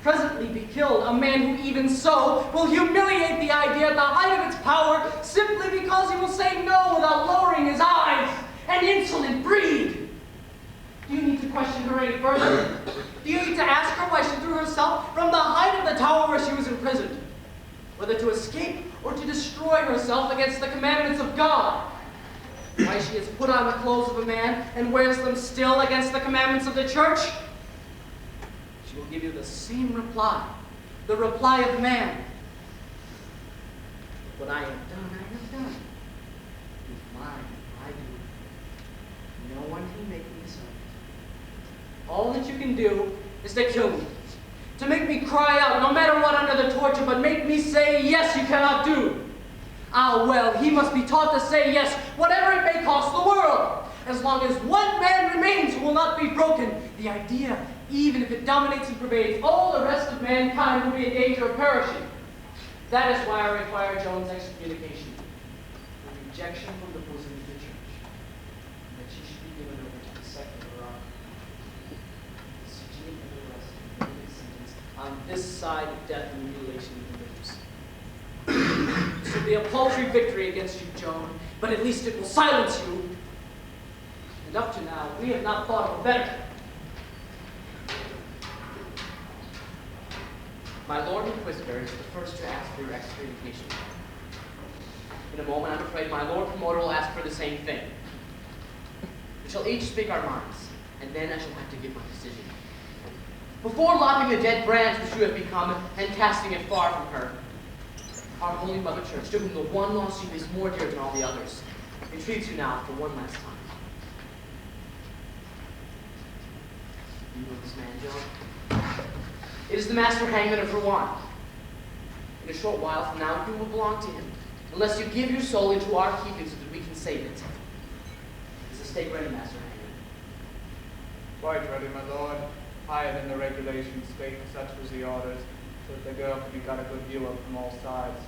presently be killed, a man who even so will humiliate the idea at the height of its power simply because he will say no without lowering his eyes. An insolent breed! Do you need to question her any further? Do you need to ask her why she threw herself from the height of the tower where she was imprisoned? Whether to escape or to destroy herself against the commandments of God? Why she has put on the clothes of a man and wears them still against the commandments of the church? She will give you the same reply, the reply of man. What I have done, I have done. It is mine. I do. No one can make me so. All that you can do is to kill me, to make me cry out, no matter what under the torture, but make me say, yes, you cannot do. Ah, well, he must be taught to say yes, whatever it may cost the world. As long as one man remains who will not be broken, the idea, even if it dominates and pervades all the rest of mankind, will be in danger of perishing. That is why I require Joan's excommunication, a rejection from the bosom of the church, and that she should be given over to the sect of her own. Siege and arrest and guilty sentence on this side of death and mutilation of the limbs. This will be a paltry victory against you, Joan, but at least it will silence you. And up to now, we have not thought of a better. My Lord Inquisitor is the first to ask for your excommunication. In a moment, I'm afraid my Lord Promoter will ask for the same thing. We shall each speak our minds, and then I shall have to give my decision. Before lopping the dead branch which you have become and casting it far from her, our Holy Mother Church, to whom the one lost sheep is more dear than all the others, entreats you now for one last time. You know this man, Joe? It is the master hangman of Rouen. In a short while from now, you will belong to him, unless you give your soul into our keeping so that we can save it. Is the stake ready, Master Hangman? Quite ready, my lord. Higher than the regulations state, such was the orders, so that the girl could be got a good view of from all sides.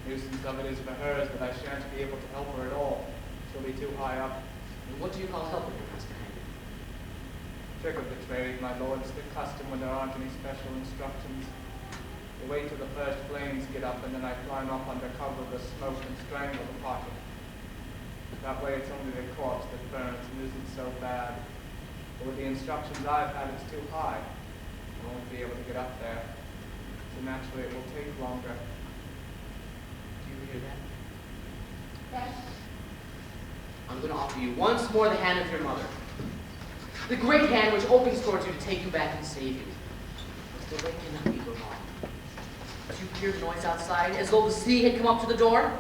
Nuisance of it is for hers that I shan't be able to help her at all. She'll be too high up. And what do you call helping her, Master Hangman? Trick of the trade, my lord. It's the custom when there aren't any special instructions. They wait till the first flames get up, and then I climb up under cover of the smoke and strangle the pocket. That way it's only the corpse that burns and isn't so bad. But with the instructions I've had, it's too high. I won't be able to get up there. So naturally it will take longer. Do you hear that? Yes. I'm going to offer you once more the hand of your mother. The great hand which opens towards you to take you back and save you. But the way cannot be go wrong. Do you hear the noise outside, as though the sea had come up to the door?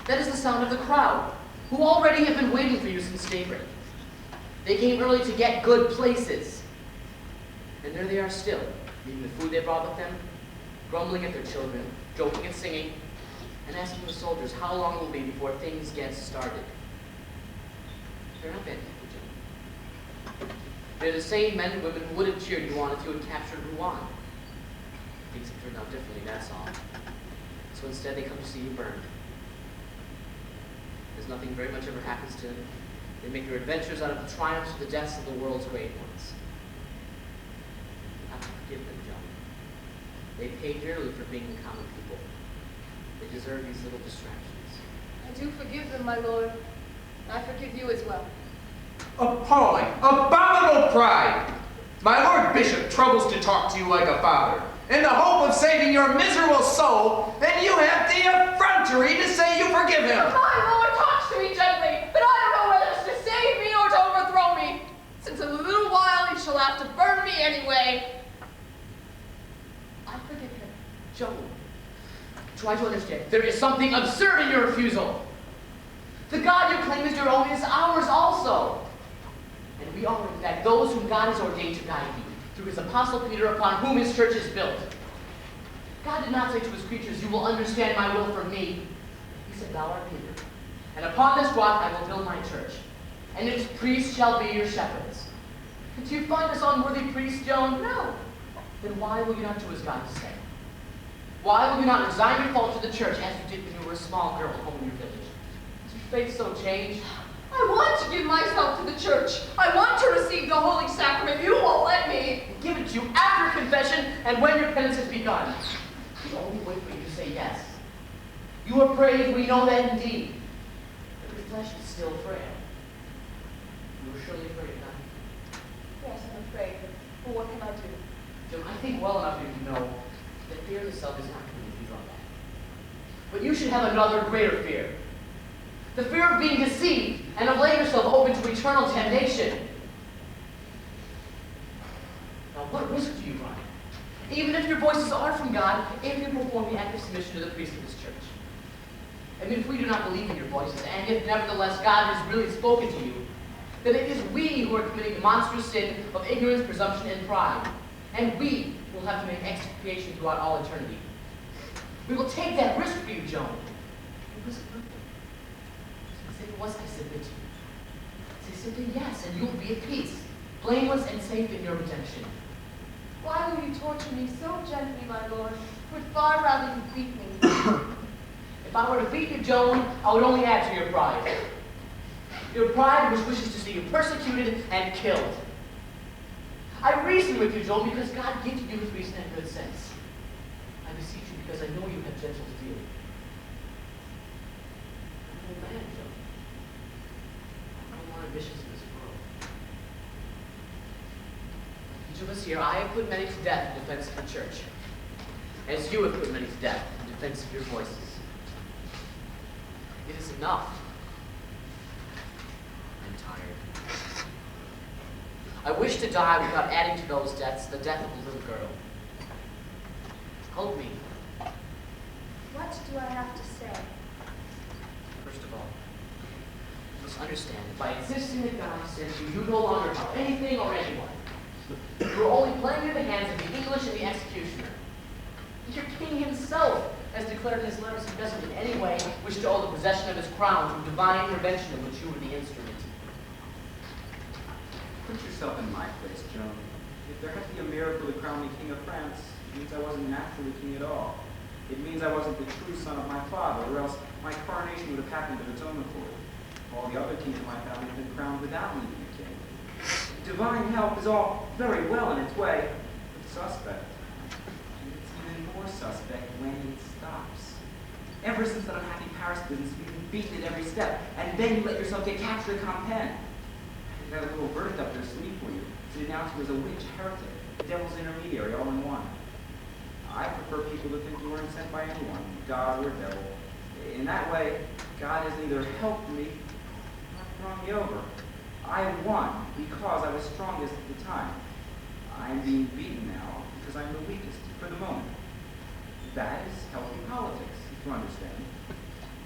That is the sound of the crowd, who already have been waiting for you since daybreak. They came early to get good places. And there they are still, eating the food they brought with them, grumbling at their children, joking and singing, and asking the soldiers how long it will be before things get started. They're not bad people, Jim. They're the same men and women who would have cheered you on if you had captured Rouen. Things have turned out differently, that's all. So instead they come to see you burned. As nothing very much ever happens to them, they make their adventures out of the triumphs or the deaths of the world's great ones. You have to forgive them, John. They pay dearly for being the common people. They deserve these little distractions. I do forgive them, my lord. I forgive you as well. Appalling! Abominable pride! My lord bishop troubles to talk to you like a father, in the hope of saving your miserable soul, and you have the effrontery to say you forgive him! My lord talks to me gently, but I don't know whether it's to save me or to overthrow me, since in a little while he shall have to burn me anyway. I forgive him. Joan, try to understand. There is something absurd in your refusal. The God you claim is your own is ours also. And we are, in fact, those whom God has ordained to guide you, through his apostle Peter, upon whom his church is built. God did not say to his creatures, you will understand my will from me. He said, thou art Peter, and upon this rock I will build my church, and its priests shall be your shepherds. Do you find us unworthy priests, Joan? No. Then why will you not do as God has said? Why will you not resign your fault to the church as you did when you were a small girl at home in your village? Is your faith so changed? I want to give myself to the church. I want to receive the Holy Sacrament. You won't let me. We'll give it to you after confession and when your penance has begun. We only wait for you to say yes. You are brave, we know that indeed. But your flesh is still frail. You are surely afraid, huh? Yes, I'm afraid. But what can I do? Jim, I think well enough of you to know that fear of the self is not going to be drawn back. But you should have another greater fear. The fear of being deceived and of laying yourself open to eternal damnation. Now, what risk do you run? Even if your voices are from God, if you perform the act of submission to the priest of this church. I mean, if we do not believe in your voices, and if nevertheless God has really spoken to you, then it is we who are committing the monstrous sin of ignorance, presumption, and pride. And we will have to make expiation throughout all eternity. We will take that risk for you, Joan. It was perfect. Say it was, I submit to you. Say simply yes, and you will be at peace, blameless and safe in your redemption. Why will you torture me so gently, my lord? Would far rather you beat me. If I were to beat you, Joan, I would only add to your pride. Your pride which wishes to see you persecuted and killed. I reason with you, Joan, because God gives you with reason and good sense. I beseech you because I know you have gentle feeling. I'm an old man, Joan. I don't want ambitions in this world. Each of us here, I have put many to death in defense of the church, as you have put many to death in defense of your voices. It is enough. tired. I wish to die without adding to those deaths the death of a little girl. Help me. What do I have to say? First of all, you must understand that by insisting that God sends you, you no longer help anything or anyone. You are only playing in the hands of the English and the executioner. Your king himself has declared in his letters he doesn't in any way wish to owe the possession of his crown to a divine intervention in which you were the instrument. Put yourself in my place, Joan. If there had to be a miracle to crown me king of France, it means I wasn't naturally king at all. It means I wasn't the true son of my father, or else my coronation would have happened of its own accord. All the other kings of my family have been crowned without me being a king. Divine help is all very well in its way, but suspect. And it's even more suspect when it stops. Ever since that unhappy Paris business, you've been beaten at every step, and then you let yourself get captured at Compiègne. You've got a little verdict up their sleeve for you to denounce you as a witch, heretic, the devil's intermediary, all in one. I prefer people to think you weren't sent by anyone, God or devil. In that way, God has neither helped me nor thrown me over. I won because I was strongest at the time. I'm being beaten now because I'm the weakest for the moment. That is healthy politics, if you understand.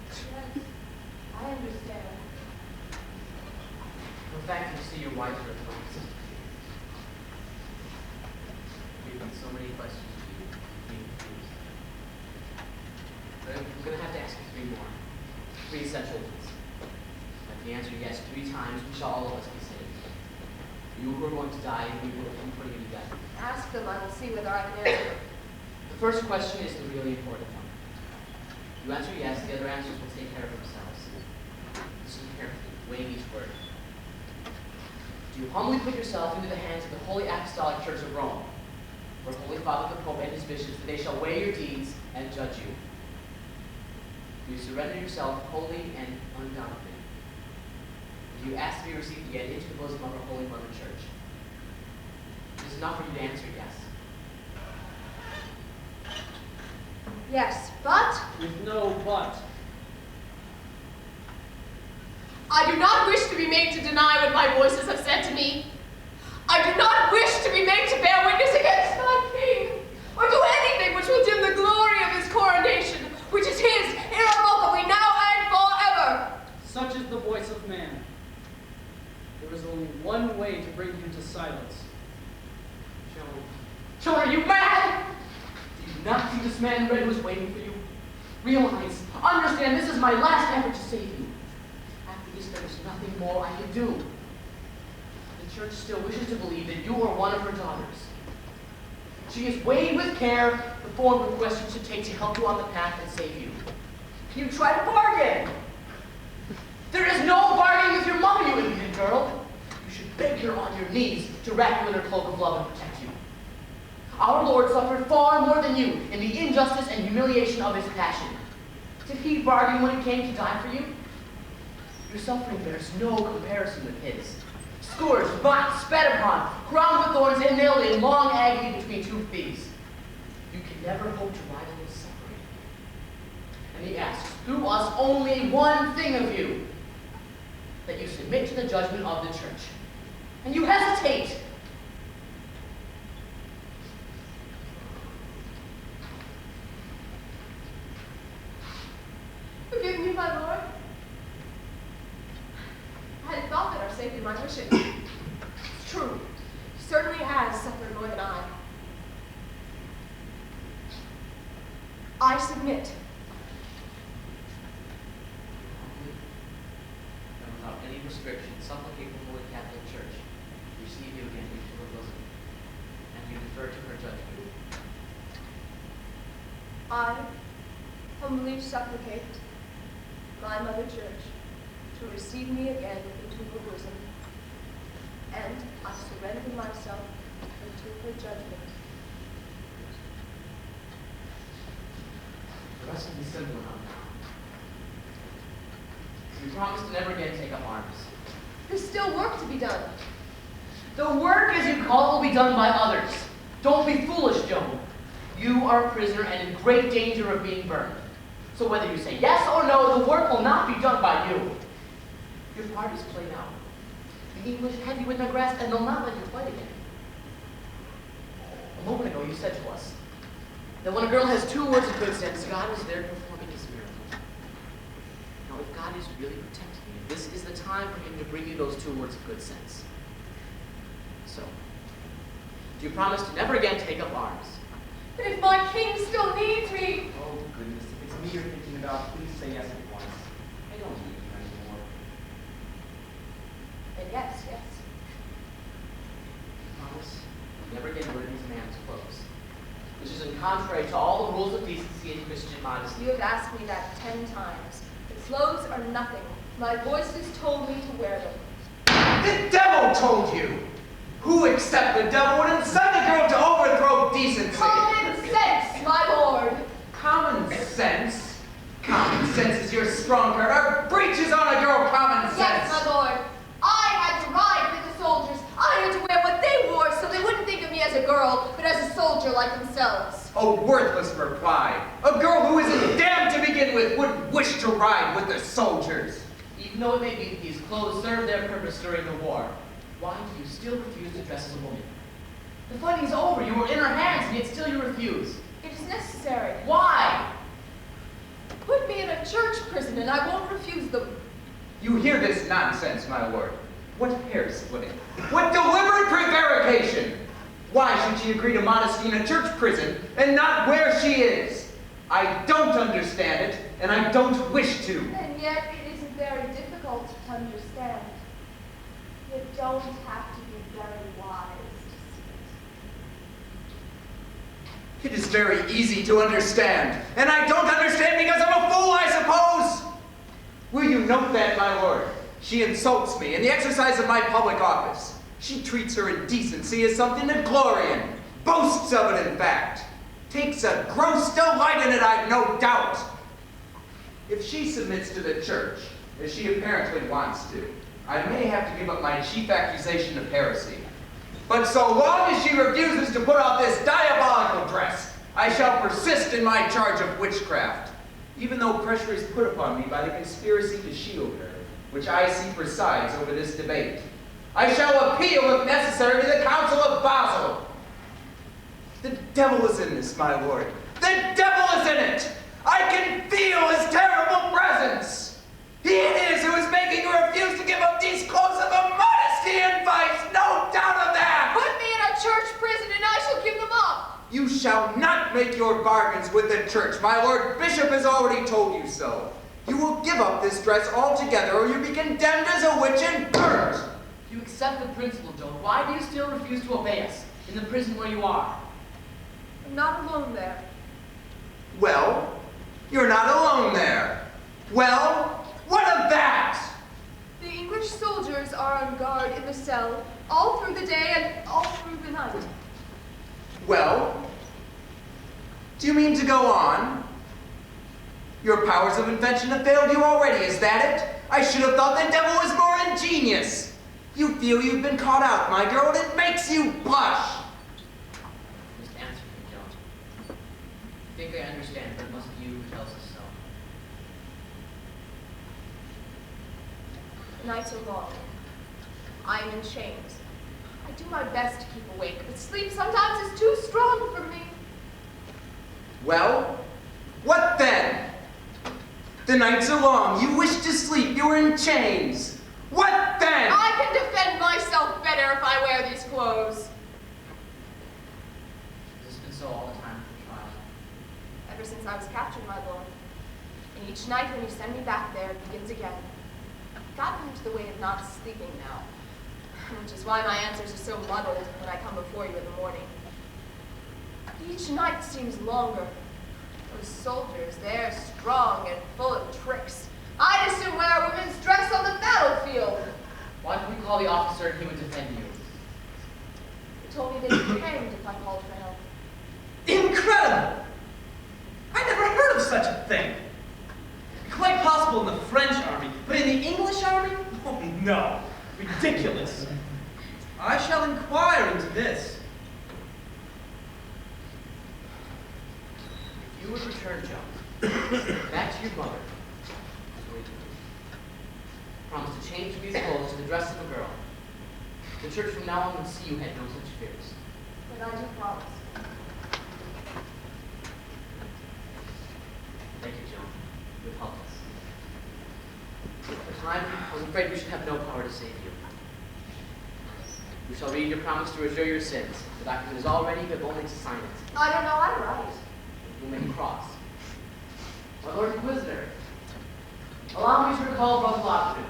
Yes, I understand. I'm thankful to see you're wiser at times. We've got so many questions to you, being confused. But I'm going to have to ask you three more. Three essential ones. If you answer yes 3 times, we shall all of us be saved. You who are going to die, and we will come putting you to death. Ask them, I will see whether I can answer them. The first question is the really important one. You answer yes, the other answers will take care of themselves. Listen carefully, weighing each word. Do you humbly put yourself into the hands of the Holy Apostolic Church of Rome, where Holy Father the Pope and his bishops, that they shall weigh your deeds and judge you? Do you surrender yourself wholly and undoubtedly? Do you ask to be received again into the bosom of our Holy Mother Church? It is enough for you to answer yes. Yes, but With no but. I do not wish to be made to deny what my voices have said to me. I do not wish to be made to bear witness against my king, or do anything which will dim the glory of his coronation, which is his irrevocably now and forever. Such is the voice of man. There is only one way to bring him to silence. Joan, are you mad? Do you not see this man in red who is waiting for you? Realize, understand, this is my last effort to save you. After this, there is nothing more I can do. The church still wishes to believe that you are one of her daughters. She has weighed with care the form of questions should take to help you on the path and save you. You try to bargain. There is no bargaining with your mother, you impudent girl. You should beg her on your knees to wrap you in her cloak of love and protect you. Our Lord suffered far more than you in the injustice and humiliation of his passion. Did he bargain when it came to die for you? Your suffering bears no comparison with his. Scourged, mocked, spat upon, crowned with thorns, and nailed in long agony between 2 thieves. You can never hope to rival his suffering. And he asks, through us, only one thing of you, that you submit to the judgment of the church. And you hesitate. Forgive me, my lord. I had thought that our Savior might wish it. It's true. He certainly has suffered more than I. I submit. And without any restriction, supplicate the Holy Catholic Church to receive you again into her bosom, and you defer to her judgment. I humbly supplicate my Mother Church to receive me again into her bosom, and I surrender myself into her judgment. The rest will be simple enough now. So you promise to never again take up arms. There's still work to be done. The work, as you call it, will be done by others. Don't be foolish, Joan. You are a prisoner and in great danger of being burned. So whether you say yes or no, the work will not be done by you. Your part is played out. The English have you in their grasp, and they'll not let you fight again. A moment ago, you said to us that when a girl has 2 words of good sense, God is there performing his miracle. Now, if God is really protecting you, this is the time for him to bring you those 2 words of good sense. So, do you promise to never again take up arms? But if my king still needs me... Oh, goodness, if it's me you're thinking about, please say yes at once. I don't need you anymore. And yes, yes. Promise you'll never again wear these man's clothes, which is in contrary to all the rules of decency and Christian modesty. You have asked me that 10 times. The clothes are nothing. My voices told me to wear them. The devil told you! Who except the devil would incite a girl to overthrow decency? Common sense, my lord! Common sense? Common sense is your strong card. Our breaches on a girl common sense. Yes, my lord. I had to ride with the soldiers. I had to wear what they wore so they wouldn't think of me as a girl, but as a soldier like themselves. A worthless reply. A girl who isn't damned to begin with would wish to ride with the soldiers. Even though it may be that these clothes served their purpose during the war, why do you still refuse to dress as a woman? The fighting's over. You were in our hands, and yet still you refuse. It is necessary. Why? Put me in a church prison and I won't refuse them. You hear this nonsense, my lord. What hair splitting? What deliberate prevarication! Why should she agree to modesty in a church prison and not where she is? I don't understand it, and I don't wish to. And yet it isn't very difficult to understand. You don't have to be very wise to see it. It is very easy to understand, and I don't understand because I'm a fool, I suppose. Will you note that, my lord? She insults me in the exercise of my public office. She treats her indecency as something to glory in, boasts of it in fact, takes a gross delight in it, I've no doubt. If she submits to the church, as she apparently wants to, I may have to give up my chief accusation of heresy. But so long as she refuses to put off this diabolical dress, I shall persist in my charge of witchcraft, even though pressure is put upon me by the conspiracy to shield her, which I see presides over this debate. I shall appeal, if necessary, to the Council of Basel. The devil is in this, my lord. The devil is in it! I can feel his terrible presence! He it is who is making her refuse to give up these clothes of immodesty and vice, no doubt of that! Put me in a church prison and I shall give them up! You shall not make your bargains with the church. My lord bishop has already told you so. You will give up this dress altogether, or you'll be condemned as a witch and burnt. If you accept the principle, Joan, why do you still refuse to obey us in the prison where you are? I'm not alone there. Well, you're not alone there. Well, what of that? The English soldiers are on guard in the cell all through the day and all through the night. Well, do you mean to go on? Your powers of invention have failed you already, is that it? I should have thought the devil was more ingenious. You feel you've been caught out, my girl, and it makes you blush. Just answer me, Joan. I think I understand, but it must be you who tells us so. The nights are long. I am in chains. I do my best to keep awake, but sleep sometimes is too strong for me. Well, what then? The nights are long. You wish to sleep. You are in chains. What then? I can defend myself better if I wear these clothes. Has this been so all the time for the trial? Ever since I was captured, my lord. And each night when you send me back there, it begins again. I've gotten into the way of not sleeping now, which is why my answers are so muddled when I come before you in the morning. Each night seems longer. Those soldiers, they're strong and full of tricks. I'd as soon wear a woman's dress on the battlefield. Why did we call the officer and he would defend you? He told me they'd be hanged if I called for help. Incredible! I never heard of such a thing. Quite possible in the French army, but in the English army? Oh no, ridiculous. I shall inquire into this. If you would return, Joan, back to your mother, promise to change these clothes to the dress of a girl, The church from now on would see you had no such fears. But I do promise. Thank you, Joan. You've helped us. For time, I was afraid we should have no power to save you. You shall read your promise to restore your sins. The document is all ready, you have only to sign it. I don't know how to write. You may cross. My Lord Inquisitor, allow me to recall Brother Lachlan,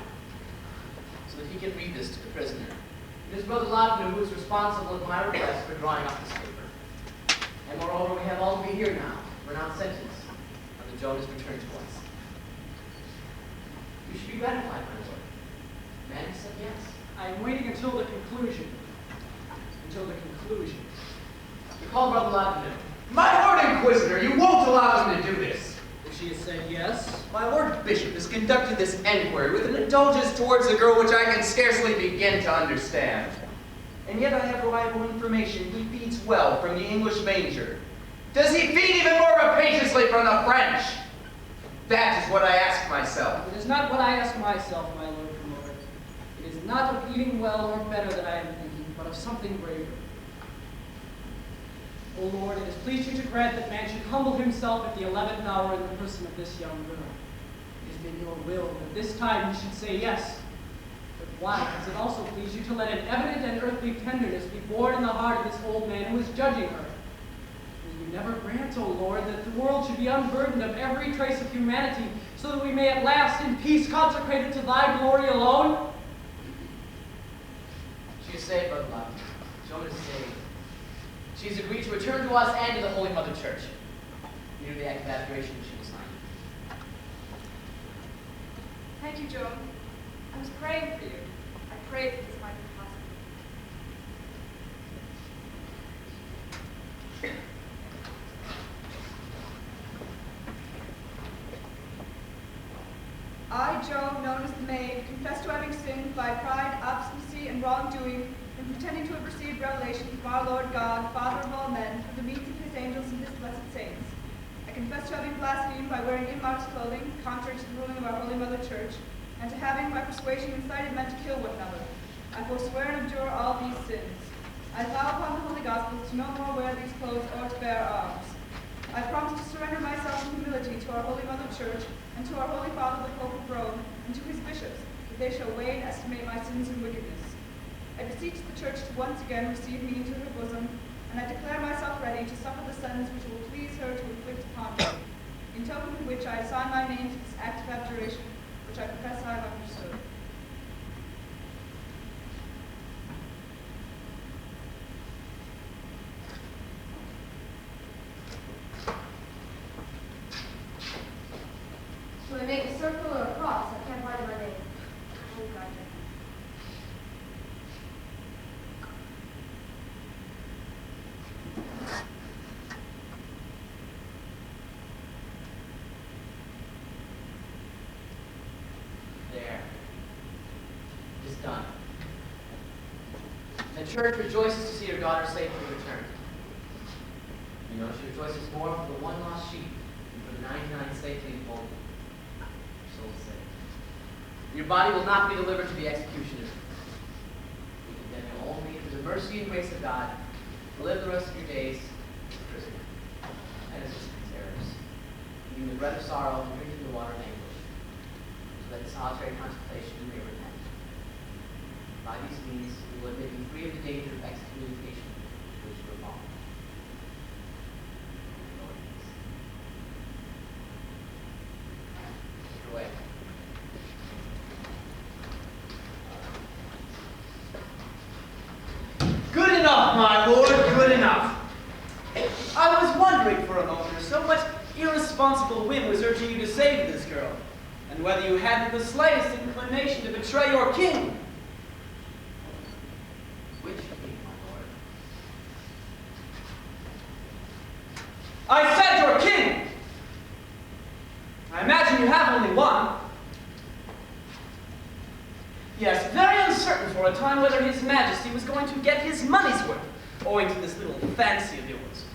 so that he can read this to the prisoner. It is Brother Lachlan who is responsible at my request for drawing up this paper. And moreover, we have all to be here now, for now sentence, and the Joan is returned to us. You should be gratified, my lord. Man said yes. I'm waiting until the conclusion. Until the conclusion. Recall Brother Lachlan. My Lord Inquisitor, you won't allow them to do this. If she has said yes, My Lord Bishop has conducted this enquiry with an indulgence towards the girl which I can scarcely begin to understand. And yet I have reliable information he feeds well from the English manger. Does he feed even more rapaciously from the French? That is what I ask myself. it is not what I ask myself, my Lord Promoter. It is not of eating well or better that I am thinking, but of something greater. O Lord, it has pleased you to grant that man should humble himself at the 11th hour in the person of this young girl. It has been your will that this time he should say yes. But why has it also pleased you to let an evident and earthly tenderness be born in the heart of this old man who is judging her? Will you never grant, O Lord, that the world should be unburdened of every trace of humanity, so that we may at last in peace consecrate it to thy glory alone? She is saved, Brother Lachlan. Joan is saved. She has agreed to return to us and to the Holy Mother Church. You knew the act of abjuration she will sign. Thank you, Joan. I was praying for you. I prayed that this might be possible. I, Joan, known as the Maid, confess to having sinned by pride, obstinacy, and wrongdoing, in pretending to have received revelation from our Lord God, Father of all men, through the means of his angels and his blessed saints. I confess to having blasphemed by wearing immodest clothing, contrary to the ruling of our Holy Mother Church, and to having, by persuasion, incited men to kill one another. I forswear and abjure all these sins. I vow upon the Holy Gospels to no more wear these clothes or to bear arms. I promise to surrender myself in humility to our Holy Mother Church, and to our Holy Father the Pope of Rome, and to his bishops, that they shall weigh and estimate my sins and wickedness. I beseech the Church to once again receive me into her bosom, and I declare myself ready to suffer the sentence which will please her to inflict upon me, in token of which I assign my name to this act of abjuration, which I profess I have understood. Do I make a circle or a cross? I can't write my name. Oh, God. There. It is done. The church rejoices to see her daughter safely returned. You know, she rejoices more for the one lost sheep than for the 99 safely enfolded. Her soul is saved. Your body will not be delivered to the executioners. We condemn you only through the mercy and grace of God to live the rest of your days as a prisoner, innocent of errors, eating the bread of sorrow and drinking the water of anguish, so that in solitary contemplation you may repent. By these means, we will admit you free of the danger of excommunication to which you are fallen. Lord, take her away. Good enough, my lord, good enough. I was wondering for a moment or so what irresponsible whim was urging you to save this girl, and whether you had the slightest inclination to betray your king. Which king, my lord? I said your king! I imagine you have only one. Yes, very uncertain for a time whether His Majesty was going to get his money's worth, owing to this little fancy of yours.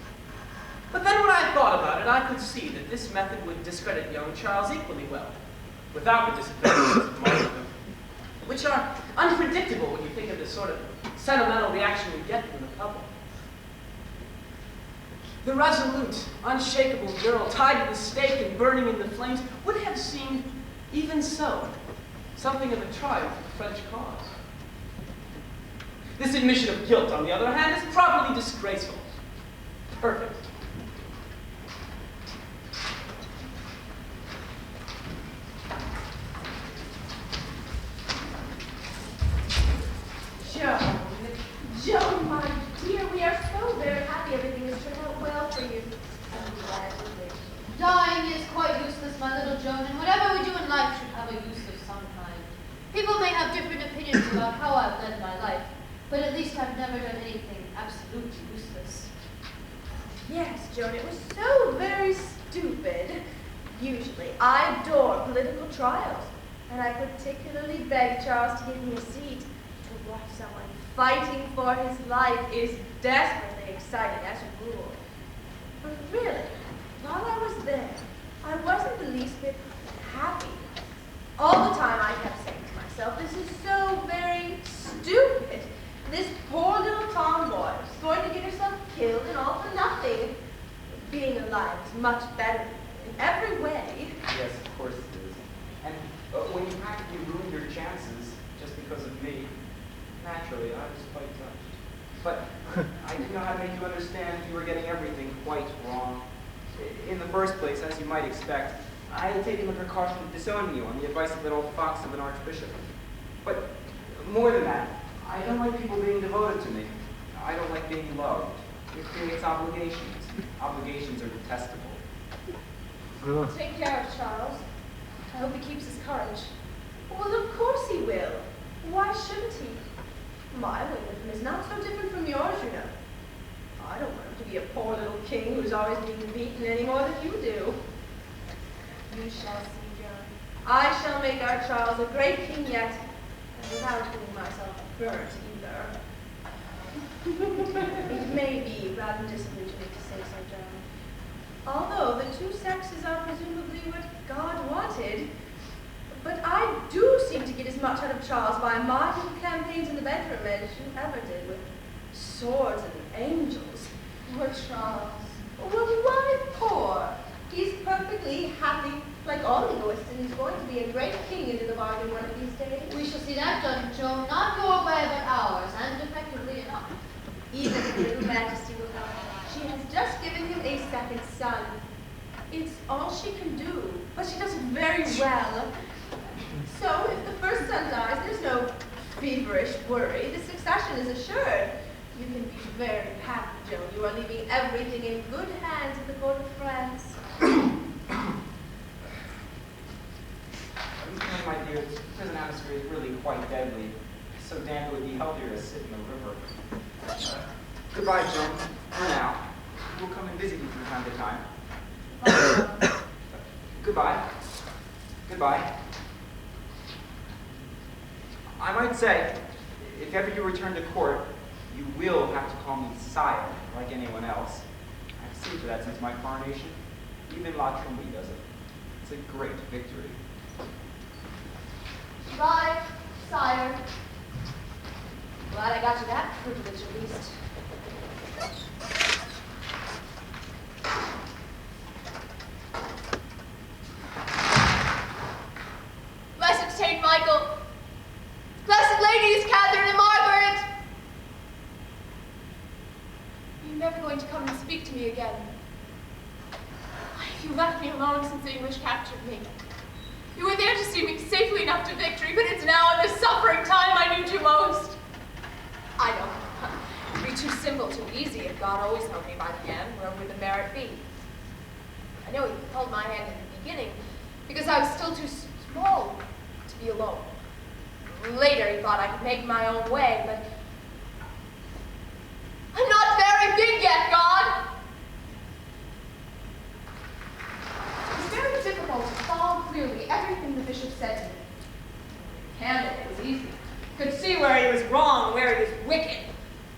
But then when I thought about it, I could see that this method would discredit young Charles equally well, without the disadvantages of martyrdom. which are unpredictable when you think of the sort of sentimental reaction we get from the couple. The resolute, unshakable girl tied to the stake and burning in the flames would have seemed, even so, something of a triumph for the French cause. This admission of guilt, on the other hand, is properly disgraceful. Perfect. Joan, my dear, we are so very happy everything has turned out well for you. I'm glad to hear. Dying is quite useless, my little Joan, and whatever we do in life should have a use of some kind. People may have different opinions about how I've led my life, but at least I've never done anything absolutely useless. Yes, Joan, it was so very stupid. Usually, I adore political trials, and I particularly beg Charles to give me a seat. To watch someone fighting for his life is desperately exciting as a rule. But really, while I was there, I wasn't the least bit happy. All the time I kept saying to myself, this is so very stupid. This poor little tomboy is going to get herself killed and all for nothing. Being alive is much better in every way. Yes, of course it is. And when you practically ruined your chances just because of me, naturally, I was quite touched. But I didn't know how to make you understand you were getting everything quite wrong. In the first place, as you might expect, I had taken the precaution of disowning you on the advice of that old fox of an archbishop. But more than that, I don't like people being devoted to me. I don't like being loved. It creates obligations. Obligations are detestable. Take care of Charles. I hope he keeps his courage. Well, of course he will. Why shouldn't he? My way with him is not so different from yours, you know. I don't want him to be a poor little king who's always being beaten any more than you do. You shall see, Joan. I shall make our Charles a great king yet, and without getting myself burnt either. It may be rather disillusioning to say so, Joan. Although the two sexes are presumably what God wanted, but I do seem to get as much out of Charles by my little campaigns in the bedroom as you ever did with swords and angels. Poor Charles. Well, why poor? He's perfectly happy, like all egoists, and he's going to be a great king into the bargain one of these days. We shall see that done, Joan, not your way, but ours, and effectively enough. Even His Little Majesty will know. She has just given him a second son. It's all she can do, but she does it very well. So if the first son dies, there's no feverish worry. The succession is assured. You can be very happy, Joan. You are leaving everything in good hands at the court of France. My dear, this prison atmosphere is really quite deadly. So damn, it would be healthier to sit in the river. Goodbye, Joan. For now. We'll come and visit you from time to time. Goodbye. Goodbye. I might say, if ever you return to court, you will have to call me sire, like anyone else. I've seen to that since my coronation. Even La Trombe does it. It's a great victory. Goodbye, sire. Glad I got you that privilege at least. Blessed Saint Michael, blessed ladies Catherine and Margaret, you're never going to come and speak to me again. Why have you left me alone since the English captured me? You were there to see me safely enough to victory, but it's now in the suffering time I need you most. I know. It'd be too simple, too easy if God always held me by the hand, where would the merit be? I know he held my hand in the beginning because I was still too small to be alone. Later he thought I could make my own way, but I'm not very big yet, God! It's very difficult to follow clearly everything the bishop said to me. Handle it was easy. Could see where he was wrong, where he was wicked. He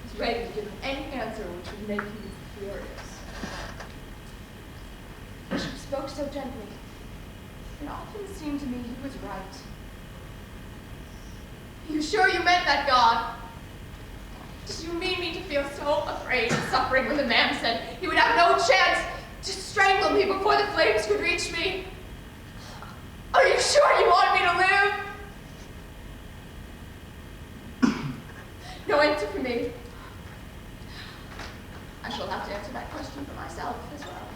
was ready to give him any answer which would make him furious. The bishop spoke so gently. It often seemed to me he was right. You sure you meant that, God? Did you mean me to feel so afraid and suffering when the man said he would have no chance to strangle me before the flames could reach me? Are you sure you want me to live? No answer for me. I shall have to answer that question for myself as well.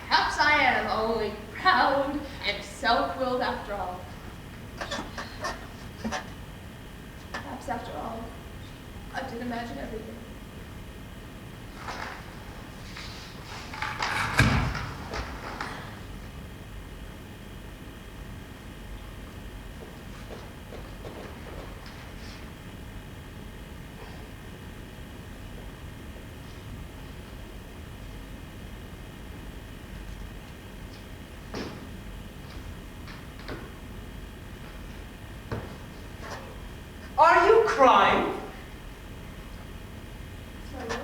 Perhaps I am only proud and self-willed after all. Perhaps after all, I did imagine everything. Are you crying? Sorry.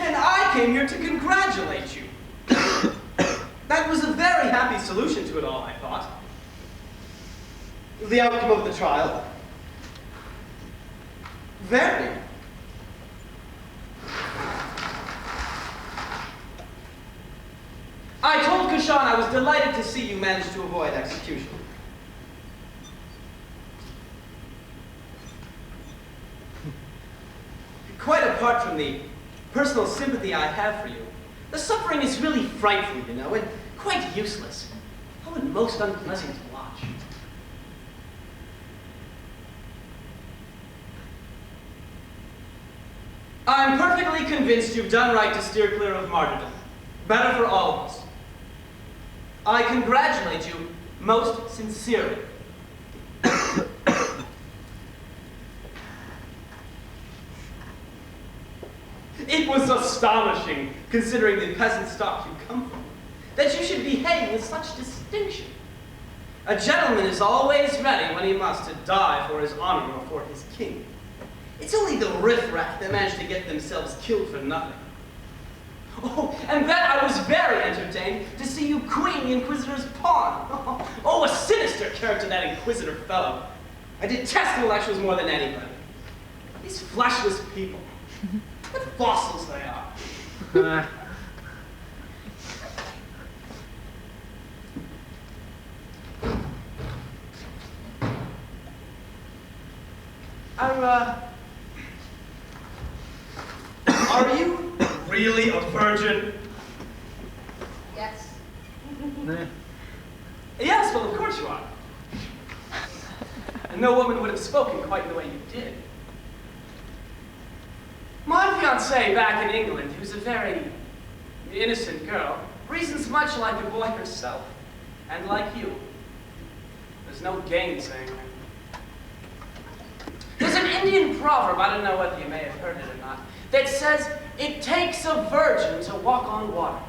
And I came here to congratulate you. That was a very happy solution to it all, I thought. The outcome of the trial. Very. I told Kashan I was delighted to see you manage to avoid execution. Quite apart from the personal sympathy I have for you, the suffering is really frightful, you know, and quite useless. Oh, and most unpleasant to watch. I'm perfectly convinced you've done right to steer clear of martyrdom. Better for all of us. I congratulate you most sincerely. It was astonishing, considering the peasant stock you come from, that you should behave with such distinction. A gentleman is always ready when he must to die for his honor or for his king. It's only the riffraff that manage to get themselves killed for nothing. Oh, and then I was very entertained to see you queen the Inquisitor's pawn. Oh, a sinister character, that Inquisitor fellow. I detest intellectuals more than anybody. These fleshless people. What fossils they are. Are you really a virgin? Yes. Yes, well, of course you are. And no woman would have spoken quite the way you did. My fiancée back in England, who's a very innocent girl, reasons much like a boy herself, and like you. There's no gainsaying her. There's an Indian proverb, I don't know whether you may have heard it or not, that says, it takes a virgin to walk on water.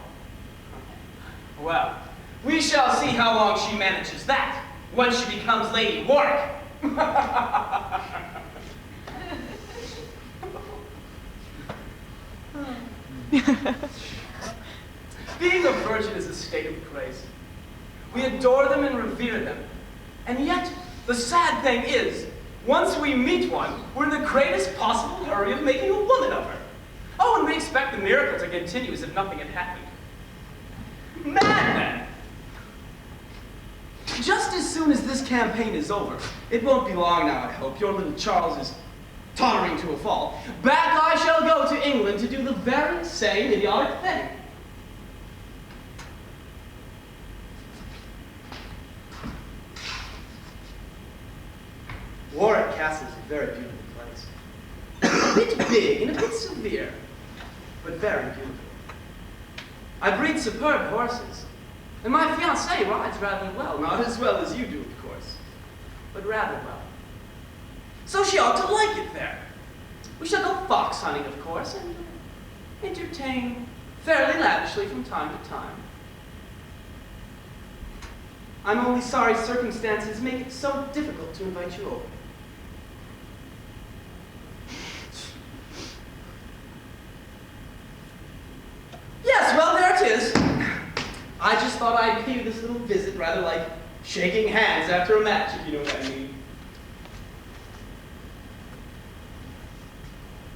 Well, we shall see how long she manages that, when she becomes Lady Warwick. Being a virgin is a state of grace. We adore them and revere them. And yet, the sad thing is, once we meet one, we're in the greatest possible hurry of making a woman of her. Oh, and we expect the miracle to continue as if nothing had happened. Madmen! Just as soon as this campaign is over, it won't be long now, I hope, your little Charles is tottering to a fall, back I shall go to England to do the very same idiotic thing. Warwick Castle is a very beautiful place. A bit big and a bit severe, but very beautiful. I breed superb horses, and my fiancée rides rather well. Not as well as you do, of course, but rather well. So she ought to like it there. We shall go fox hunting, of course, and entertain fairly lavishly from time to time. I'm only sorry circumstances make it so difficult to invite you over. Yes, well, there it is. I just thought I'd pay you this little visit, rather like shaking hands after a match, if you know what I mean.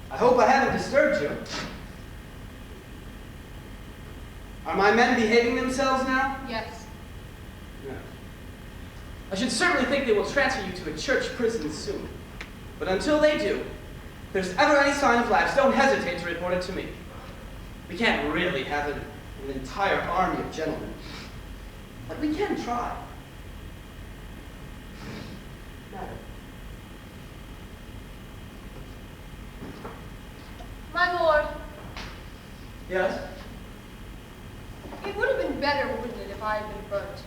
I hope I haven't disturbed you. Are my men behaving themselves now? Yes. No. I should certainly think they will transfer you to a church prison soon. But until they do, if there's ever any sign of lapse, don't hesitate to report it to me. We can't really have an entire army of gentlemen, but we can try. Madam. My lord, Yes? it would have been better, wouldn't it, if I had been burnt?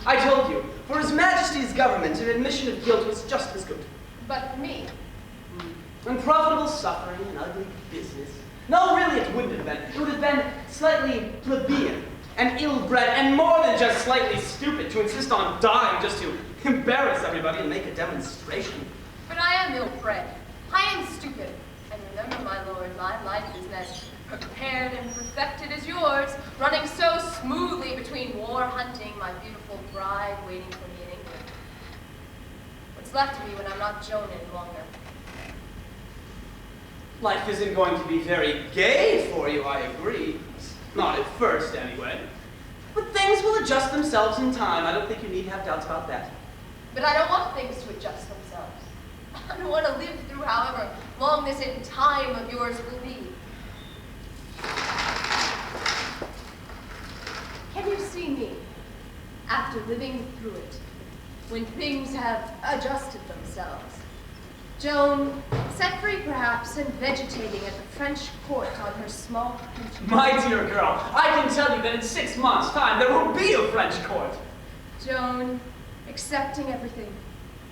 I told you, for His Majesty's government, an admission of guilt was just as good. But for me, Unprofitable suffering and ugly business. No, really, it wouldn't have been. It would have been slightly plebeian and ill-bred and more than just slightly stupid to insist on dying just to embarrass everybody and make a demonstration. but I am ill-bred. I am stupid. And remember, my lord, my life is as prepared and perfected as yours, running so smoothly between war hunting, my beautiful bride waiting for me in England. What's left of me when I'm not Joan any longer? Life isn't going to be very gay for you, I agree. Not at first, anyway. But things will adjust themselves in time. I don't think you need have doubts about that. But I don't want things to adjust themselves. I don't want to live through however long this in time of yours will be. Can you see me after living through it, when things have adjusted themselves? Joan, set free perhaps, and vegetating at the French court on her small pension. My dear girl, I can tell you that in 6 months' time there will be a French court. Joan, accepting everything.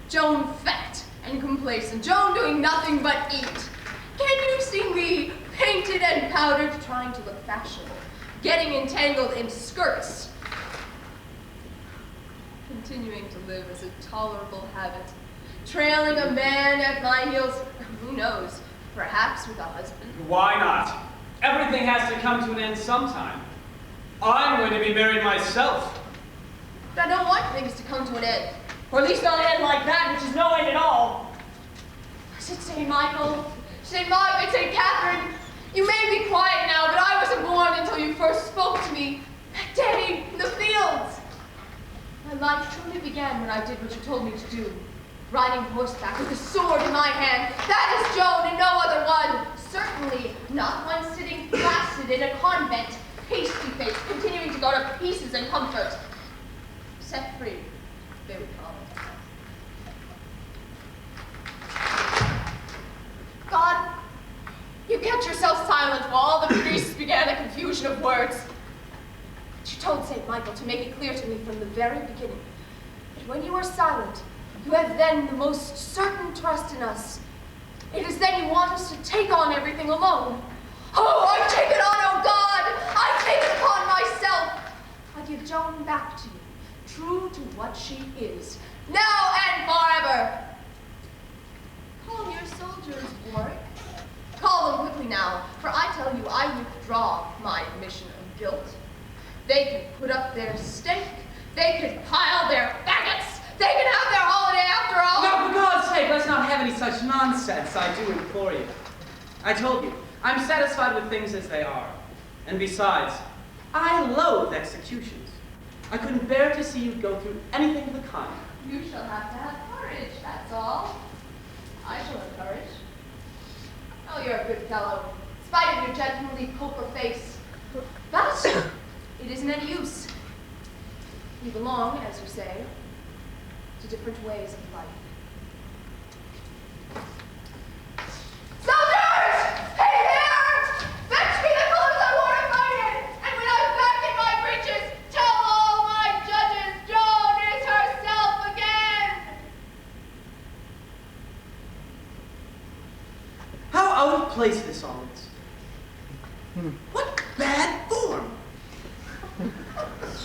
Joan fat and complacent. Joan doing nothing but eat. Can you see me, painted and powdered, trying to look fashionable, getting entangled in skirts, continuing to live as a tolerable habit, trailing a man at my heels, who knows, perhaps with a husband? Why not? Everything has to come to an end sometime. I'm going to be married myself. But I don't want things to come to an end. Or at least not an end like that, which is no end at all. I should say, Michael, say Margaret, say Catherine, you may be quiet now, but I wasn't born until you first spoke to me. That day in the fields. My life truly began when I did what you told me to do. Riding horseback with a sword in my hand. That is Joan and no other one. Certainly not one sitting placid in a convent, pasty-faced, continuing to go to pieces in comfort. Set free, they would call it. God, you kept yourself silent while all the priests began a confusion of words. But you told St. Michael to make it clear to me from the very beginning that when you are silent, you have then the most certain trust in us. It is then you want us to take on everything alone. Oh, I take it on, oh God! I take it upon myself! I give Joan back to you, true to what she is, now and forever. Call your soldiers, Warwick. Call them quickly now, for I tell you I withdraw my admission of guilt. They can put up their stake, they can pile their faggots, they can have their holiday after all. No, for God's sake, let's not have any such nonsense, I do implore you. I told you, I'm satisfied with things as they are. And besides, I loathe executions. I couldn't bear to see you go through anything of the kind. You shall have to have courage, that's all. I shall have courage. Oh, you're a good fellow, in spite of your gentlemanly poker face. But it isn't any use. We belong, as you say, to different ways of life. Soldiers! Hey there! Fetch me the clothes I wore to fight in! And when I'm back in my breeches, tell all my judges Joan is herself again! How out of place this all is. What bad form!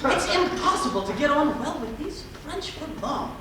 It's impossible to get on well with these French for long.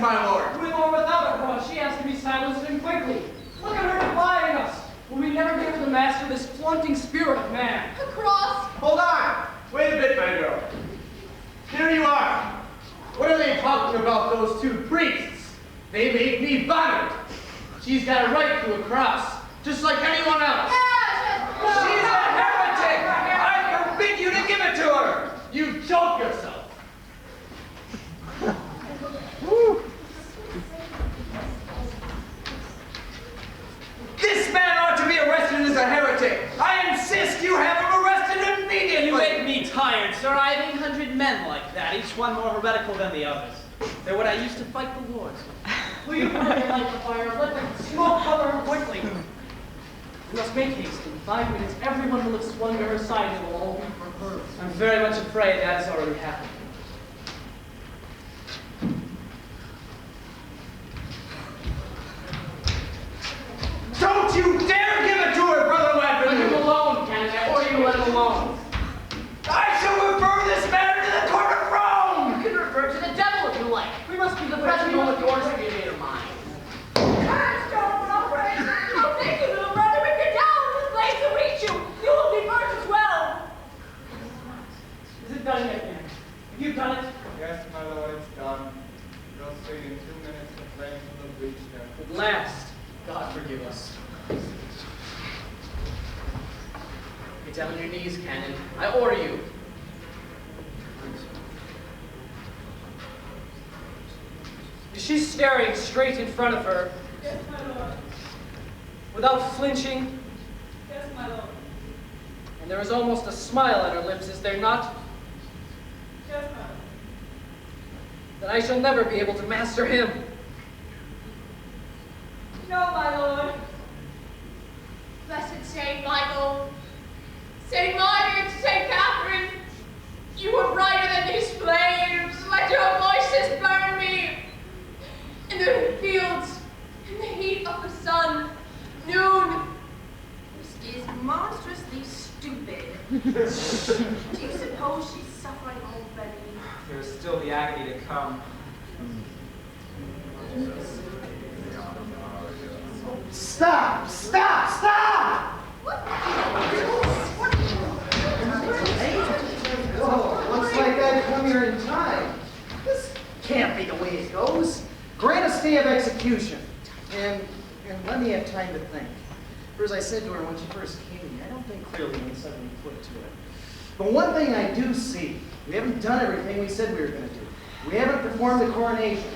my lord. With or without a cross, she has to be silenced and quickly. Look at her defying us. Will we never be able to master this flaunting spirit of man? A cross? Hold on. Wait a bit, my girl. Here you are. What are they talking about, those two priests? They made me vomit. She's got a right to a cross, just like anyone else. She's a heretic! I forbid you to give it to her! You joke yourself. This man ought to be arrested as a heretic! I insist you have him arrested immediately! You make me tired, sir. I have 800 men like that, each one more heretical than the others. They're what I used to fight the wars. Will you hurry and light the fire? Let the smoke cover her quickly. We must make haste. In 5 minutes, everyone will have swung to her side and it will all be for her. I'm very much afraid that has already happened. Don't you dare give it to her, Brother Let Wadman! him alone, Canada, or you let him alone. I shall refer this matter to the court of Rome! You can refer to the devil if you like. We must be the present moment yours to be made of mine. Courage, don't run away. Oh, thank you, little brother. If you're down, this place will reach you. You will be burnt as well. Is it done yet, man? Have you done it? Yes, my lord, it's done. You'll see in 2 minutes the flames will reach them. At last. God forgive us. Get down on your knees, Canon. I order you. She's staring straight in front of her. Yes, my lord. Without flinching. Yes, my lord. And there is almost a smile on her lips, is there not? Yes, my lord. Then I shall never be able to master him. No, my lord. Blessed Saint Michael, Saint Margaret, Saint Catherine, you are brighter than these flames. Let your voices burn me. In the fields, in the heat of the sun, noon. This is monstrously stupid. Do you suppose she's suffering already? There's still the agony to come. Stop! Stop! Stop! Oh, looks like I've come here in time. This can't be the way it goes. Grant a stay of execution. And let me have time to think. For as I said to her when she first came to me, I don't think clearly when suddenly put to it. But one thing I do see, we haven't done everything we said we were going to do. We haven't performed the coronation.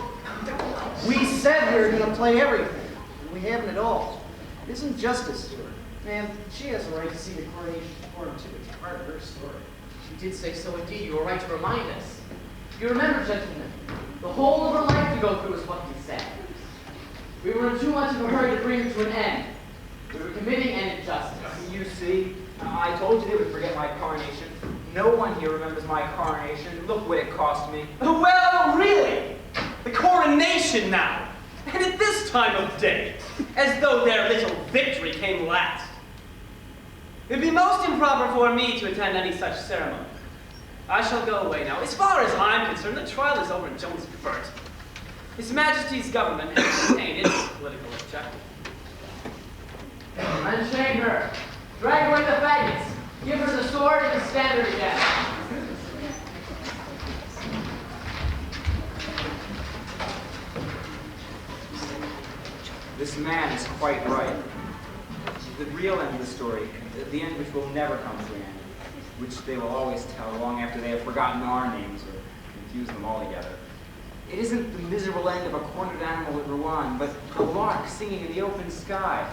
We said we were going to play everything. We haven't at all. It isn't justice to her. And she has a right to see the coronation performed too. It's part of her story. She did say so indeed. You were right to remind us. You remember, gentlemen, the whole of her life to go through is what we said. We were in too much of a hurry to bring her to an end. We were committing an injustice. You see, I told you they would forget my coronation. No one here remembers my coronation. Look what it cost me. Well, really? The coronation now? And at this time of day? As though their little victory came last. It'd be most improper for me to attend any such ceremony. I shall go away now. As far as I'm concerned, the trial is over and Jones is burnt. His Majesty's government has attained its political objective. Unchain her. Drag away the faggots. Give her the sword and the standard again. This man is quite right. The real end of the story, the end which will never come to an end, which they will always tell long after they have forgotten our names or confused them altogether. It isn't the miserable end of a cornered animal at Rouen, but a lark singing in the open sky.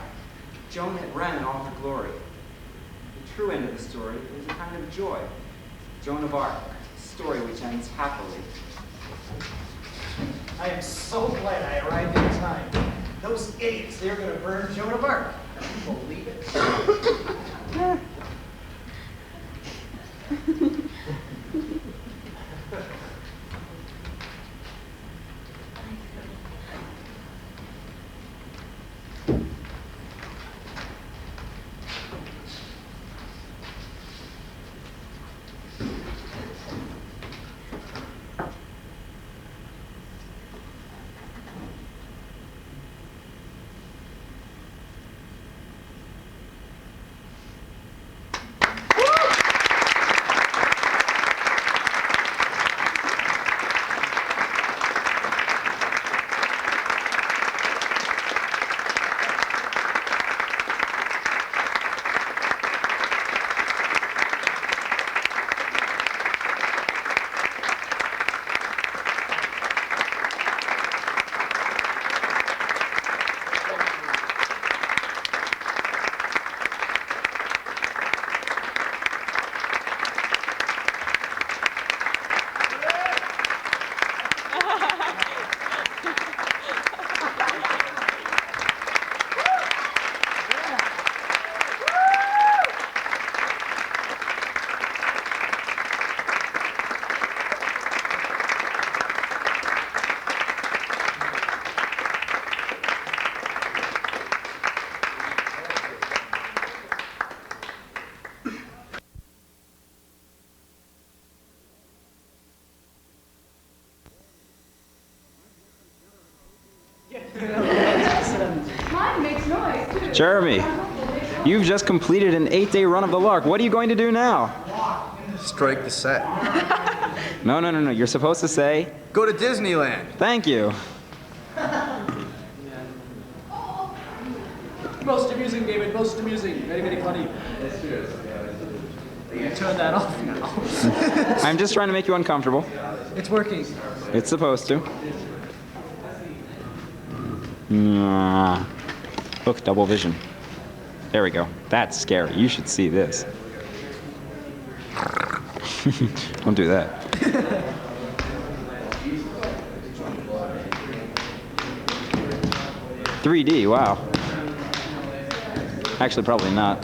Joan at Rennes in all her glory. The true end of the story is a kind of joy. Joan of Arc, a story which ends happily. I am so glad I arrived in time. Those idiots, they were going to burn Joan of Arc. Can you believe it? Mine makes noise, too. Jeremy, you've just completed an 8-day run of the Lark. What are you going to do now? Strike the set. No. You're supposed to say, Go to Disneyland. thank you. Most amusing, David, most amusing. Very, very funny. Turn that off now. I'm just trying to make you uncomfortable. It's working. It's supposed to. Mwah. Look, double vision. There we go. That's scary. You should see this. Don't do that. 3D, wow. Actually, probably not.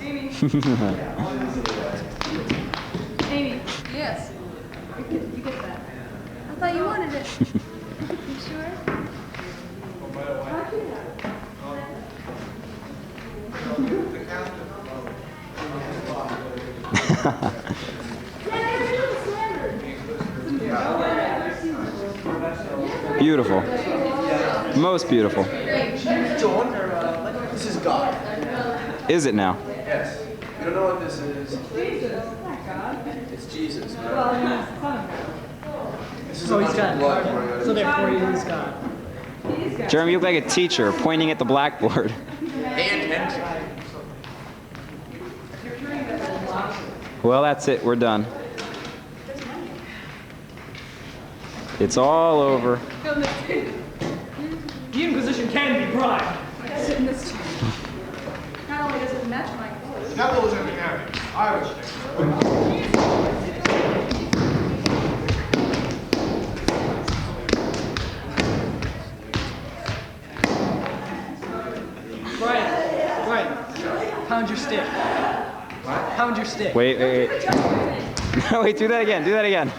Amy. Amy. Yes. You get that. I thought you wanted it. You sure? Beautiful. Most beautiful. John, this is God. Is it now? Yes. You don't know what this is? It's Jesus. This is So a he's bunch of blood God. pouring out of So his therefore he is God. Jeremy, you look like a teacher pointing at the blackboard. and enter. Well, that's it. We're done. It's all over. The Inquisition can be bribed. Sit in this chair. Not only does it match my clothes. Devils in the candy. Irish thing. Brian, pound your stick. Pound your stick. Wait. No, wait, do that again. Do that again.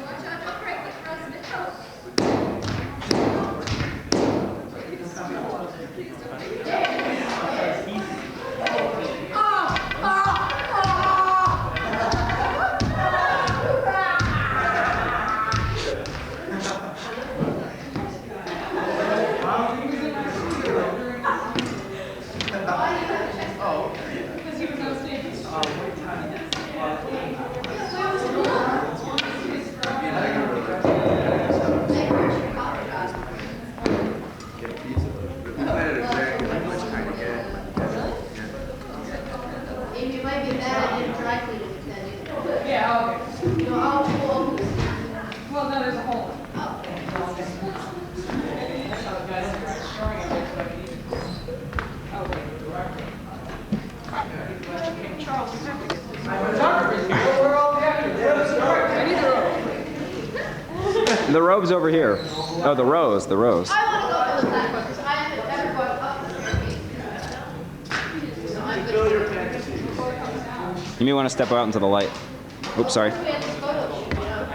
Well, no, there's a hole. Charles, you have to get this. Where are all the actors? I need the rope. The robe's over here. Oh, the rose. I want to go for the black one because I haven't ever gone up the staircase. So I'm good. You may want to step out into the light. Oops, sorry. We had this photo shoot, you know?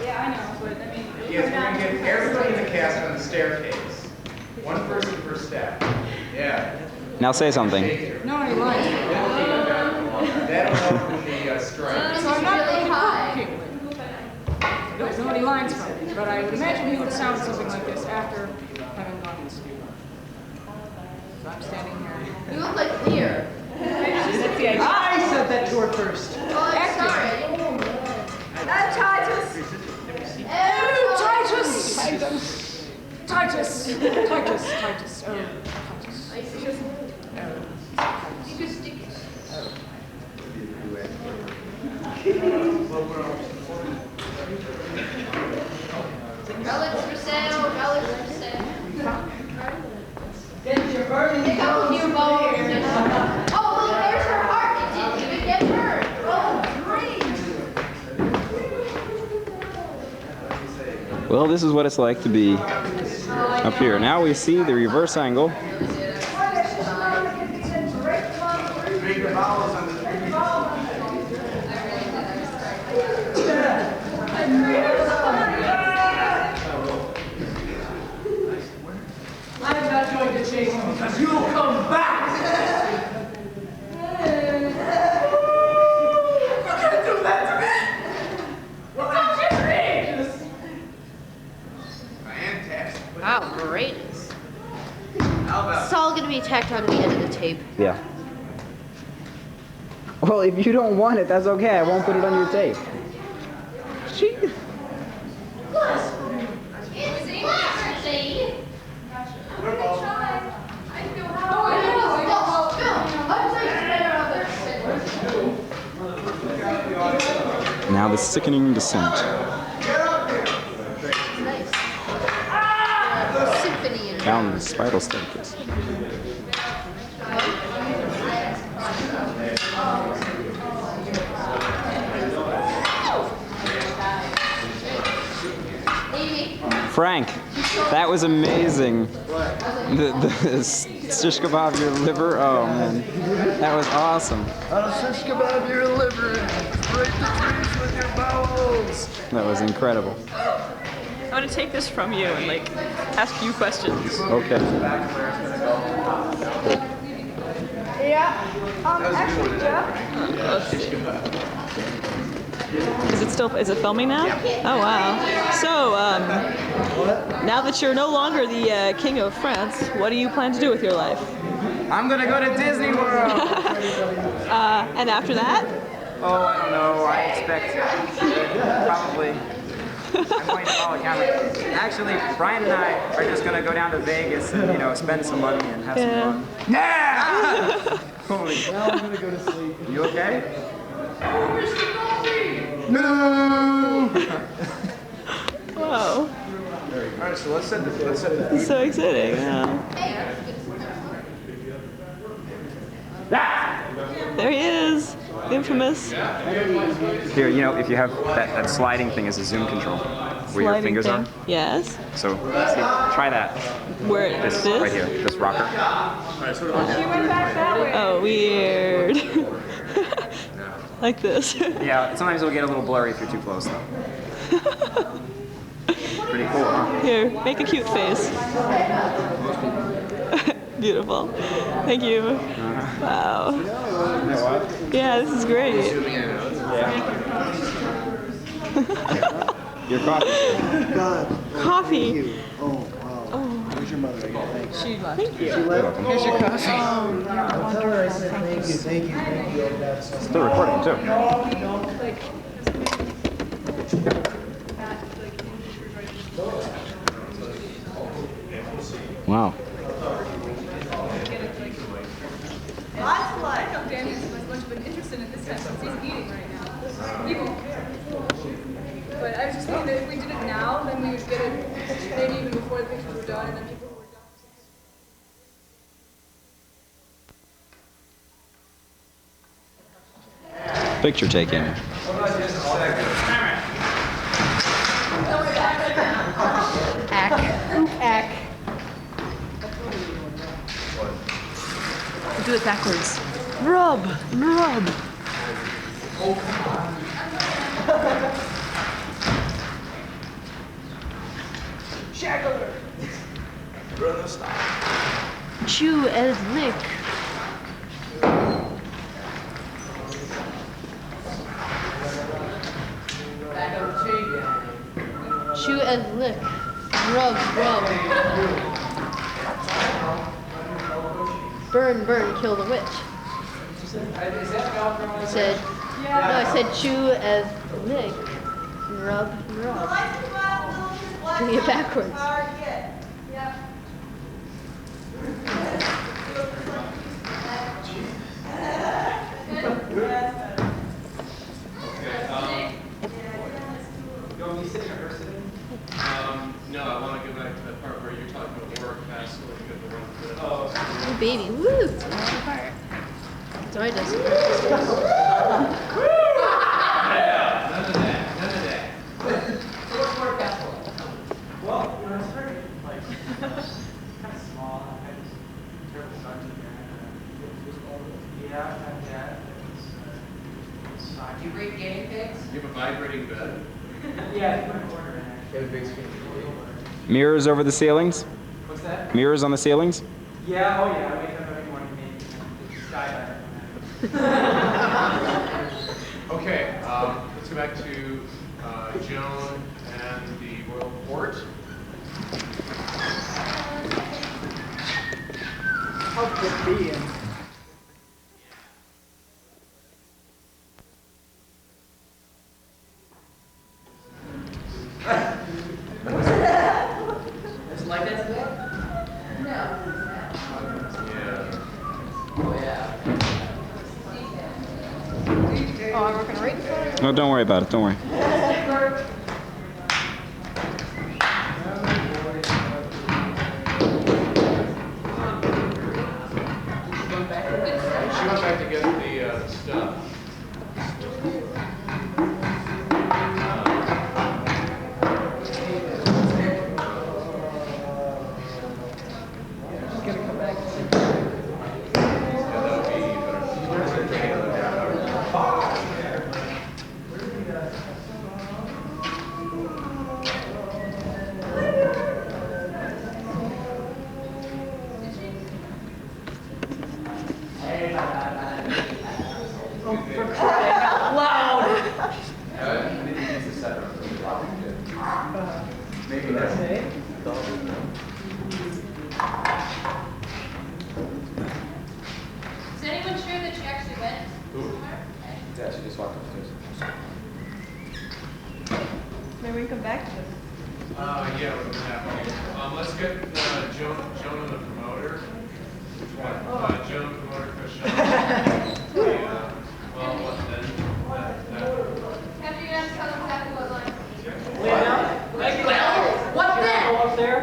Yeah, I know, but I mean. Yes, we're going to get everybody in the cast on the staircase. One person per step. Yeah. Now say something. No, any lines. That'll help with the strike. So I'm not really high. Don't know any lines from it, but I would imagine he would sound something like this after having gone in school. So I'm standing here. You look like Lear. That's the idea. I said that to her first. Oh, I'm sorry. Titus! Titus! Titus! Titus! Oh, Titus. You just stick it. Relics for sale, relics for sale. Pick up a few bones and... Oh, look, there's her heart. It didn't even get hurt. Oh, great. Well, this is what it's like to be up here. Now we see the reverse angle. Make the vowels on the I'm not going to chase you because you'll come back! You can't do that to me! Well, I'm just Wow, great. It's all gonna be tacked on to the end of the tape. Yeah. Well, if you don't want it, that's okay. I won't put it on your tape. She... Now the sickening descent. Nice. Symphony in Down the spiral staircase. Frank, that was amazing. The shish kebab your liver, oh man, that was awesome. I'll shish kebab your liver and break the trees with your bowels. That was incredible. I want to take this from you and like ask you questions. Okay. Actually, Jeff. Is it filming now? Oh wow. So, now that you're no longer the King of France, what do you plan to do with your life? I'm gonna go to Disney World! And after that? Oh, I don't know. I expect probably. I'm going to follow camera. Actually, Brian and I are just gonna go down to Vegas and, you know, spend some money and have some fun. Yeah! Holy Now I'm gonna go to sleep. You okay? No! Whoa. Alright, so let's set the It's so exciting. There he is. The infamous. Here, you know, if you have that sliding thing as a zoom control, where your fingers are. Yes. So, see, try that. Where This right here, this rocker. Oh, weird. Like this. Yeah, sometimes it'll get a little blurry if you're too close, though. Pretty cool, huh? Here, make a cute face. Beautiful. Thank you. Wow. Yeah, this is great. Your coffee. God. Coffee. Oh, wow. Where's your mother? Thanks. She left. Thank you. She left? Here's your coffee. I'll tell her I said thank you, thank you, thank you. Still recording, too. Wow. Lots of life. I know Danny has much of an interest in it this time since he's eating right now. He won't care. But I was just thinking that if we did it now, then we would get it maybe even before the pictures were done, and then people who were done. Picture taking. Ack. Do it backwards. Rub. Chew and lick. Chew and lick. Rub. Burn, kill the witch. I said, no, I said chew as lick. Rub. Doing it backwards. No, I want to go back to that part where you're talking about work fast so we can get the run through it. Oh, baby, woo! Sorry, Dustin. None of that. Well, you know, it started like kind of small. I had this terrible son Yeah. Do you rate guinea pigs? You have a vibrating bed. Yeah, I put a quarter in actually. You have a big screen. Mirrors over the ceilings? What's that? Mirrors on the ceilings? Yeah, oh yeah, I wake up every morning and skydive. Okay, let's go back to Joan and the royal court. I'll get me in. It's like that today? No. Oh, yeah. Oh, I'm working right in front of you. No, don't worry about it. Don't worry. She went back to get the stuff. For crying out loud! Maybe that's it. Is anyone sure that she actually went somewhere? Yeah, she just walked upstairs. Maybe we can come back to this. Yeah, we're gonna have let's get Joan and the promoter. Which one? Joan, promoter, Christian. Well, what then? Have you guys tell them exactly what line? What then? Up there?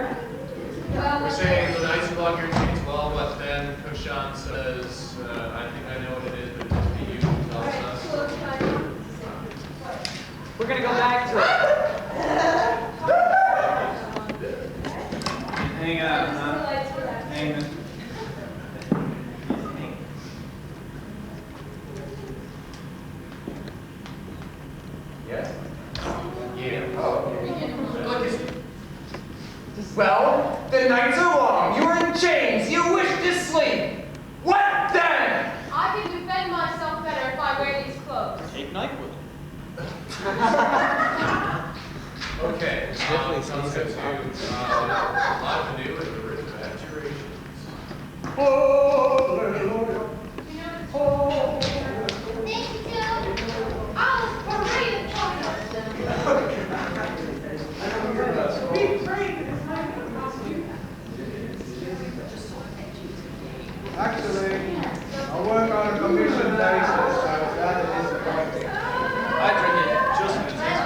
Well, We're saying the nice vlogger tweets, well, what then? Kushan says, I think I know what it is, but it must be you who tells us. We're gonna go back to it. Hang on, huh? Hang on. Yes? Yeah. Oh, well, the nights are long. You are in chains. You wish to sleep. What then? I can defend myself better if I wear these clothes. Take Nyquil. Okay, sounds good to live anew in the rhythm of abjurations. Thank you, Joe. I was paraded Actually, I work on a commission basis, so that is disappointing. I drink it just in case.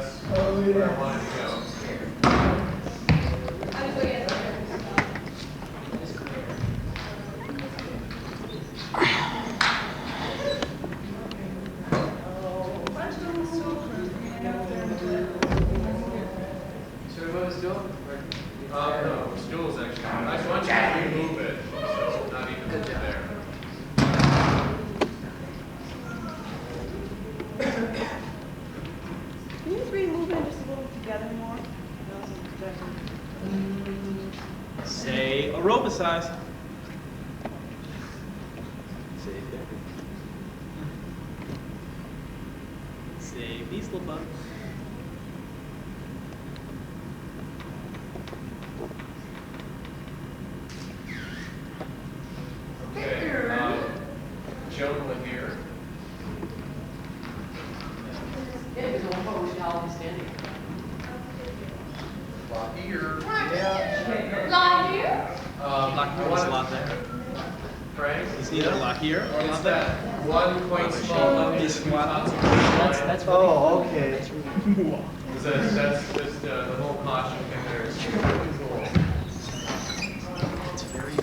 that's where I wanted to go. Should we move his stool? No, stool's actually. I just want you to remove it, so it's not even there. Can you three move in just a little together more? Say aerobicize. Say beast little bug. Okay, Joan with here. Yeah, because at one point we should all be standing. Lock here. Lie here? Lock here is a lot there. Frank? It's either lock here or It's lock that there. 1 point small limit. That's Oh, okay. That's just the whole caution thing there is really cool. It's very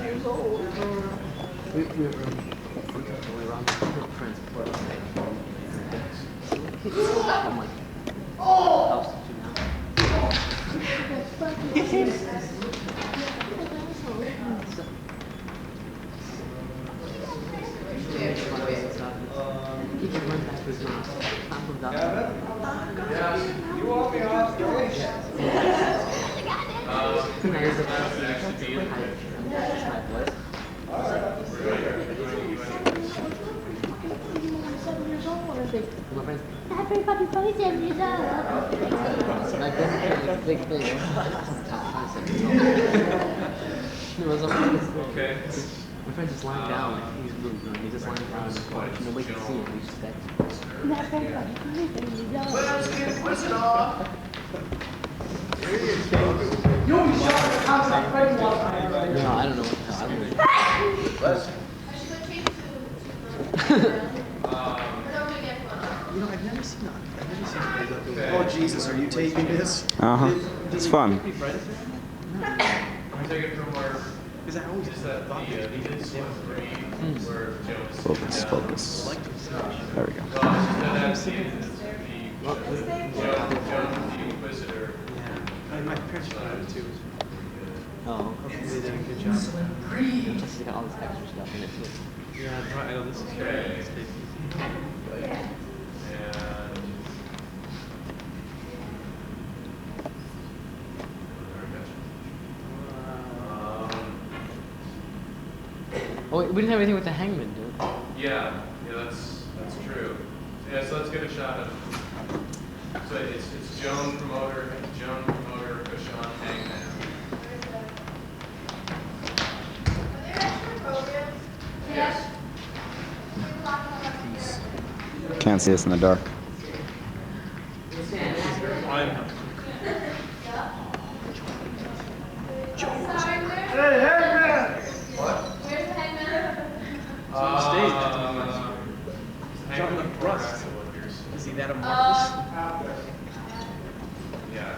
Years old. Yeah, you want me off stage? Everybody plays every Okay. My friend's just lying down. He's just lying down in the couch. Nobody can see him. He's just dead. You'll be shot at the house like Freddy one time. No, I don't know what the hell. You know, I've never seen Oh, Jesus, are you taping this? Uh-huh. It's fun. I'm taking it from where. Is that always just that the did swim 3 where Joan is Focus, focus. There we go. Well, that's the Joan the Inquisitor. Yeah. My parents tried it too. Oh. They did a good job. Just got all this extra stuff in it too. Yeah, I know this is Okay. It's tasty. And Oh, wait, we didn't have anything with the hangman, dude. yeah, that's true. Yeah, so let's get a shot of. So it's Joan promoter, Kushan, hangman. Yes. Can't see us in the dark. Hey, Hangman! What? Where's the hangman? On stage. John the Rust. Is he that Um, amorphous? Yeah.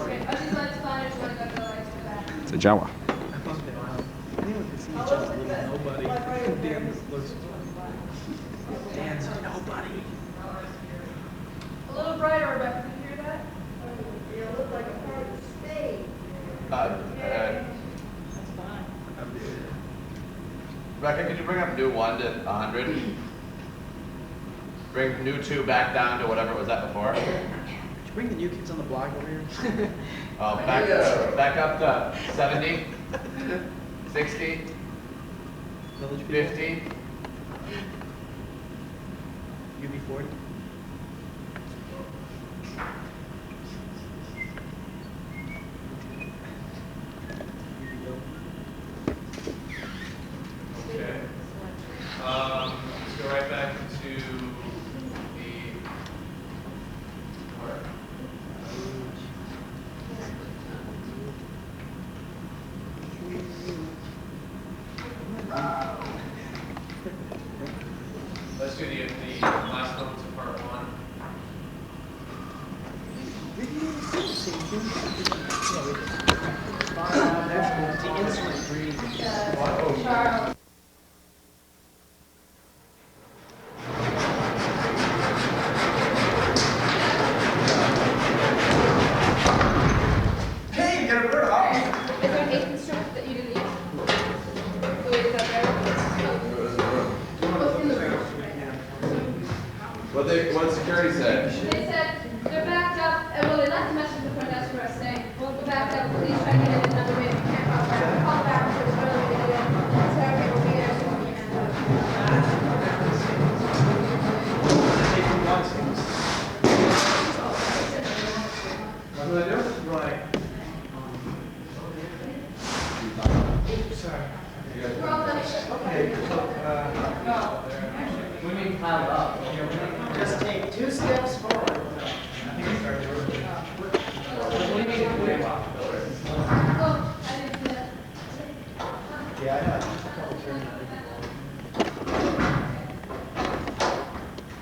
Okay, are these lights fine or do you want to go to the lights in the back? It's a Jawa. Anyone can see each other, little nobody. Dan looks. Dan's nobody. A little brighter, Rebecca. Can you hear that? You look like a part of the stage. Rebecca, could you bring up new 1 to 100? Bring new 2 back down to whatever it was at before. Could you bring the new kids on the block over here? Oh, back up to 70, 60, Village people? 50. UB40? Okay. Let's go right back into the. Let's do the give the last moments of part one. Charles. Hey, you got a bird off. Is there an eighth instrument that you didn't use? Oh, is that there? What's in the room? What security said? They said they're backed up, and well, they left a message in the front desk for us saying, well, we're backed up, please try to get in another way if you can't call back. Call back, so it's early to get in. Sarah will be there soon. What do I do? Right. Sorry. We're all done. Okay, so, We mean piled up. Just take 2 steps forward. Oh, I didn't see that. yeah, I know. A couple turns.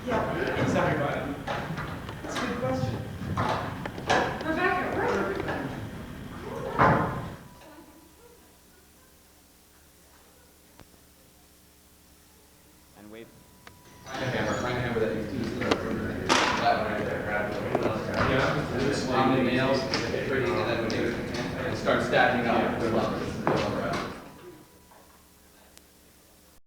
Yeah, it's everybody. That's a good question. Rebecca, where are you? And wave. Find a hammer that you can use. That one right there, grab it. Yeah. How many nails, pretty, and then when you start stacking up.